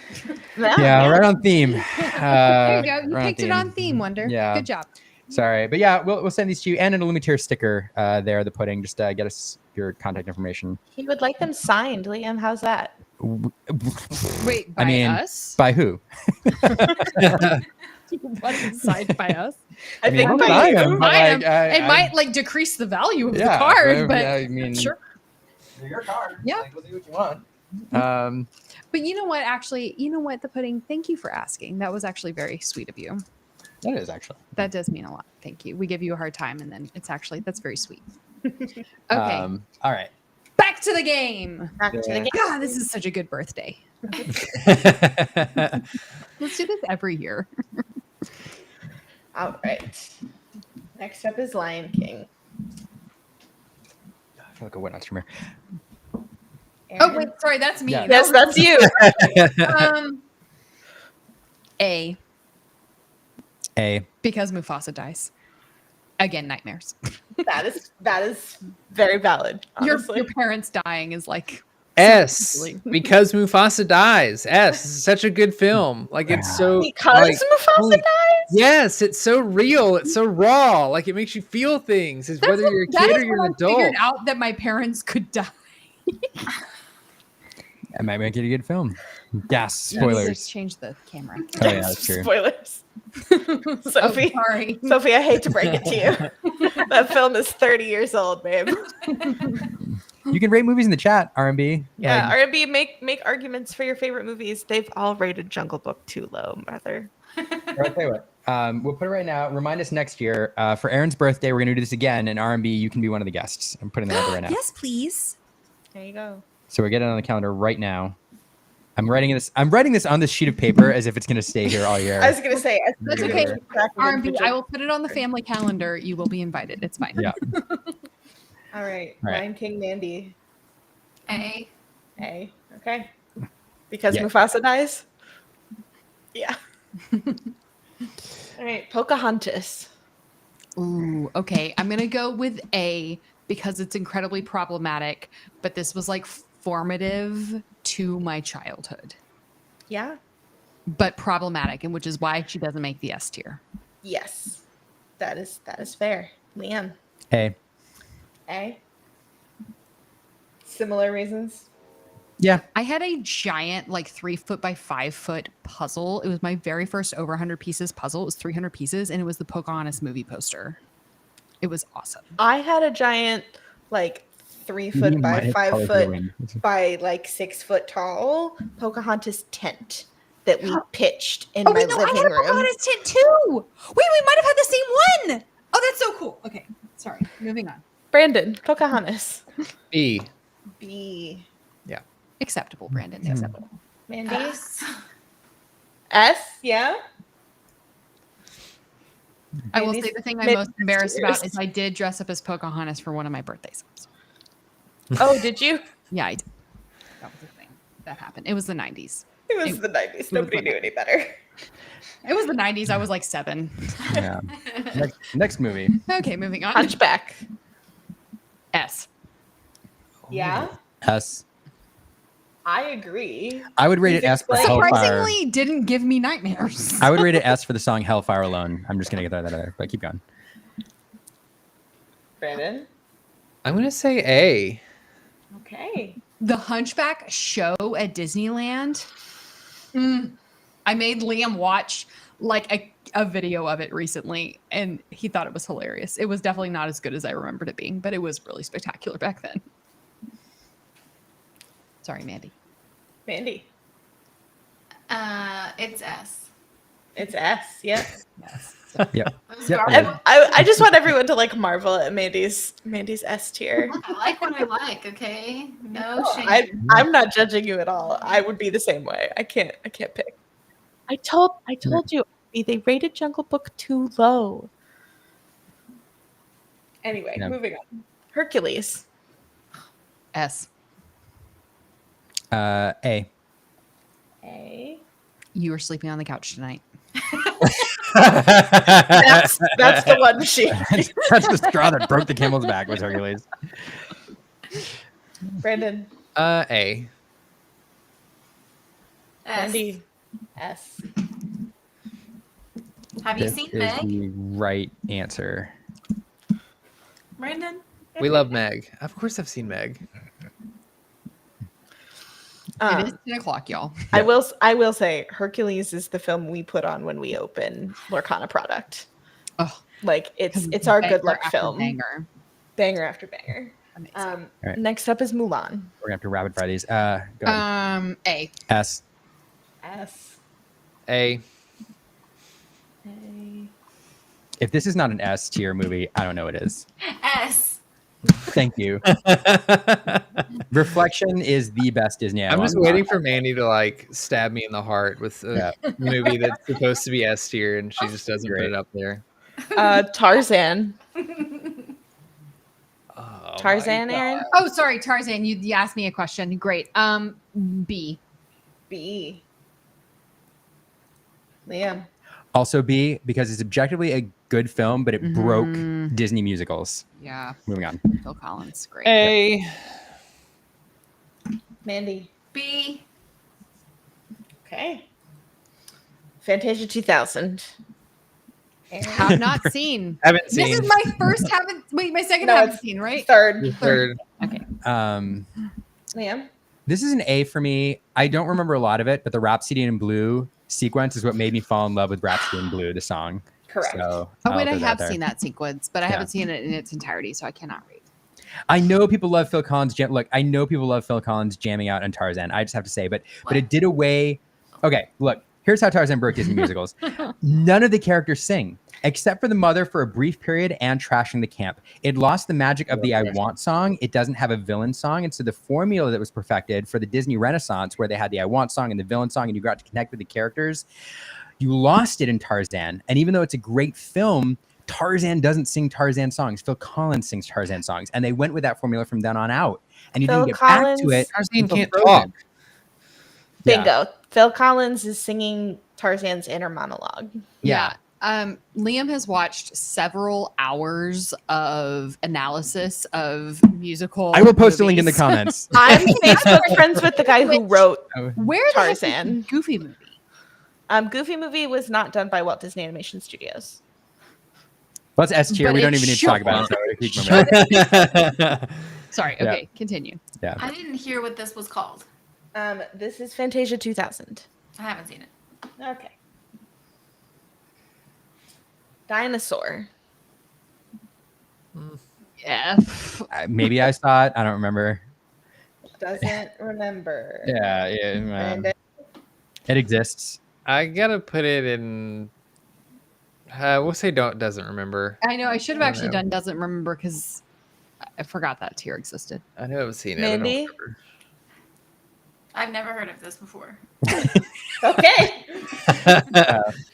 B: Yeah, right on theme.
D: There you go. You picked it on theme, Wonder.
B: Yeah.
D: Good job.
B: Sorry, but yeah, we'll send these to you and an Illuminator sticker there, the Pudding. Just get us your contact information.
C: He would like them signed, Liam. How's that?
D: Wait, by us?
B: By who?
D: What is signed by us?
C: I think
B: I'll
C: by
B: buy
C: you.
B: them, but,
D: It
B: like,
D: might like decrease the value of the card, but
B: I mean,
D: sure.
B: They're your card.
D: Yeah.
B: Like, we'll do what you want.
D: But you know what? Actually, you know what, the Pudding. Thank you for asking. That was actually very sweet of you.
B: That is actually.
D: That does mean a lot. Thank you. We give you a hard time, and then it's actually that's very sweet. Okay.
B: All right.
D: Back to the game.
C: Back to the game.
D: God, this is such a good birthday. Let's do this every year.
C: All right. Next up is Lion King.
B: I feel like a whatnot streamer.
D: Oh wait, sorry, that's me.
B: Yeah.
C: Yes, that's you.
D: A. Because Mufasa dies. Again, nightmares.
C: that is very valid. Honestly.
D: Your parents dying is like
A: S. Because Mufasa dies. S. Such a good film. Like it's so
C: because Mufasa dies.
A: Yes, it's so real. It's so raw. Like it makes you feel things. It's whether you're a kid or you're an adult.
D: I figured out that my parents could die.
B: That might make it a good film. Yes. Spoilers.
D: Just change the camera.
B: Oh yeah, that's true.
C: Spoilers. Sophie,
D: sorry.
C: Sophie, I hate to break it to you. That film is 30 years old, babe.
B: You can rate movies in the chat, R&B.
C: Yeah, R&B, make arguments for your favorite movies. They've all rated Jungle Book too low, brother.
B: I'll tell you what. We'll put it right now. Remind us next year for Aaron's birthday. We're gonna do this again, and R&B, you can be one of the guests. I'm putting that up right now.
D: Yes, please.
C: There you go.
B: So we're getting on the calendar right now. I'm writing this on this sheet of paper as if it's going to stay here all year.
C: I was gonna say
D: That's
C: you're
D: okay.
C: gonna keep track of
D: R&B,
C: individual-
D: I will put it on the family calendar. You will be invited. It's fine.
B: Yeah.
C: All right,
B: All right.
C: Lion King, Mandy.
E: A.
C: A. Okay. Because
B: Yeah.
C: Mufasa dies. Yeah. All right, Pocahontas.
D: Ooh, okay. I'm gonna go with A because it's incredibly problematic, but this was like formative to my childhood.
C: Yeah.
D: But problematic, and which is why she doesn't make the S tier.
C: Yes. That is fair. Liam.
B: Hey.
C: A. Similar reasons.
B: Yeah.
D: I had a giant, like 3 foot by 5 foot puzzle. It was my very first over 100 pieces puzzle. It was 300 pieces, and it was the Pocahontas movie poster. It was awesome.
C: I had a giant, like 3 foot
B: You might
C: by
B: have
C: 5
B: colored
C: foot
B: your wing.
C: by like 6 foot tall Pocahontas tent that we pitched in
D: Oh,
C: my
D: wait, no, I
C: living
D: had a
C: room.
D: Pocahontas tent too. Wait, we might have had the same one. Oh, that's so cool. Okay, sorry. Moving on.
C: Brandon, Pocahontas.
A: B.
C: B.
D: Acceptable, Brandon. Acceptable.
C: Mandy.
E: S.
C: S. Yeah.
D: I will
C: Mandy's
D: say the thing I'm
C: mid-
D: most embarrassed about
C: tears.
D: is I did dress up as Pocahontas for one of my birthdays.
C: Oh, did you?
D: Yeah, I did. That was the thing that happened. It was the 90s.
C: It was the 90s. Nobody knew any better.
D: It was the 90s. I was like 7.
B: Yeah. Next movie.
D: Okay, moving on.
C: Hunchback.
D: S.
C: Yeah.
B: S.
C: I agree.
B: I would rate it S for
C: Please explain.
B: Hellfire.
D: Surprisingly, didn't give me nightmares.
B: I would rate it S for the song Hellfire Alone. I'm just going to get that out there, but keep going.
C: Brandon.
A: I'm gonna say A.
C: Okay.
D: The Hunchback show at Disneyland. I made Liam watch like a video of it recently, and he thought it was hilarious. It was definitely not as good as I remembered it being, but it was really spectacular back then. Sorry, Mandy.
C: Mandy.
E: It's S.
C: It's S. Yep.
D: Yes.
B: Yep.
E: It was
B: Yep.
E: garbage.
C: I just want everyone to like marvel at Mandy's S tier.
E: I like what I like. Okay. No shame.
C: I'm not judging you at all. I would be the same way. I can't pick. I told you they rated Jungle Book too low. Anyway,
B: Yeah.
C: moving on. Hercules.
D: S.
B: A.
C: A.
D: You were sleeping on the couch tonight.
C: That's the one she.
B: That's the straw that broke the camel's back was Hercules.
C: Brandon.
A: A.
E: S.
C: Andy. S.
E: Have you
B: This
E: seen
B: is
E: Meg?
B: the right answer.
E: Brandon?
A: We love Meg. Of course, I've seen Meg.
D: It is 10 o'clock, y'all.
C: I will say Hercules is the film we put on when we open Lorcana product.
D: Oh,
C: Like it's our good luck
D: after
C: film.
D: Banger.
C: After banger.
D: Amazing.
B: Right.
C: Next up is Mulan.
B: We're gonna have to rapid fire these. Go ahead.
D: A.
B: S.
C: S.
A: A.
C: A.
B: If this is not an S tier movie, I don't know what it is.
E: S.
B: Thank you. Reflection is the best Disney.
A: I'm just waiting for Mandy to like stab me in the heart with a movie that's supposed to be S tier, and she just doesn't put it up there.
C: Tarzan.
A: Oh,
C: Tarzan,
A: my God.
C: Aaron.
D: Oh, sorry, Tarzan. You asked me a question. Great. B.
C: B. Liam.
B: Also B, because it's objectively a good film, but it broke Disney musicals.
D: Yeah.
B: Moving on.
D: Phil Collins. Great.
A: A.
C: Mandy.
E: B.
C: Okay. Fantasia 2000.
D: Have not seen.
A: Haven't
D: This
A: seen.
D: is my first my second
C: No,
D: haven't
C: it's
D: seen, right?
C: Third.
A: Third.
D: Okay.
C: Liam.
B: This is an A for me. I don't remember a lot of it, but the Rhapsody in Blue sequence is what made me fall in love with Rhapsody in Blue, the song.
C: Correct.
B: So,
D: Oh, wait,
B: I'll
D: I
B: throw
D: have
B: there.
D: seen that sequence, but I
B: Yeah.
D: haven't seen it in its entirety, so I cannot rate.
B: I know people love Phil Collins. I know people love Phil Collins jamming out on Tarzan. I just have to say, but it did away. Okay, look. Here's how Tarzan broke Disney musicals. None of the characters sing. except for the mother for a brief period and trashing the camp. It lost the magic of the I Want song. It doesn't have a villain song. And so the formula that was perfected for the Disney Renaissance, where they had the I Want song and the villain song, and you got to connect with the characters, you lost it in Tarzan. And even though it's a great film, Tarzan doesn't sing Tarzan songs. Phil Collins sings Tarzan songs. And they went with that formula from then on out. And you
C: Phil
B: didn't get back to
C: Collins-
B: it.
A: Tarzan
B: until
A: can't
B: Frozen.
A: talk.
B: Yeah.
C: Bingo. Phil Collins is singing Tarzan's inner monologue.
B: Yeah.
D: Liam has watched several hours of analysis of musical.
B: I will post a link in the
D: movies.
B: comments.
C: I'm Facebook friends with the guy who wrote
D: Where the heck is
C: Tarzan.
D: Goofy movie?
C: Goofy movie was not done by Walt Disney Animation Studios.
B: Let's S tier.
D: But
B: We don't
D: it
B: even need to talk
D: should-
B: about it. So
D: Sorry.
B: Yeah.
D: Okay, continue.
B: yeah.
E: I didn't hear what this was called.
C: This is Fantasia 2000.
E: I haven't seen it.
C: Okay. Dinosaur.
D: Yeah.
B: Maybe I saw it. I don't remember.
C: Doesn't remember.
B: Yeah.
C: And
B: It exists.
A: I gotta put it in. We'll say doesn't remember.
D: I know. I should have
A: I don't
D: actually
A: know.
D: done doesn't remember because I forgot that tier existed.
A: I know I've seen it. I don't
C: Mandy?
A: remember.
E: I've never heard of this before.
C: okay.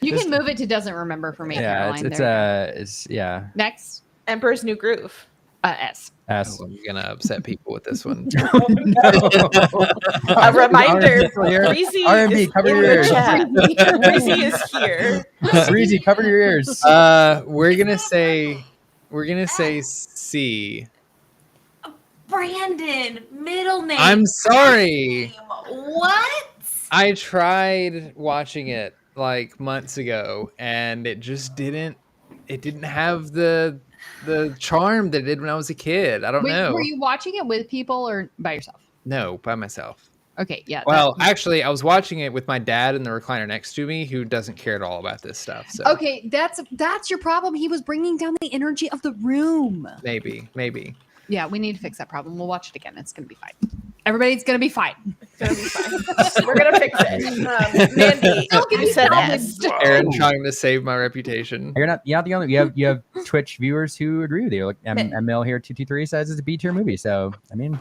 D: You can move it to doesn't remember for me.
B: Yeah.
D: Caroline.
B: It's
D: There you
B: it's yeah.
D: go. Next.
C: Emperor's New Groove.
D: S.
B: S.
A: Oh, I'm gonna upset people with this one.
C: A reminder,
B: R&B,
C: Breezy
B: R&B,
C: is
B: cover
C: in
B: your
C: the
B: ears.
C: chat. Breezy is here.
B: Breezy, cover your ears.
A: We're gonna say C.
E: Brandon, middle name.
A: I'm sorry.
E: What?
A: I tried watching it like months ago, and it just didn't. It didn't have the charm that it did when I was a kid. I don't
D: Wait,
A: know.
D: were you watching it with people or by yourself?
A: No, by myself.
D: Okay, yeah.
A: Well, actually, I was watching it with my dad in the recliner next to me, who doesn't care at all about this stuff. So
D: okay, that's your problem. He was bringing down the energy of the room.
A: maybe.
D: Yeah, we need to fix that problem. We'll watch it again. It's gonna be fine. Everybody's gonna be fine.
C: It's gonna be fine. We're gonna fix it. Mandy,
D: Don't get
C: you
D: me
C: said
D: started.
C: S.
A: Aaron trying to save my reputation.
B: You're not the only. You have Twitch viewers who agree with you. Like ML here 223 says it's a B tier movie. So I mean,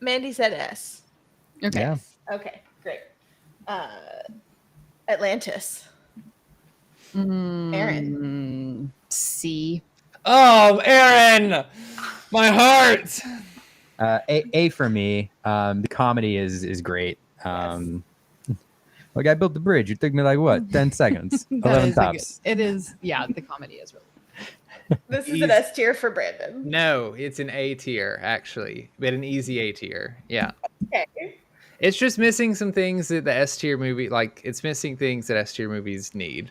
C: Mandy said S.
D: Okay.
B: yeah.
C: Okay, great. Atlantis. Aaron.
D: C.
A: Oh, Aaron, my heart.
B: A for me. The comedy is great. Like I built the bridge. It took me like what 10 seconds, 11 tops.
D: It is. Yeah, the comedy is really.
C: This is an S tier for Brandon.
A: No, it's an A tier actually, but an easy A tier. Yeah.
C: Okay.
A: It's just missing some things that the S tier movie, like it's missing things that S tier movies need,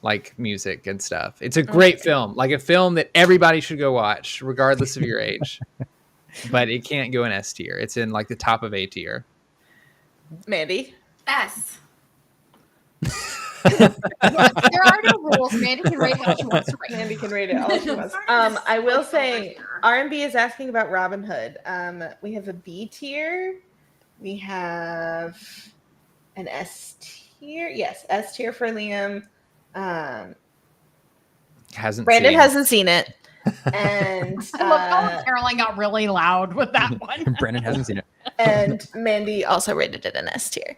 A: like music and stuff. It's a great film, like a film that everybody should go watch, regardless of your age. But it can't go in S tier. It's in like the top of A tier.
C: Mandy.
E: S.
D: There are no rules. Mandy can rate how she wants to rate.
C: Mandy can rate it all she wants. I will say R&B is asking about Robin Hood. We have a B tier. We have an S tier. Yes, S tier for Liam. Brandon hasn't seen it. And
D: I love how Caroline got really loud with that one.
B: Brennan hasn't seen it.
C: and Mandy also rated it an S tier.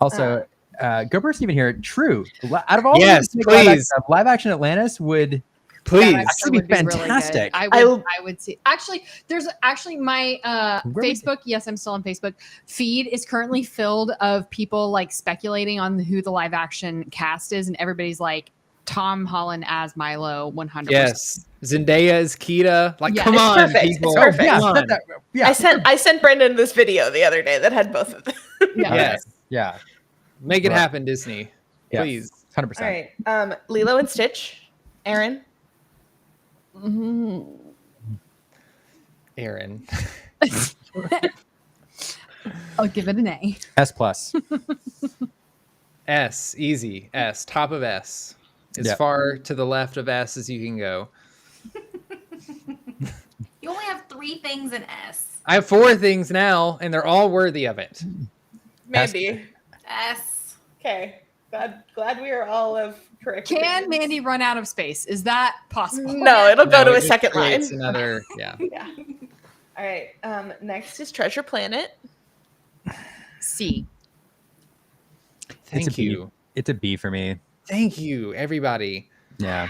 B: Also, Go Person even here. True. Out of all
A: Yes,
B: the
A: please.
B: live action Atlantis would
A: Please.
B: actually be fantastic.
D: I would see. Actually, there's actually my Facebook. Yes, I'm still on Facebook. Feed is currently filled of people like speculating on who the live action cast is, and everybody's like Tom Holland as Milo, 100%.
A: Yes. Zendaya as Kita. Like,
D: Yeah,
A: come
C: it's
A: on,
C: perfect. It's
A: people.
C: perfect.
B: yeah,
A: Come on.
B: yeah,
C: I sent Brendan this video the other day that had both of them.
D: Yeah.
A: Yes.
B: yeah,
A: Make it
B: Right.
A: happen, Disney.
B: yeah.
A: Please.
B: 100%.
C: All right. Lilo and Stitch. Aaron.
D: Mhm.
A: Aaron.
D: I'll give it an A.
B: S plus.
A: S. Easy. S. Top of S. As
B: Yeah.
A: far to the left of S as you can go.
E: You only have 3 things in S.
A: I have 4 things now, and they're all worthy of it.
C: Mandy.
E: S.
C: Okay. Glad we are all of correct.
D: Can
C: opinions.
D: Mandy run out of space? Is that possible?
C: No, it'll go
A: No,
C: to
A: it
C: a
A: just
C: second line.
A: creates Another, yeah.
C: Yeah. All right. Next is Treasure Planet.
D: C.
A: Thank
B: It's a B.
A: you.
B: It's a B for me.
A: Thank you, everybody.
B: Yeah.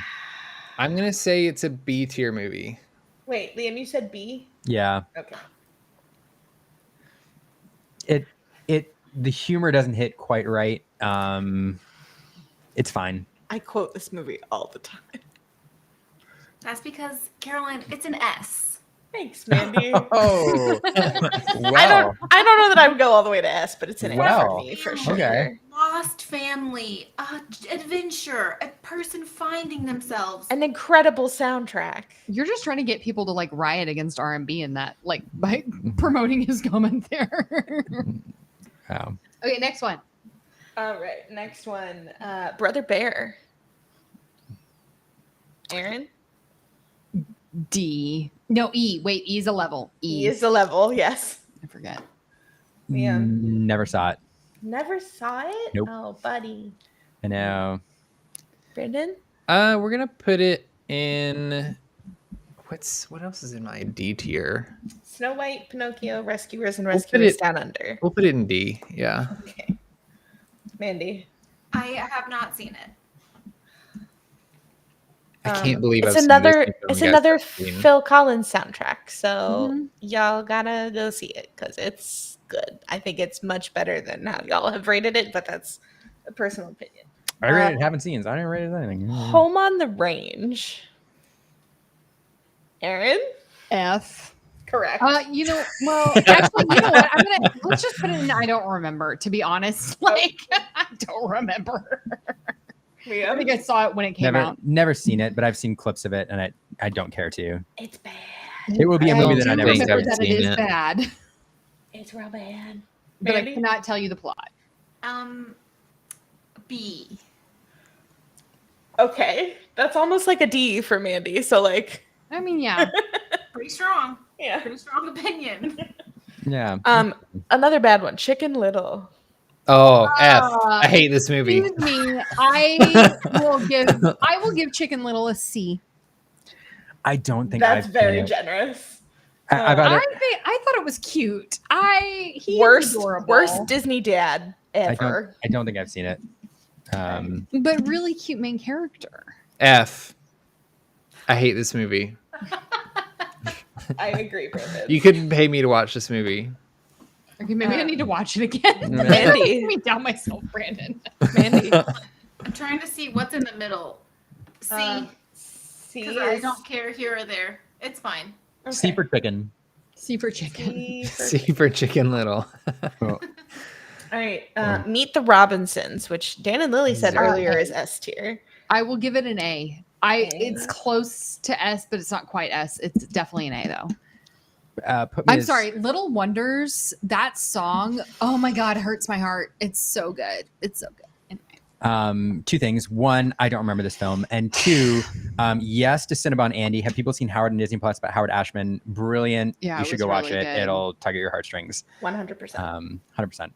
A: I'm gonna say it's a B tier movie.
C: Wait, Liam, you said B?
B: Yeah.
C: Okay.
B: The humor doesn't hit quite right. It's fine.
C: I quote this movie all the time.
E: That's because, Caroline, it's an S.
C: Thanks, Mandy.
B: Oh,
C: I don't know that I would go all the way to S, but it's an A for me for sure.
B: Okay.
E: Lost family, adventure, a person finding themselves.
C: An incredible soundtrack.
D: You're just trying to get people to like riot against R&B and that, like by promoting his comment there.
B: Wow.
D: Okay, next one.
C: All right, next one. Brother Bear. Aaron?
D: D. No, E. Wait, E is a level.
C: E is the level, yes.
D: I forget.
C: Liam.
B: Never saw it.
C: Never saw it?
B: Nope.
C: Oh, buddy.
B: I know.
C: Brandon?
A: We're gonna put it in. What else is in my D tier?
C: Snow White, Pinocchio, Rescuers, and
A: We'll put
C: Rescuers
A: it-
C: Down Under.
A: We'll put it in D. Yeah.
C: Okay. Mandy?
E: I have not seen it.
A: I can't believe
C: it's
A: I've
C: another
A: seen this film
C: it's
A: you guys
C: another
A: have seen.
C: Phil Collins soundtrack. So
D: Mhm.
C: y'all gotta go see it because it's good. I think it's much better than how y'all have rated it, but that's a personal opinion.
B: I rated haven't seen, so I didn't rate it anything.
C: Home on the Range. Aaron?
D: F.
C: Correct.
D: Actually, you know what? Let's just put it in I don't remember, to be honest. Like, I don't remember. I think I saw it when it came out.
B: Never seen it, but I've seen clips of it, and I don't care to.
C: It's bad.
B: It will be a movie that I
A: I
B: never
A: think
B: see.
D: remember
A: I've
D: that it
A: seen
D: is
A: it.
D: bad,
C: It's real bad.
D: but
C: Mandy?
D: I cannot tell you the plot.
E: B.
C: Okay. That's almost like a D for Mandy. So like
D: I mean, yeah.
E: Pretty strong.
C: yeah.
E: Pretty strong opinion.
B: Yeah.
C: Another bad one. Chicken Little.
A: Oh, F. I hate this movie.
D: Excuse me. I will give Chicken Little a C.
B: I don't think
C: That's
B: I've
C: very
B: seen it.
C: generous.
B: I've
D: I
B: either-
D: thought it was cute. He
C: Worst
D: is adorable.
C: worst Disney dad ever.
B: I don't think I've seen it.
D: But really cute main character.
A: F. I hate this movie.
C: I agree, Brandon.
A: You couldn't pay me to watch this movie.
D: Okay, maybe I need to watch it again.
C: Mandy.
D: Let me down myself, Brandon.
C: Mandy.
E: I'm trying to see what's in the middle. C.
C: C
E: Because I
C: is
E: don't care here or there. It's fine.
C: okay.
B: C for chicken.
D: C for chicken.
C: C for-
A: C for Chicken Little.
C: All right. Meet the Robinsons, which Dan and Lily said
A: Zero.
C: earlier is S tier.
D: I will give it an A. It's close to S, but it's not quite S. It's definitely an A though.
B: Put me
D: I'm
B: as-
D: sorry, Little Wonders, that song, oh my God, hurts my heart. It's so good. It's so good. Anyway.
B: Two things. One, I don't remember this film. And two, yes to Cinnabon Andy. Have people seen Howard and Disney Plus about Howard Ashman? Brilliant.
D: Yeah,
B: You
D: it
B: should
D: was
B: go watch
D: really
B: it.
D: good.
B: It'll tug at your heartstrings.
C: 100%.
B: 100%.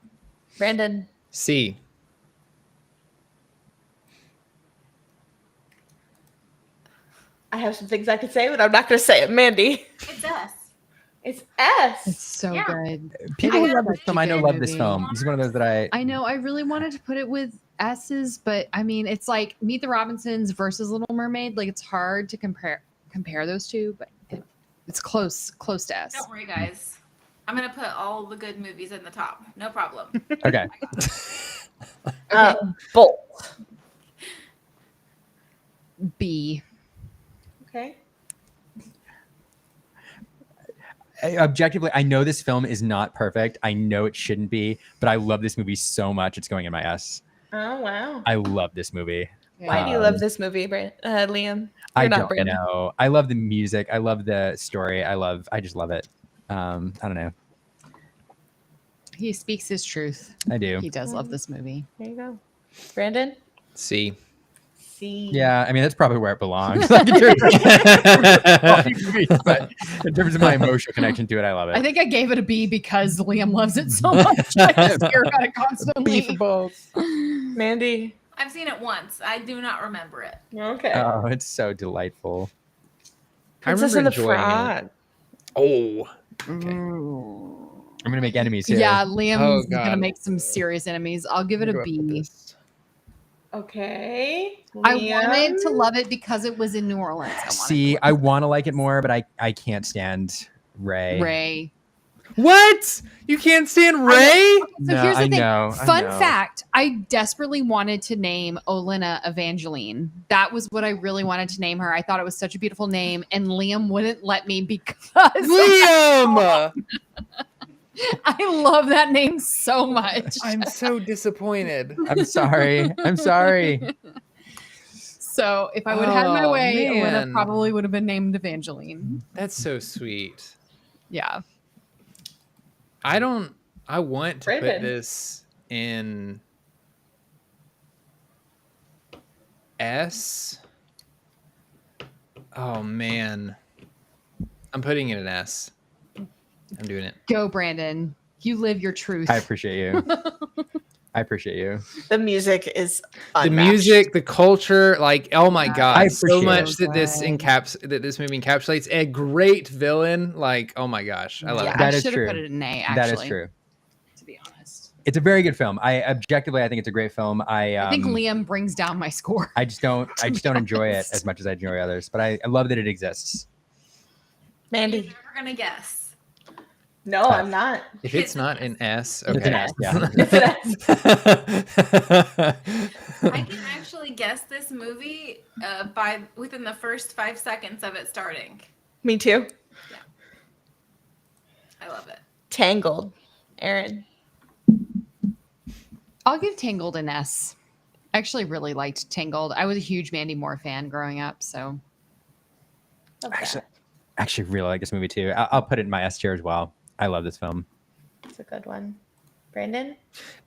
C: Brandon.
A: C.
C: I have some things I could say, but I'm not going to say it. Mandy.
E: It's S.
C: It's S.
D: It's so
E: Yeah.
D: good.
B: People
D: It
B: love
D: is
B: this film.
D: such
B: I
D: a
B: know
D: good
B: love this
D: movie.
B: film. This is one of those that
D: I know. I really wanted to put it with S's, but I mean, it's like Meet the Robinsons versus Little Mermaid. Like it's hard to compare those two, but it's close to S.
E: Don't worry, guys. I'm going to put all the good movies in the top. No problem.
B: Okay.
C: Bolt.
D: B.
C: Okay.
B: Objectively, I know this film is not perfect. I know it shouldn't be, but I love this movie so much. It's going in my S.
C: Oh, wow.
B: I love this movie.
C: Why do you love this movie, Liam?
B: I
C: You're not
B: don't
C: Brandon.
B: know. I love the music. I love the story. I just love it. I don't know.
D: He speaks his truth.
B: I do.
D: He does love this movie.
C: There you go. Brandon?
A: C.
C: C.
B: Yeah, I mean that's probably where it belongs. Like, in terms of, but in terms of my emotional connection to it, I love it.
D: I think I gave it a B because Liam loves it so much. I just hear about it constantly.
B: B for both.
C: Mandy.
E: I've seen it once. I do not remember it.
C: Okay.
B: Oh, it's so delightful.
C: Princess
A: I
C: and
A: remember
C: the
A: enjoying
C: Frog.
A: it. Oh,
B: I'm gonna make enemies here.
D: Yeah, Liam's
A: God.
D: gonna make some serious enemies. I'll give it a B.
C: Okay.
D: I wanted to
C: Liam?
D: love it because it was in New Orleans.
B: I want to like it more, but I can't stand Ray.
D: Ray.
A: What? You can't stand Ray?
D: So here's the thing.
B: I
D: Fun
B: know.
D: fact: I desperately wanted to name Olenna Evangeline. That was what I really wanted to name her. I thought it was such a beautiful name, and Liam wouldn't let me because
A: Liam!
D: I love that name so much.
A: I'm so disappointed.
B: I'm sorry. I'm sorry.
D: So if I would have had my way, Olenna
A: man.
D: probably would have been named Evangeline.
A: That's so sweet.
D: Yeah.
A: I want to put
C: Brandon.
A: this in S. Oh man. I'm putting it in S. I'm doing it.
D: Go, Brandon. You live your truth.
B: I appreciate you. I appreciate you.
C: The music is unmatched.
A: The music, the culture, like oh my god,
B: I
A: so
B: appreciate
A: much
D: it.
A: that this movie encapsulates a great villain. Like oh my gosh, I love
D: Yeah,
A: it.
B: That
D: I
B: is
D: should have
B: true.
D: put it in A,
B: That
D: actually.
B: is true.
D: To be honest.
B: It's a very good film. I think it's a great film.
D: I think Liam brings down my score.
B: I just don't enjoy it as much as I enjoy others, but I love that it exists.
C: Mandy.
E: You're never gonna guess.
C: No, I'm not.
A: If it's not an S,
B: It's
A: okay.
B: an S, yeah.
C: It's an S.
E: I can actually guess this movie within the first 5 seconds of it starting.
C: Me too.
E: I love it.
C: Tangled. Aaron.
D: I'll give Tangled an S. I actually really liked Tangled. I was a huge Mandy Moore fan growing up, so.
C: Love that.
B: Actually really like this movie too. I'll put it in my S tier as well. I love this film.
C: It's a good one. Brandon?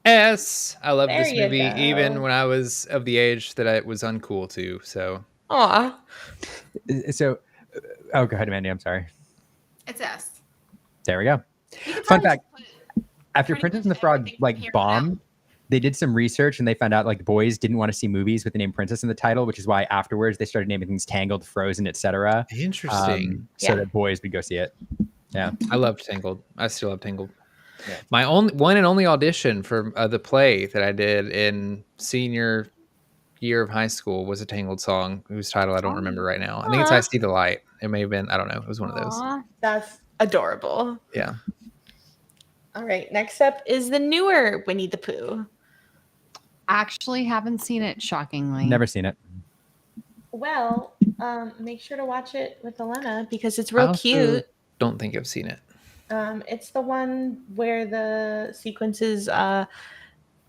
A: S. I love this
C: There you
A: movie
C: go.
A: even when I was of the age that it was uncool to. So
C: Aw.
B: So, go ahead, Mandy. I'm sorry.
E: It's S.
B: There we go.
E: You could
B: Fun
E: probably
B: fact:
E: just put
B: after
E: pretty
B: Princess and the
E: much
B: Frog
E: everything from here on out.
B: bombed, they did some research and they found out like boys didn't want to see movies with the name Princess in the title, which is why afterwards they started naming things Tangled, Frozen, etc.
A: interesting.
B: So
C: Yeah.
B: that boys would go see it. Yeah.
A: I loved Tangled. I still love Tangled.
B: Yeah.
A: My one and only audition for the play that I did in senior year of high school was a Tangled song whose title I don't remember right now. I think it's
C: Aw.
A: I See the Light. It may have been, I don't know. It was one of those.
D: Aw.
C: That's adorable.
A: Yeah.
C: All right. Next up is the newer Winnie the Pooh.
D: Actually haven't seen it, shockingly.
B: Never seen it.
C: Well, make sure to watch it with Elena because it's
A: I
C: real
A: also
C: cute.
A: Don't think I've seen it.
C: It's the one where the sequence is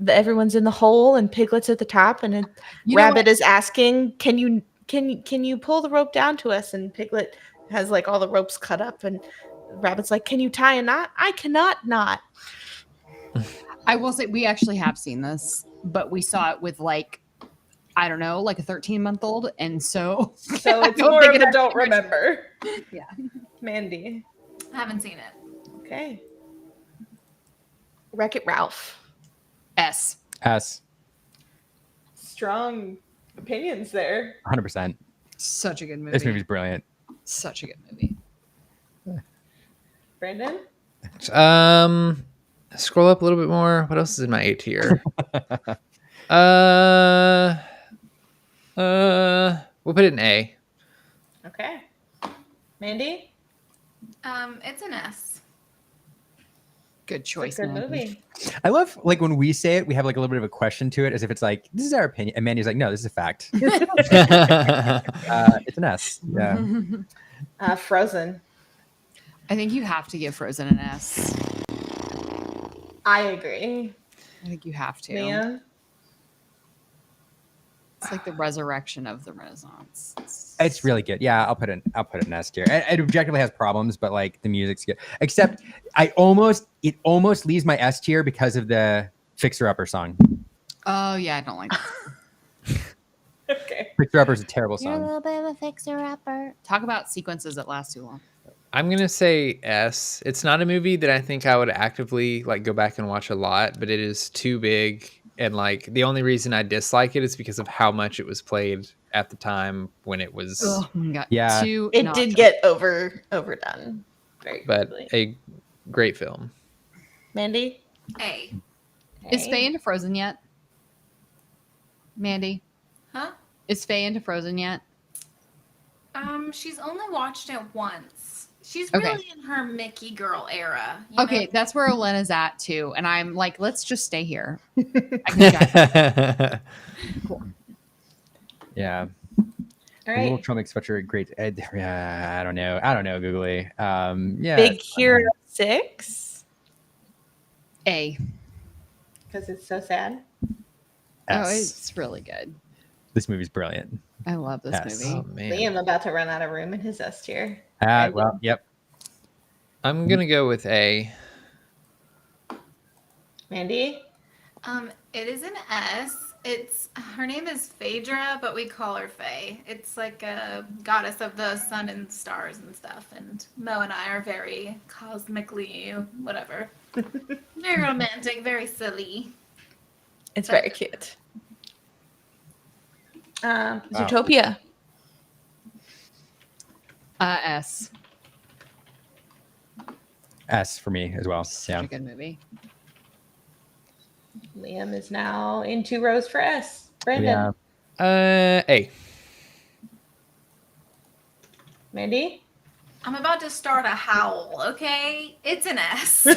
C: everyone's in the hole and Piglet's at the top, and
D: You know
C: Rabbit is asking, "Can you pull the rope down to us?" And Piglet has like all the ropes cut up, and Rabbit's like, "Can you tie a knot?" "I cannot knot."
D: I will say we actually have seen this, but we saw it with like, I don't know, like a 13-month-old. And so
C: So it's
D: don't
C: more
D: think
C: of
D: it
C: a don't remember.
D: Yeah.
C: Mandy.
E: I haven't seen it.
C: Okay. Wreck-It Ralph.
D: S.
B: S.
C: Strong opinions there.
B: 100%.
D: Such a good movie.
B: This movie's brilliant.
D: Such a good movie.
C: Brandon?
A: Scroll up a little bit more. What else is in my A tier? We'll put it in A.
C: Okay. Mandy?
E: It's an S.
D: Good choice.
C: It's a good
D: Mandy.
C: movie.
B: I love like when we say it, we have like a little bit of a question to it, as if it's like this is our opinion, and Mandy's like, no, this is a fact. It's an S. Yeah.
C: Frozen.
D: I think you have to give Frozen an S.
C: I agree.
D: I think you have to.
C: Liam?
D: It's like the resurrection of the Renaissance.
B: It's really good. Yeah, I'll put it in S tier. It objectively has problems, but like the music's good. Except it almost leaves my S tier because of the Fixer Upper song.
D: Oh yeah, I don't like that.
C: Okay.
B: Fixer Upper is a terrible
G: You're a
B: song.
G: little bit of a fixer-upper.
D: Talk about sequences that last too long.
A: I'm gonna say S. It's not a movie that I think I would actively like go back and watch a lot, but it is too big and like the only reason I dislike it is because of how much it was played at the time when it was.
D: Oh my god.
B: Yeah.
C: It did get overdone very
A: But
C: quickly.
A: a great film.
C: Mandy?
E: A.
D: Is Faye into Frozen yet? Mandy?
E: Huh?
D: Is Faye into Frozen yet?
E: She's only watched it once. She's
D: Okay.
E: really in her Mickey girl era. You
D: Okay,
E: know?
D: that's where Olena's at too. And I'm like, let's just stay here. I can drive. Cool.
B: Yeah.
C: All
B: The little
C: right.
B: Trump sweatshirt, great. I don't know, Googly. Yeah.
C: Big Hero 6
D: A.
C: because it's so sad.
D: Oh,
B: S.
D: it's really good.
B: This movie's brilliant.
D: I love this
B: S.
D: movie.
A: Oh man,
C: Liam about to run out of room in his S tier.
B: Well, yep.
A: I'm gonna go with A.
C: Mandy?
E: It is an S. Her name is Phaedra, but we call her Faye. It's like a goddess of the sun and stars and stuff. And Mo and I are very cosmically whatever. Very romantic, very silly.
C: It's very cute. Zootopia.
D: S.
B: S for me as well.
D: Such
B: Yeah.
D: a good movie.
C: Liam is now in 2 rows for S. Brandon?
B: Yeah.
A: A.
C: Mandy?
E: I'm about to start a howl, okay? It's an S.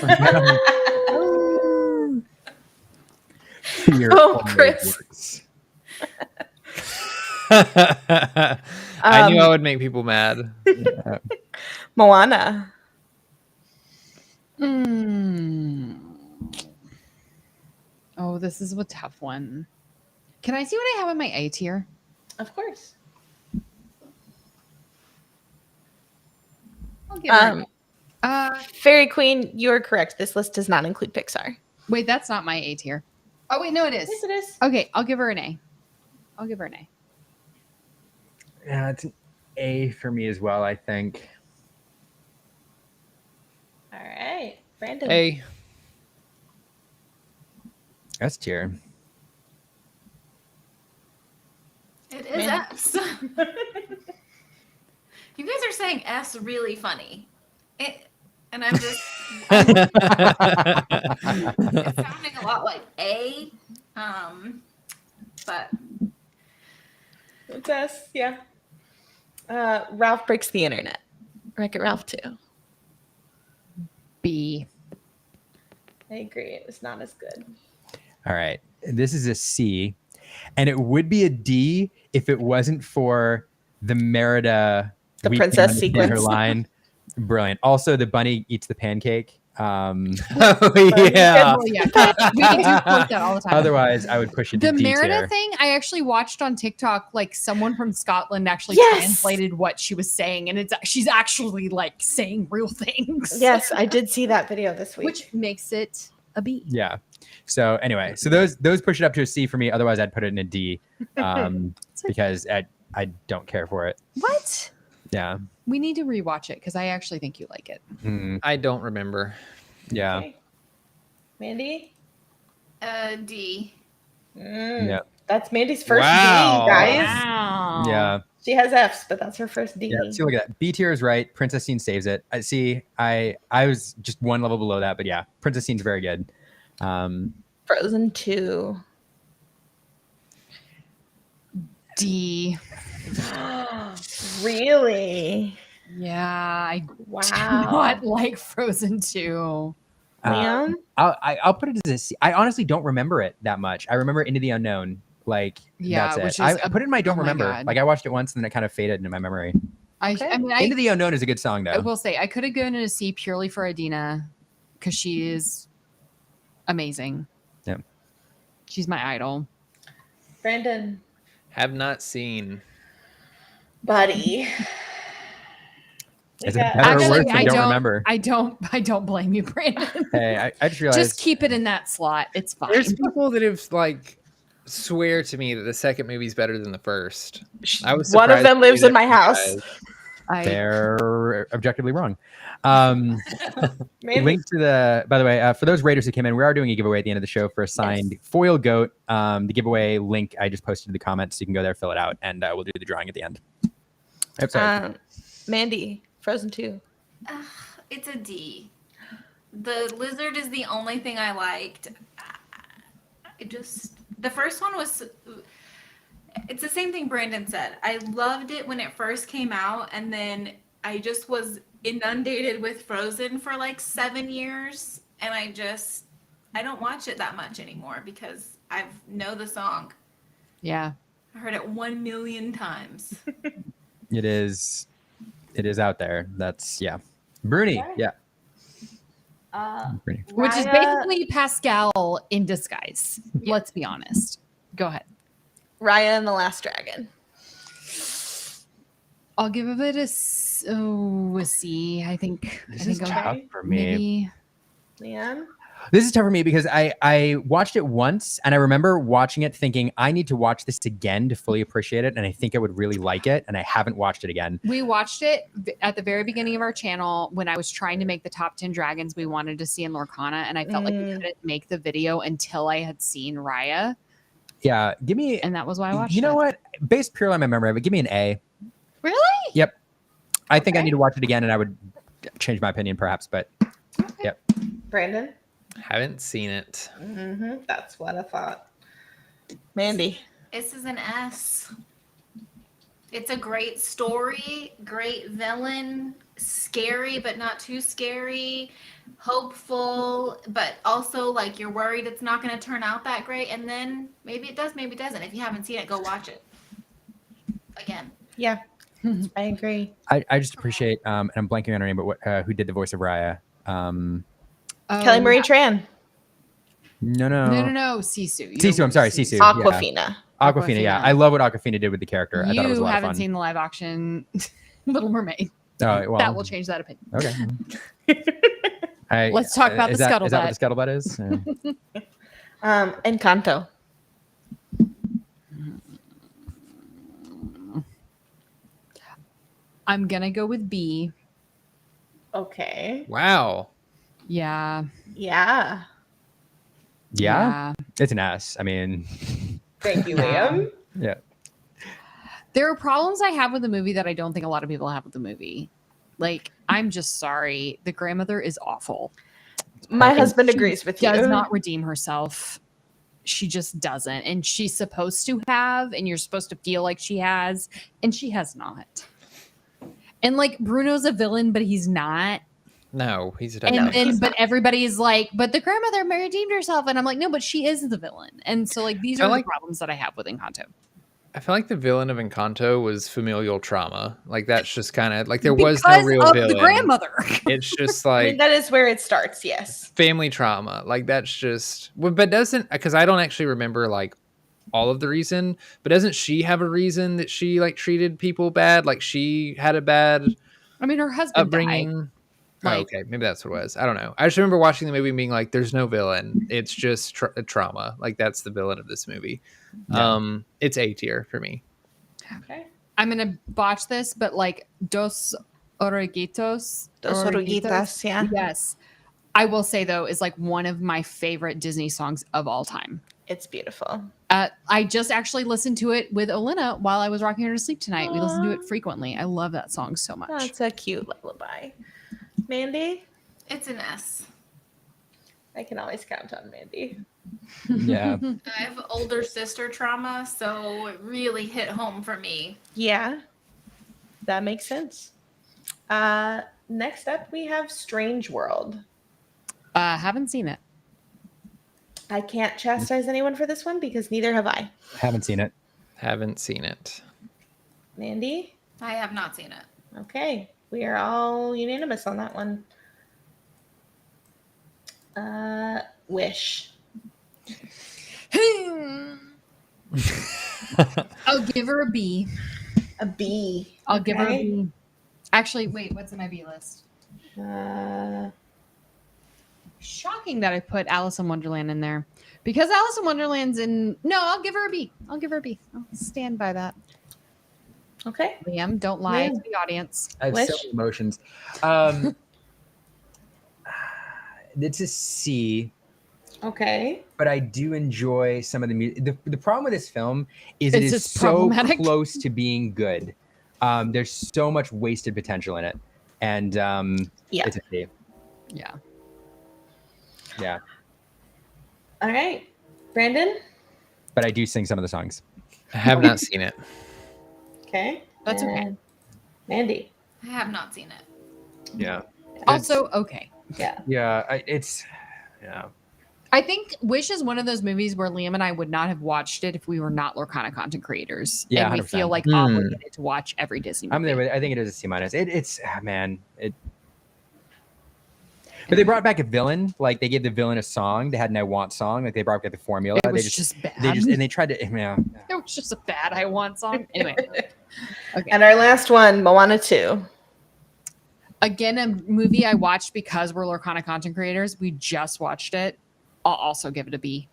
C: Oh, Chris.
A: I knew I would make people mad.
C: Moana.
D: Oh, this is a tough one. Can I see what I have in my A tier?
C: Of course.
D: I'll give her
C: Fairy Queen, you're correct. This list does not include Pixar.
D: wait, that's not my A tier. Oh wait, no, it is.
C: Yes, it is.
D: Okay, I'll give her an A. I'll give her an A.
B: Yeah, it's an A for me as well, I think.
C: All right. Brandon.
A: A.
B: S tier.
E: It is S. You guys are saying S really funny. And I'm just it's sounding a lot like A. But
C: It's S, yeah. Ralph Breaks the Internet. Wreck-It Ralph 2.
D: B.
C: I agree. It was not as good.
B: All right. This is a C. And it would be a D if it wasn't for the Merida.
C: The
B: we
C: princess
B: can't understand her
C: sequence.
B: line. Brilliant. Also, the bunny eats the pancake.
A: Oh yeah.
D: Oh yeah, we can do quote that all the time.
B: Otherwise, I would push it to
D: The
B: D
D: Merida
B: tier.
D: thing, I actually watched on TikTok. Like someone from Scotland actually
C: Yes!
D: translated what she was saying, and she's actually like saying real things.
C: Yes, I did see that video this week.
D: which makes it a B.
B: Yeah. So anyway, so those push it up to a C for me. Otherwise, I'd put it in a D because I don't care for it.
D: What?
B: Yeah.
D: We need to rewatch it because I actually think you like it.
B: Mm,
A: I don't remember.
B: yeah.
C: Okay. Mandy?
E: D.
B: Yeah.
C: That's Mandy's first
A: Wow.
C: D, guys.
D: Wow.
B: Yeah.
C: She has Fs, but that's her first D.
B: Yeah. See, look at that. B tier is right. Princess Scene saves it. I see. I was just one level below that, but yeah, Princess Scene's very good.
C: Frozen 2.
D: D.
C: Really?
D: Yeah, I do
C: Wow.
D: not like Frozen 2.
C: Liam?
B: I'll put it as a C. I honestly don't remember it that much. I remember Into the Unknown. Like,
D: Yeah,
B: that's
D: which
B: it.
D: is
B: I put it in my don't
D: oh my
B: remember.
D: God.
B: Like, I watched it once and then it kind of faded into my memory.
D: I mean,
B: Into the Unknown is a good song,
D: I
B: though.
D: will say I could have gone in a C purely for Adina because she is amazing.
B: Yeah.
D: She's my idol.
C: Brandon?
A: Have not seen.
C: Buddy.
B: Is it
C: got-
B: better or worse
D: Actually,
B: than
D: I
B: don't
D: don't
B: remember?
D: I don't blame you, Brandon.
B: Hey, I just realized.
D: Just keep it in that slot. It's fine.
A: There's people that have like swear to me that the second movie's better than the first. I was
C: One of
A: surprised
C: them
A: to see
C: lives in
A: that
C: my
A: from you
C: house.
A: guys.
B: They're objectively wrong.
C: Maybe.
B: Link to the, by the way, for those raiders who came in, we are doing a giveaway at the end of the show for a signed foil goat. The giveaway link I just posted in the comments, so you can go there, fill it out, and we'll do the drawing at the end. I'm sorry.
C: Mandy, Frozen 2.
E: It's a D. The lizard is the only thing I liked. The first one was, it's the same thing Brandon said. I loved it when it first came out, and then I just was inundated with Frozen for like 7 years, and I don't watch it that much anymore because I know the song.
D: Yeah.
E: I heard it 1 million times.
B: It is out there. That's, yeah. Bruni,
C: Okay.
B: yeah.
C: Raya,
D: Which is basically Pascal in disguise. Let's be honest. Go ahead.
C: Raya and the Last Dragon.
D: I'll give it a C. I think.
B: This
D: I think
B: is tough for me.
D: maybe.
C: Leanne?
B: This is tough for me because I watched it once and I remember watching it thinking I need to watch this again to fully appreciate it, and I think I would really like it, and I haven't watched it again.
D: We watched it at the very beginning of our channel when I was trying to make the top 10 dragons we wanted to see in Lorcana, and I felt like we couldn't make the video until I had seen Raya.
B: Yeah, give me,
D: and that was why I watched it.
B: You know what? Based purely on my memory of it, give me an A.
D: Really?
B: Yep. I think I need to watch it again, and I would change my opinion perhaps, but yep.
C: Brandon?
A: Haven't seen it.
C: That's what I thought. Mandy?
E: This is an S. It's a great story, great villain, scary but not too scary, hopeful, but also like you're worried it's not going to turn out that great, and then maybe it does, maybe it doesn't. If you haven't seen it, go watch it again.
C: Yeah, I agree.
B: I just appreciate, and I'm blanking on her name, but who did the voice of Raya?
C: Kelly Marie Tran.
B: No.
D: Sisu.
B: Sisu, I'm sorry, Sisu.
C: Aquafina.
B: Yeah. Aquafina, yeah. I love what Aquafina did with the character. I thought it was a lot of fun.
D: You haven't seen the live action Little Mermaid.
B: Oh, well,
D: that will change that opinion.
B: Okay.
D: Let's talk about the scuttlebutt.
B: Is that what the scuttlebutt is? Yeah.
C: Encanto.
D: I'm gonna go with B.
C: Okay.
A: Wow.
D: Yeah.
C: Yeah.
B: Yeah. It's an S. I mean,
C: thank you, Liam.
B: Yeah.
D: There are problems I have with the movie that I don't think a lot of people have with the movie. Like, I'm just sorry. The grandmother is awful.
C: My husband agrees with you.
D: Does not redeem herself. She just doesn't. And she's supposed to have, and you're supposed to feel like she has, and she has not. And like, Bruno's a villain, but he's not.
A: No, he's a
D: and then, but everybody's like, but the grandmother redeemed herself, and I'm like, no, but she is the villain. And so, like, these are the problems that I have with Encanto.
A: I feel like the villain of Encanto was familial trauma. Like, that's just kind of like there was no real villain.
D: The grandmother.
A: It's just like,
C: I mean, that is where it starts. Yes,
A: family trauma. Like, that's just. But doesn't, because I don't actually remember like all of the reason. But doesn't she have a reason that she like treated people bad? Like, she had a bad.
D: I mean, her husband
A: upbringing.
D: died.
A: Like, okay, maybe that's what it was. I don't know. I just remember watching the movie and being like, "There's no villain. It's just trauma. Like, that's the villain of this movie." Yeah. It's A tier for me.
C: Okay.
D: I'm gonna botch this, but like Dos Oruguitas.
C: Yeah.
D: Yes. I will say though, is like one of my favorite Disney songs of all time.
C: It's beautiful.
D: I just actually listened to it with Olena while I was rocking her to sleep tonight. We listen to it frequently. I love that song so much.
C: That's a cute lullaby. Mandy?
E: It's an S.
C: I can always count on Mandy.
B: Yeah.
E: I have older sister trauma, so it really hit home for me.
C: Yeah, that makes sense. Next up, we have Strange World.
D: Haven't seen it.
C: I can't chastise anyone for this one because neither have I.
B: Haven't seen it.
A: Haven't seen it.
C: Mandy?
E: I have not seen it.
C: Okay. We are all unanimous on that one. Wish.
D: I'll give her a B.
C: A B.
D: I'll give her a B. Actually, wait, what's in my B list? Shocking that I put Alice in Wonderland in there. Because Alice in Wonderland's in... No, I'll give her a B. I'll stand by that.
C: Okay.
D: Liam, don't lie
C: Liam.
D: to the audience.
B: I have so
C: Wish?
B: many emotions. It's a C,
C: Okay.
B: but I do enjoy some of the music. The problem with this film is
D: It's
B: it is
D: just
B: so
D: problematic.
B: close to being good. There's so much wasted potential in it, and
C: Yeah.
B: it's a C.
D: Yeah.
B: Yeah,
C: All right. Brandon?
B: but I do sing some of the songs.
A: I have not seen it.
C: Okay.
D: That's okay.
C: And Mandy?
E: I have not seen it.
B: Yeah,
D: Also, okay.
C: Yeah.
B: yeah, yeah.
D: I think Wish is one of those movies where Liam and I would not have watched it if we were not Lorcana content creators.
B: Yeah,
D: and we
B: 100%.
D: feel like
A: Hmm.
D: obligated to watch every Disney movie.
B: I'm there with. I think it is a C minus. It's man. But they brought back a villain. Like they gave the villain a song. They had an "I Want" song. Like they brought back the formula.
D: It was
B: they
D: just bad.
B: they tried to. Yeah.
D: It was just a bad I Want song. Anyway. Okay.
C: And our last one, Moana 2.
D: Again, a movie I watched because we're Lorcana content creators. We just watched it. I'll also give it a B.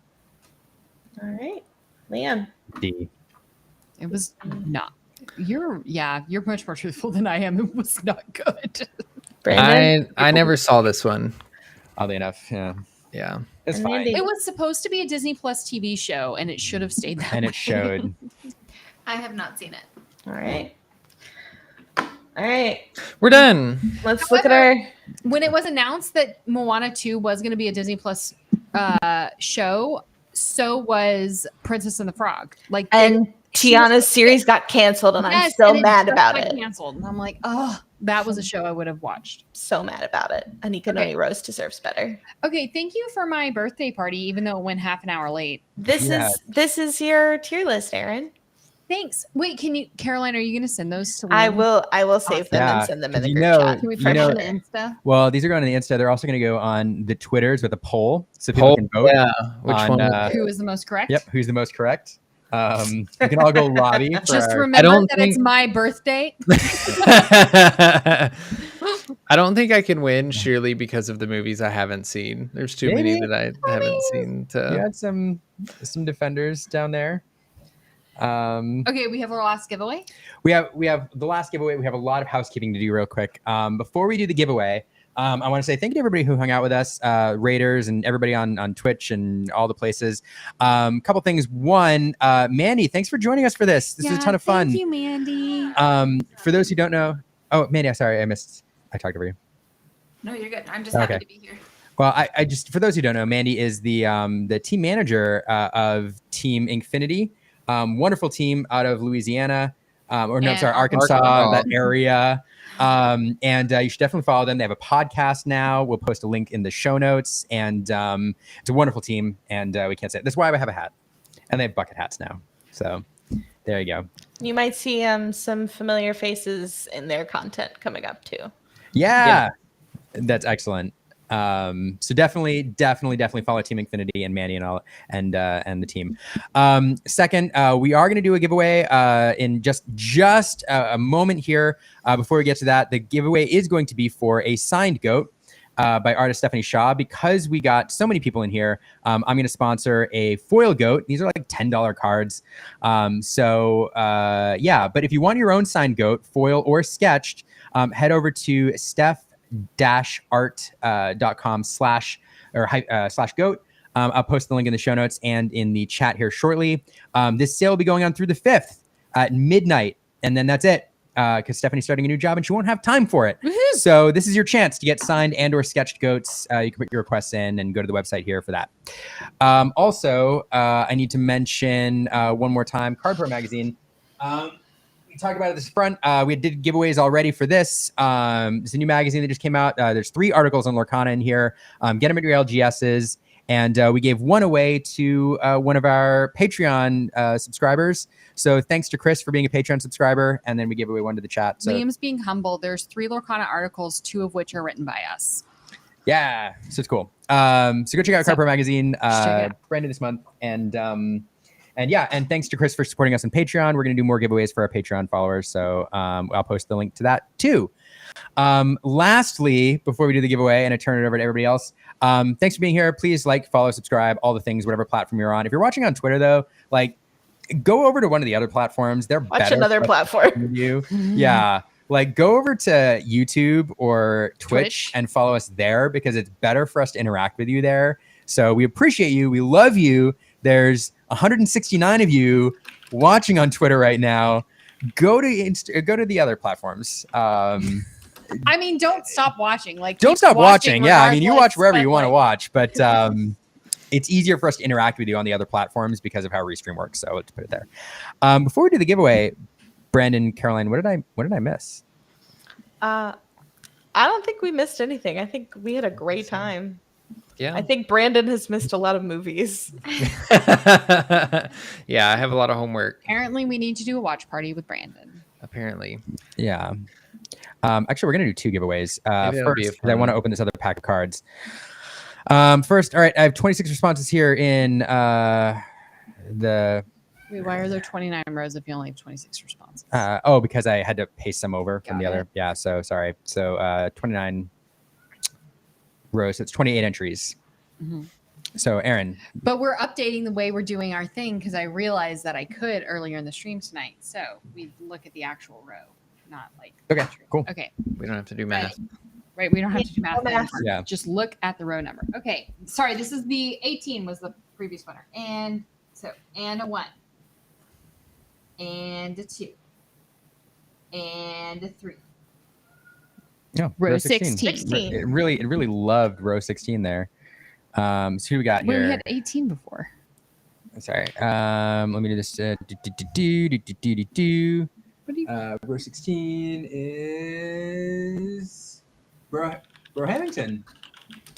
C: All right. Liam?
B: D.
D: It was not. You're much more truthful than I am. It was not good.
C: Brandon?
A: I never saw this one.
B: Oddly enough, yeah,
A: Yeah.
B: it's
C: And
B: fine.
C: Mandy?
D: It was supposed to be a Disney Plus TV show, and it should have stayed that
B: And
D: way.
B: it showed.
E: I have not seen it.
C: All right. All right.
A: We're done.
C: Let's look at our.
D: When it was announced that Moana 2 was going to be a Disney Plus show, so was Princess and the Frog. Like,
C: And Tiana's series got canceled, and I'm
D: yes,
C: so
D: and it
C: mad
D: just
C: about
D: got
C: it.
D: Canceled, and I'm like, oh, that was a show I would have watched.
C: So mad about it. Anika
D: Okay.
C: Noni Rose deserves better.
D: Okay, thank you for my birthday party, even though it went half an hour late.
C: This is your tier list, Aaron.
D: Thanks. Wait, Caroline? Are you going to send those to?
C: I
D: Liam?
C: will save them
B: Yeah,
C: and send them in the
B: you
C: group
B: know-
C: chat.
D: Can we
B: you
D: put them
B: know-
D: on the Insta?
B: Well, these are going on the Insta. They're also going to go on the Twitters with a poll, so people can vote.
A: Yeah. Which
B: on,
A: one?
D: Who is the most correct?
B: Yep, who's the most correct? You can all go lobby. For
D: Just
B: our-
D: remember
A: don't
D: that it's
A: think-
D: my birthday.
A: I don't think I can win surely because of the movies I haven't seen. There's too many
B: Maybe.
A: that I haven't seen
B: You
A: to.
B: had some defenders down there.
D: Okay, we have our last giveaway.
B: We have the last giveaway. We have a lot of housekeeping to do real quick. Before we do the giveaway, I want to say thank you to everybody who hung out with us, Raiders and everybody on Twitch and all the places. Couple things. One, Mandy, thanks for joining us for this. This was a ton of fun.
D: Thank you, Mandy.
B: For those who don't know, oh, Mandy, I'm sorry, I talked over you.
E: No, you're good. I'm just
B: Okay.
E: happy to be here.
B: Well, I just, for those who don't know, Mandy is the team manager of Team Infinity. Wonderful team out of Louisiana, Arkansas, that area. And you should definitely follow them. They have a podcast now. We'll post a link in the show notes. And it's a wonderful team. And we can't say it. That's why I have a hat. And they have bucket hats now. So there you go.
C: You might see some familiar faces in their content coming up too.
B: Yeah. That's excellent. So definitely follow Team Infinity and Mandy and all and the team. Second, we are going to do a giveaway in just a moment here. Before we get to that, the giveaway is going to be for a signed goat by artist Stephanie Shaw. Because we got so many people in here, I'm going to sponsor a foil goat. These are like $10 cards. Yeah, but if you want your own signed goat, foil or sketched, head over to steph-art.com/goat. I'll post the link in the show notes and in the chat here shortly. This sale will be going on through the 5th at midnight, and then that's it. Because Stephanie's starting a new job and she won't have time for it.
D: Woohoo!
B: So this is your chance to get signed and or sketched goats. You can put your requests in and go to the website here for that. Also, I need to mention one more time, Cardboard Magazine. We talked about it at this front. We did giveaways already for this. It's a new magazine that just came out. There's 3 articles on Lorcana in here. Get them at your LGSs. And we gave one away to one of our Patreon subscribers. So thanks to Chris for being a Patreon subscriber. And then we gave away one to the chat. So
D: Liam's being humble. There's 3 Lorcana articles, 2 of which are written by us.
B: yeah, so it's cool. So go check out Cardboard Magazine,
D: check it out.
B: brand new this month. And yeah, and thanks to Chris for supporting us on Patreon. We're going to do more giveaways for our Patreon followers. So I'll post the link to that too. Lastly, before we do the giveaway and I turn it over to everybody else, thanks for being here. Please like, follow, subscribe, all the things, whatever platform you're on. If you're watching on Twitter though, like go over to one of the other platforms. They're
C: Watch
B: better
C: another
B: for
C: platform.
B: with you. Yeah. Like go over to YouTube or Twitch and follow us there because it's better for us to interact with you there. So we appreciate you. We love you. There's 169 of you watching on Twitter right now. Go to the other platforms.
D: I mean, don't stop watching. Like,
B: Don't
D: keep
B: stop watching. Yeah, I mean, you watch
D: regardless,
B: wherever
D: but,
B: you want to
D: like,
B: watch, but it's easier for us to interact with you on the other platforms because of how Restream works. So let's put it there. Before we do the giveaway, Brandon, Caroline, what did I miss?
C: I don't think we missed anything. I think we had a great time.
A: Yeah.
C: I think Brandon has missed a lot of movies.
A: Yeah, I have a lot of homework.
D: Apparently, we need to do a watch party with Brandon.
A: Apparently.
B: Yeah. Actually, we're gonna do 2 giveways.
A: Maybe that'll be a
B: First, 'cause I want to
A: fun-
B: open this other pack of cards. First, all right, I have 26 responses here in the.
D: Wait, why are there 29 rows if you only have 26 responses?
B: Because I had to paste some over from the
D: Got
B: other.
D: it.
B: Yeah, so sorry. So 29 rows. So it's 28 entries.
D: Mhm.
B: So Aaron,
D: But we're updating the way we're doing our thing because I realized that I could earlier in the stream tonight. So we look at the actual row, not like.
B: okay, cool.
D: Okay,
A: We don't have to do math.
D: right. We don't have to do math.
C: No math.
D: anymore.
B: Yeah.
D: Just look at the row number. Okay. Sorry, this is the 18 was the previous winner. And a 1. And a 2. And a 3.
B: No,
D: Row
B: 16.
C: 16.
B: It really loved row 16 there. So who we got
D: Wait,
B: here?
D: we had 18 before.
B: Sorry. Let me do this. Do.
D: What do you?
B: Row 16 is Bro Hamilton.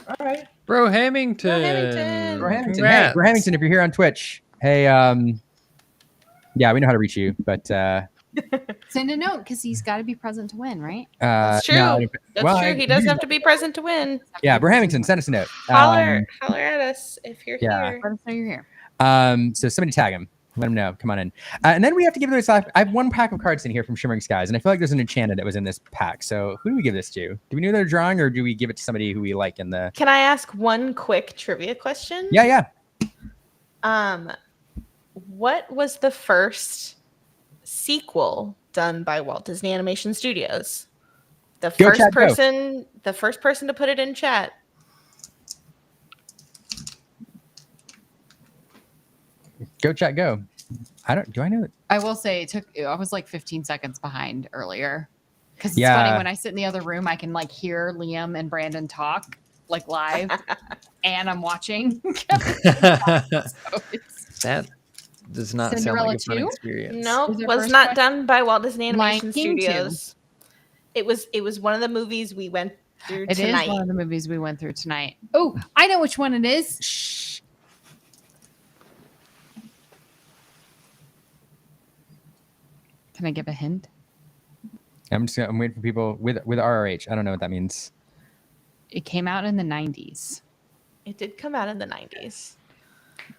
B: All right.
A: Bro Hamilton.
C: Bro Hamilton.
B: Bro Hamilton. Hey,
A: Congrats.
B: Bro Hamilton, if you're here on Twitch, hey, yeah, we know how to reach you, but
D: Send a note because he's got to be present to win, right?
C: That's true.
B: no,
C: That's
B: well,
C: true. He does have to be present to win.
B: Yeah, Bro Hamilton, send us a note.
C: Holler at us if you're
B: yeah.
C: here.
D: Let us know you're here.
B: So somebody tag him. Let him know. Come on in. And then we have to give this off. I have 1 pack of cards in here from Shimmering Skies, and I feel like there's an enchanted that was in this pack. So who do we give this to? Do we know they're drawing, or do we give it to somebody who we like in the?
C: Can I ask one quick trivia question?
B: Yeah.
C: What was the first sequel done by Walt Disney Animation Studios? The
B: Go,
C: first
B: chat, go.
C: person to put it in chat.
B: Go chat, go. Do I know it?
D: I will say I was like 15 seconds behind earlier. Because it's
B: Yeah.
D: funny when I sit in the other room, I can like hear Liam and Brandon talk like live and I'm watching. So it's-
A: That does not
D: Cinderella
A: sound like a fun
D: 2?
A: experience.
C: No,
D: Was it
C: was
D: first
C: not
D: one?
C: done by Walt Disney
D: Lion
C: Animation
D: King 2.
C: Studios. It was one of the movies we went through
D: It
C: tonight.
D: is one of the movies we went through tonight. Oh, I know which one it is. Shh. Can I give a hint?
B: I'm waiting for people with RRH. I don't know what that means.
D: It came out in the 90s.
C: It did come out in the 90s.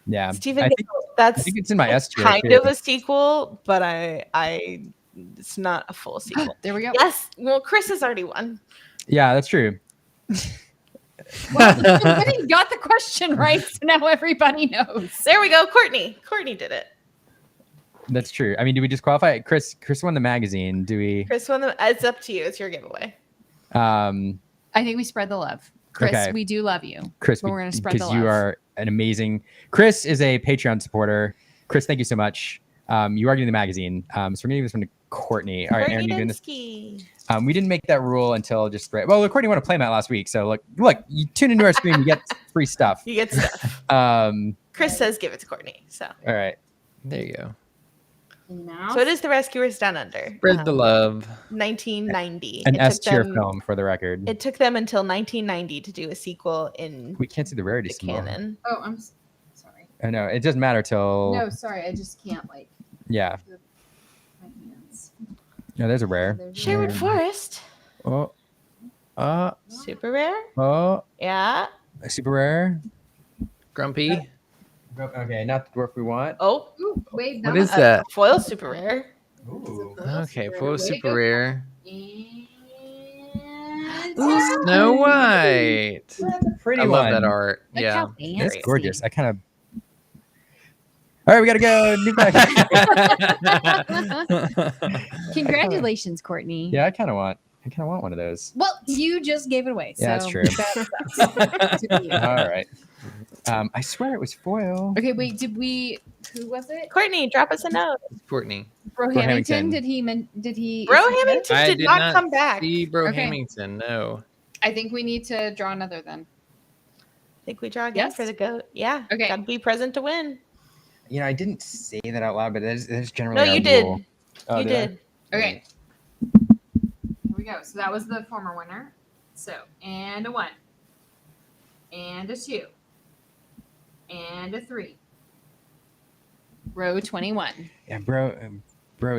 B: Yeah.
C: Stephen,
B: I think
C: that's
B: it's in my S tier.
C: kind
B: too.
C: of a sequel, but it's not a full sequel.
D: There we go.
C: Yes. Well, Chris has already won.
B: Yeah, that's true.
D: Well, somebody got the question right, so now everybody knows.
C: There we go. Courtney did it.
B: That's true. I mean, do we just qualify? Chris won the magazine. Do we?
C: Chris won the. It's up to you. It's your giveaway.
B: Um,
D: I think we spread the love. Chris,
B: Okay.
D: we do love you.
B: Chris,
D: But we're gonna spread the
B: because you
D: love.
B: are an amazing. Chris is a Patreon supporter. Chris, thank you so much. You are getting the magazine. So we're gonna give this one to Courtney. All right, Aaron, you doing this?
C: Dinsky.
B: We didn't make that rule until just right. Well, Courtney won a playmat last week, so look, you tune into our stream, you get free stuff.
C: You get stuff. Chris says give it to Courtney. So
B: All right.
A: There you go.
C: so it is The Rescuers Down Under.
A: Spread the love.
C: 1990.
B: An
C: It
B: S
C: took
B: tier
C: them-
B: film for the record.
C: It took them until 1990 to do a sequel in
B: We can't see the rarity
C: the
B: symbol.
C: canon.
D: Oh, I'm sorry.
B: I know it doesn't matter till
D: No, sorry. I just can't like
B: yeah.
D: my hands.
B: No, there's a rare.
C: Sherwood Forest.
B: Oh,
C: Super rare?
B: oh,
C: Yeah.
B: super rare.
A: Grumpy.
B: Okay, not the dwarf we want.
C: Oh,
D: Ooh, wait,
A: What is that?
C: foil super rare.
B: Ooh.
A: Okay, full
D: Way to
A: super
D: go.
A: rare.
D: And
A: Ooh, Snow White.
B: That's a pretty
A: I love
B: one.
A: that art.
D: Look
A: Yeah.
D: how
B: It's
D: fancy.
B: gorgeous. I kind of. All right, we gotta go. New
G: Congratulations, Courtney.
B: Yeah, I kind of want one of those.
G: Well, you just gave it away.
B: Yeah, that's
G: so
B: true.
G: that sucks to be you.
B: All right. I swear it was foil.
G: Okay, wait. Who was it?
C: Courtney, drop us a note.
A: Courtney.
G: Bro
B: Hamilton.
G: Hamilton. Did he?
C: Bro
G: is he good?
C: Hamilton
A: I
C: did not come back.
A: see Bro
G: Okay.
A: Hamilton. No.
G: I think we need to draw another then.
C: Think we draw again
G: Yes?
C: for the goat. Yeah.
G: Okay.
C: Gotta be present to win.
B: You know, I didn't say that out loud, but that is generally
C: No,
B: our
C: you did.
B: rule. Oh,
C: You
B: I?
C: did.
G: Okay. Here we go. So that was the former winner. So, and a 1. And a 2. And a 3. Row 21.
B: Yeah, bro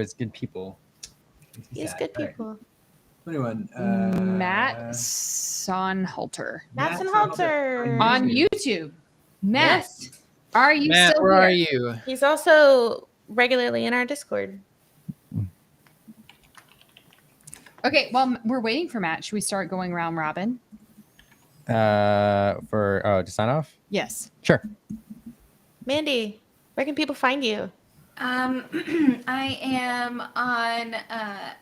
B: is good people.
C: He's good people.
B: 21.
G: Matt Sonhalter.
C: Madsen Halter.
G: On YouTube. Matt,
C: Yes.
G: are you
A: Matt,
G: still
A: where
G: here?
A: are you?
C: He's also regularly in our Discord.
G: Okay, well, we're waiting for Matt. Should we start going round robin?
B: To sign off?
G: Yes.
B: Sure.
C: Mandy, where can people find you?
E: I am on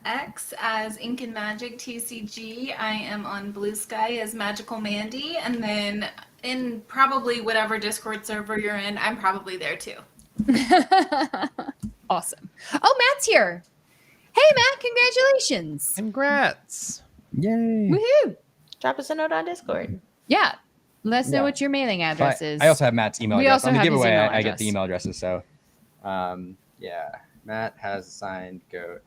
E: X as Ink and Magic TCG. I am on Blue Sky as Magical Mandy, and then in probably whatever Discord server you're in, I'm probably there too.
G: Awesome. Oh, Matt's here. Hey, Matt, congratulations.
A: Congrats.
B: Yay.
G: Woohoo.
C: Drop us a note on Discord.
G: Yeah. Let us know
B: Yeah.
G: what your mailing address is.
B: I also have Matt's email
G: We
B: address.
G: also
B: On the
G: have his
B: giveaway,
G: email
B: I get
G: address.
B: the email addresses. So, yeah, Matt has signed goat.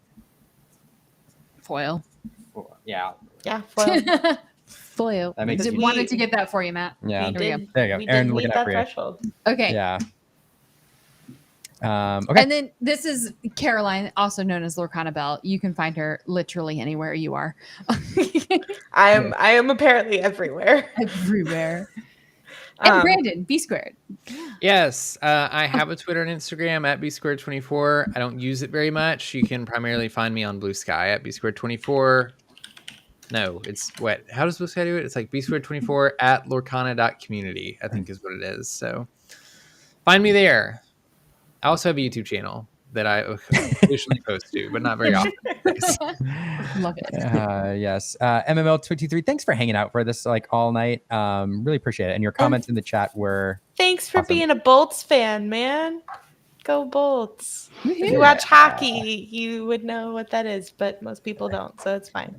G: Foil.
B: Yeah.
C: Yeah, foil.
G: Foil.
B: That makes
G: Just
B: sense.
G: wanted to get that for you, Matt.
B: Yeah.
C: We
G: There we
C: did,
B: There you go.
C: we
B: Aaron
C: did
B: looking
C: meet
B: out
C: that
B: for you.
C: threshold.
G: Okay.
B: Yeah. Okay.
G: And then this is Caroline, also known as Lorcana Bell. You can find her literally anywhere you are.
C: I am apparently everywhere.
G: Everywhere. And Brandon, B squared.
A: Yes, I have a Twitter and Instagram at bsquared24. I don't use it very much. You can primarily find me on Blue Sky at bsquared24. No, it's what? How does Blue Sky do it? It's like bsquared24 at lorcana.community, I think is what it is. So find me there. I also have a YouTube channel that I occasionally post to, but not very often.
G: Love it.
B: Yes. MML23, thanks for hanging out for this like all night. Really appreciate it. And your comments in the chat were
C: Thanks for
B: Awesome.
C: being a Bolts fan, man. Go Bolts. If you
B: Yeah.
C: watch hockey, you would know what that is, but most people don't, so it's fine.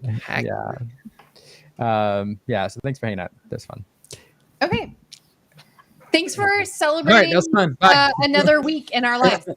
B: yeah. So thanks for hanging out. That's fun.
G: Okay. Thanks for
A: All right,
G: celebrating
A: that was fun. Bye.
G: another week in our lives.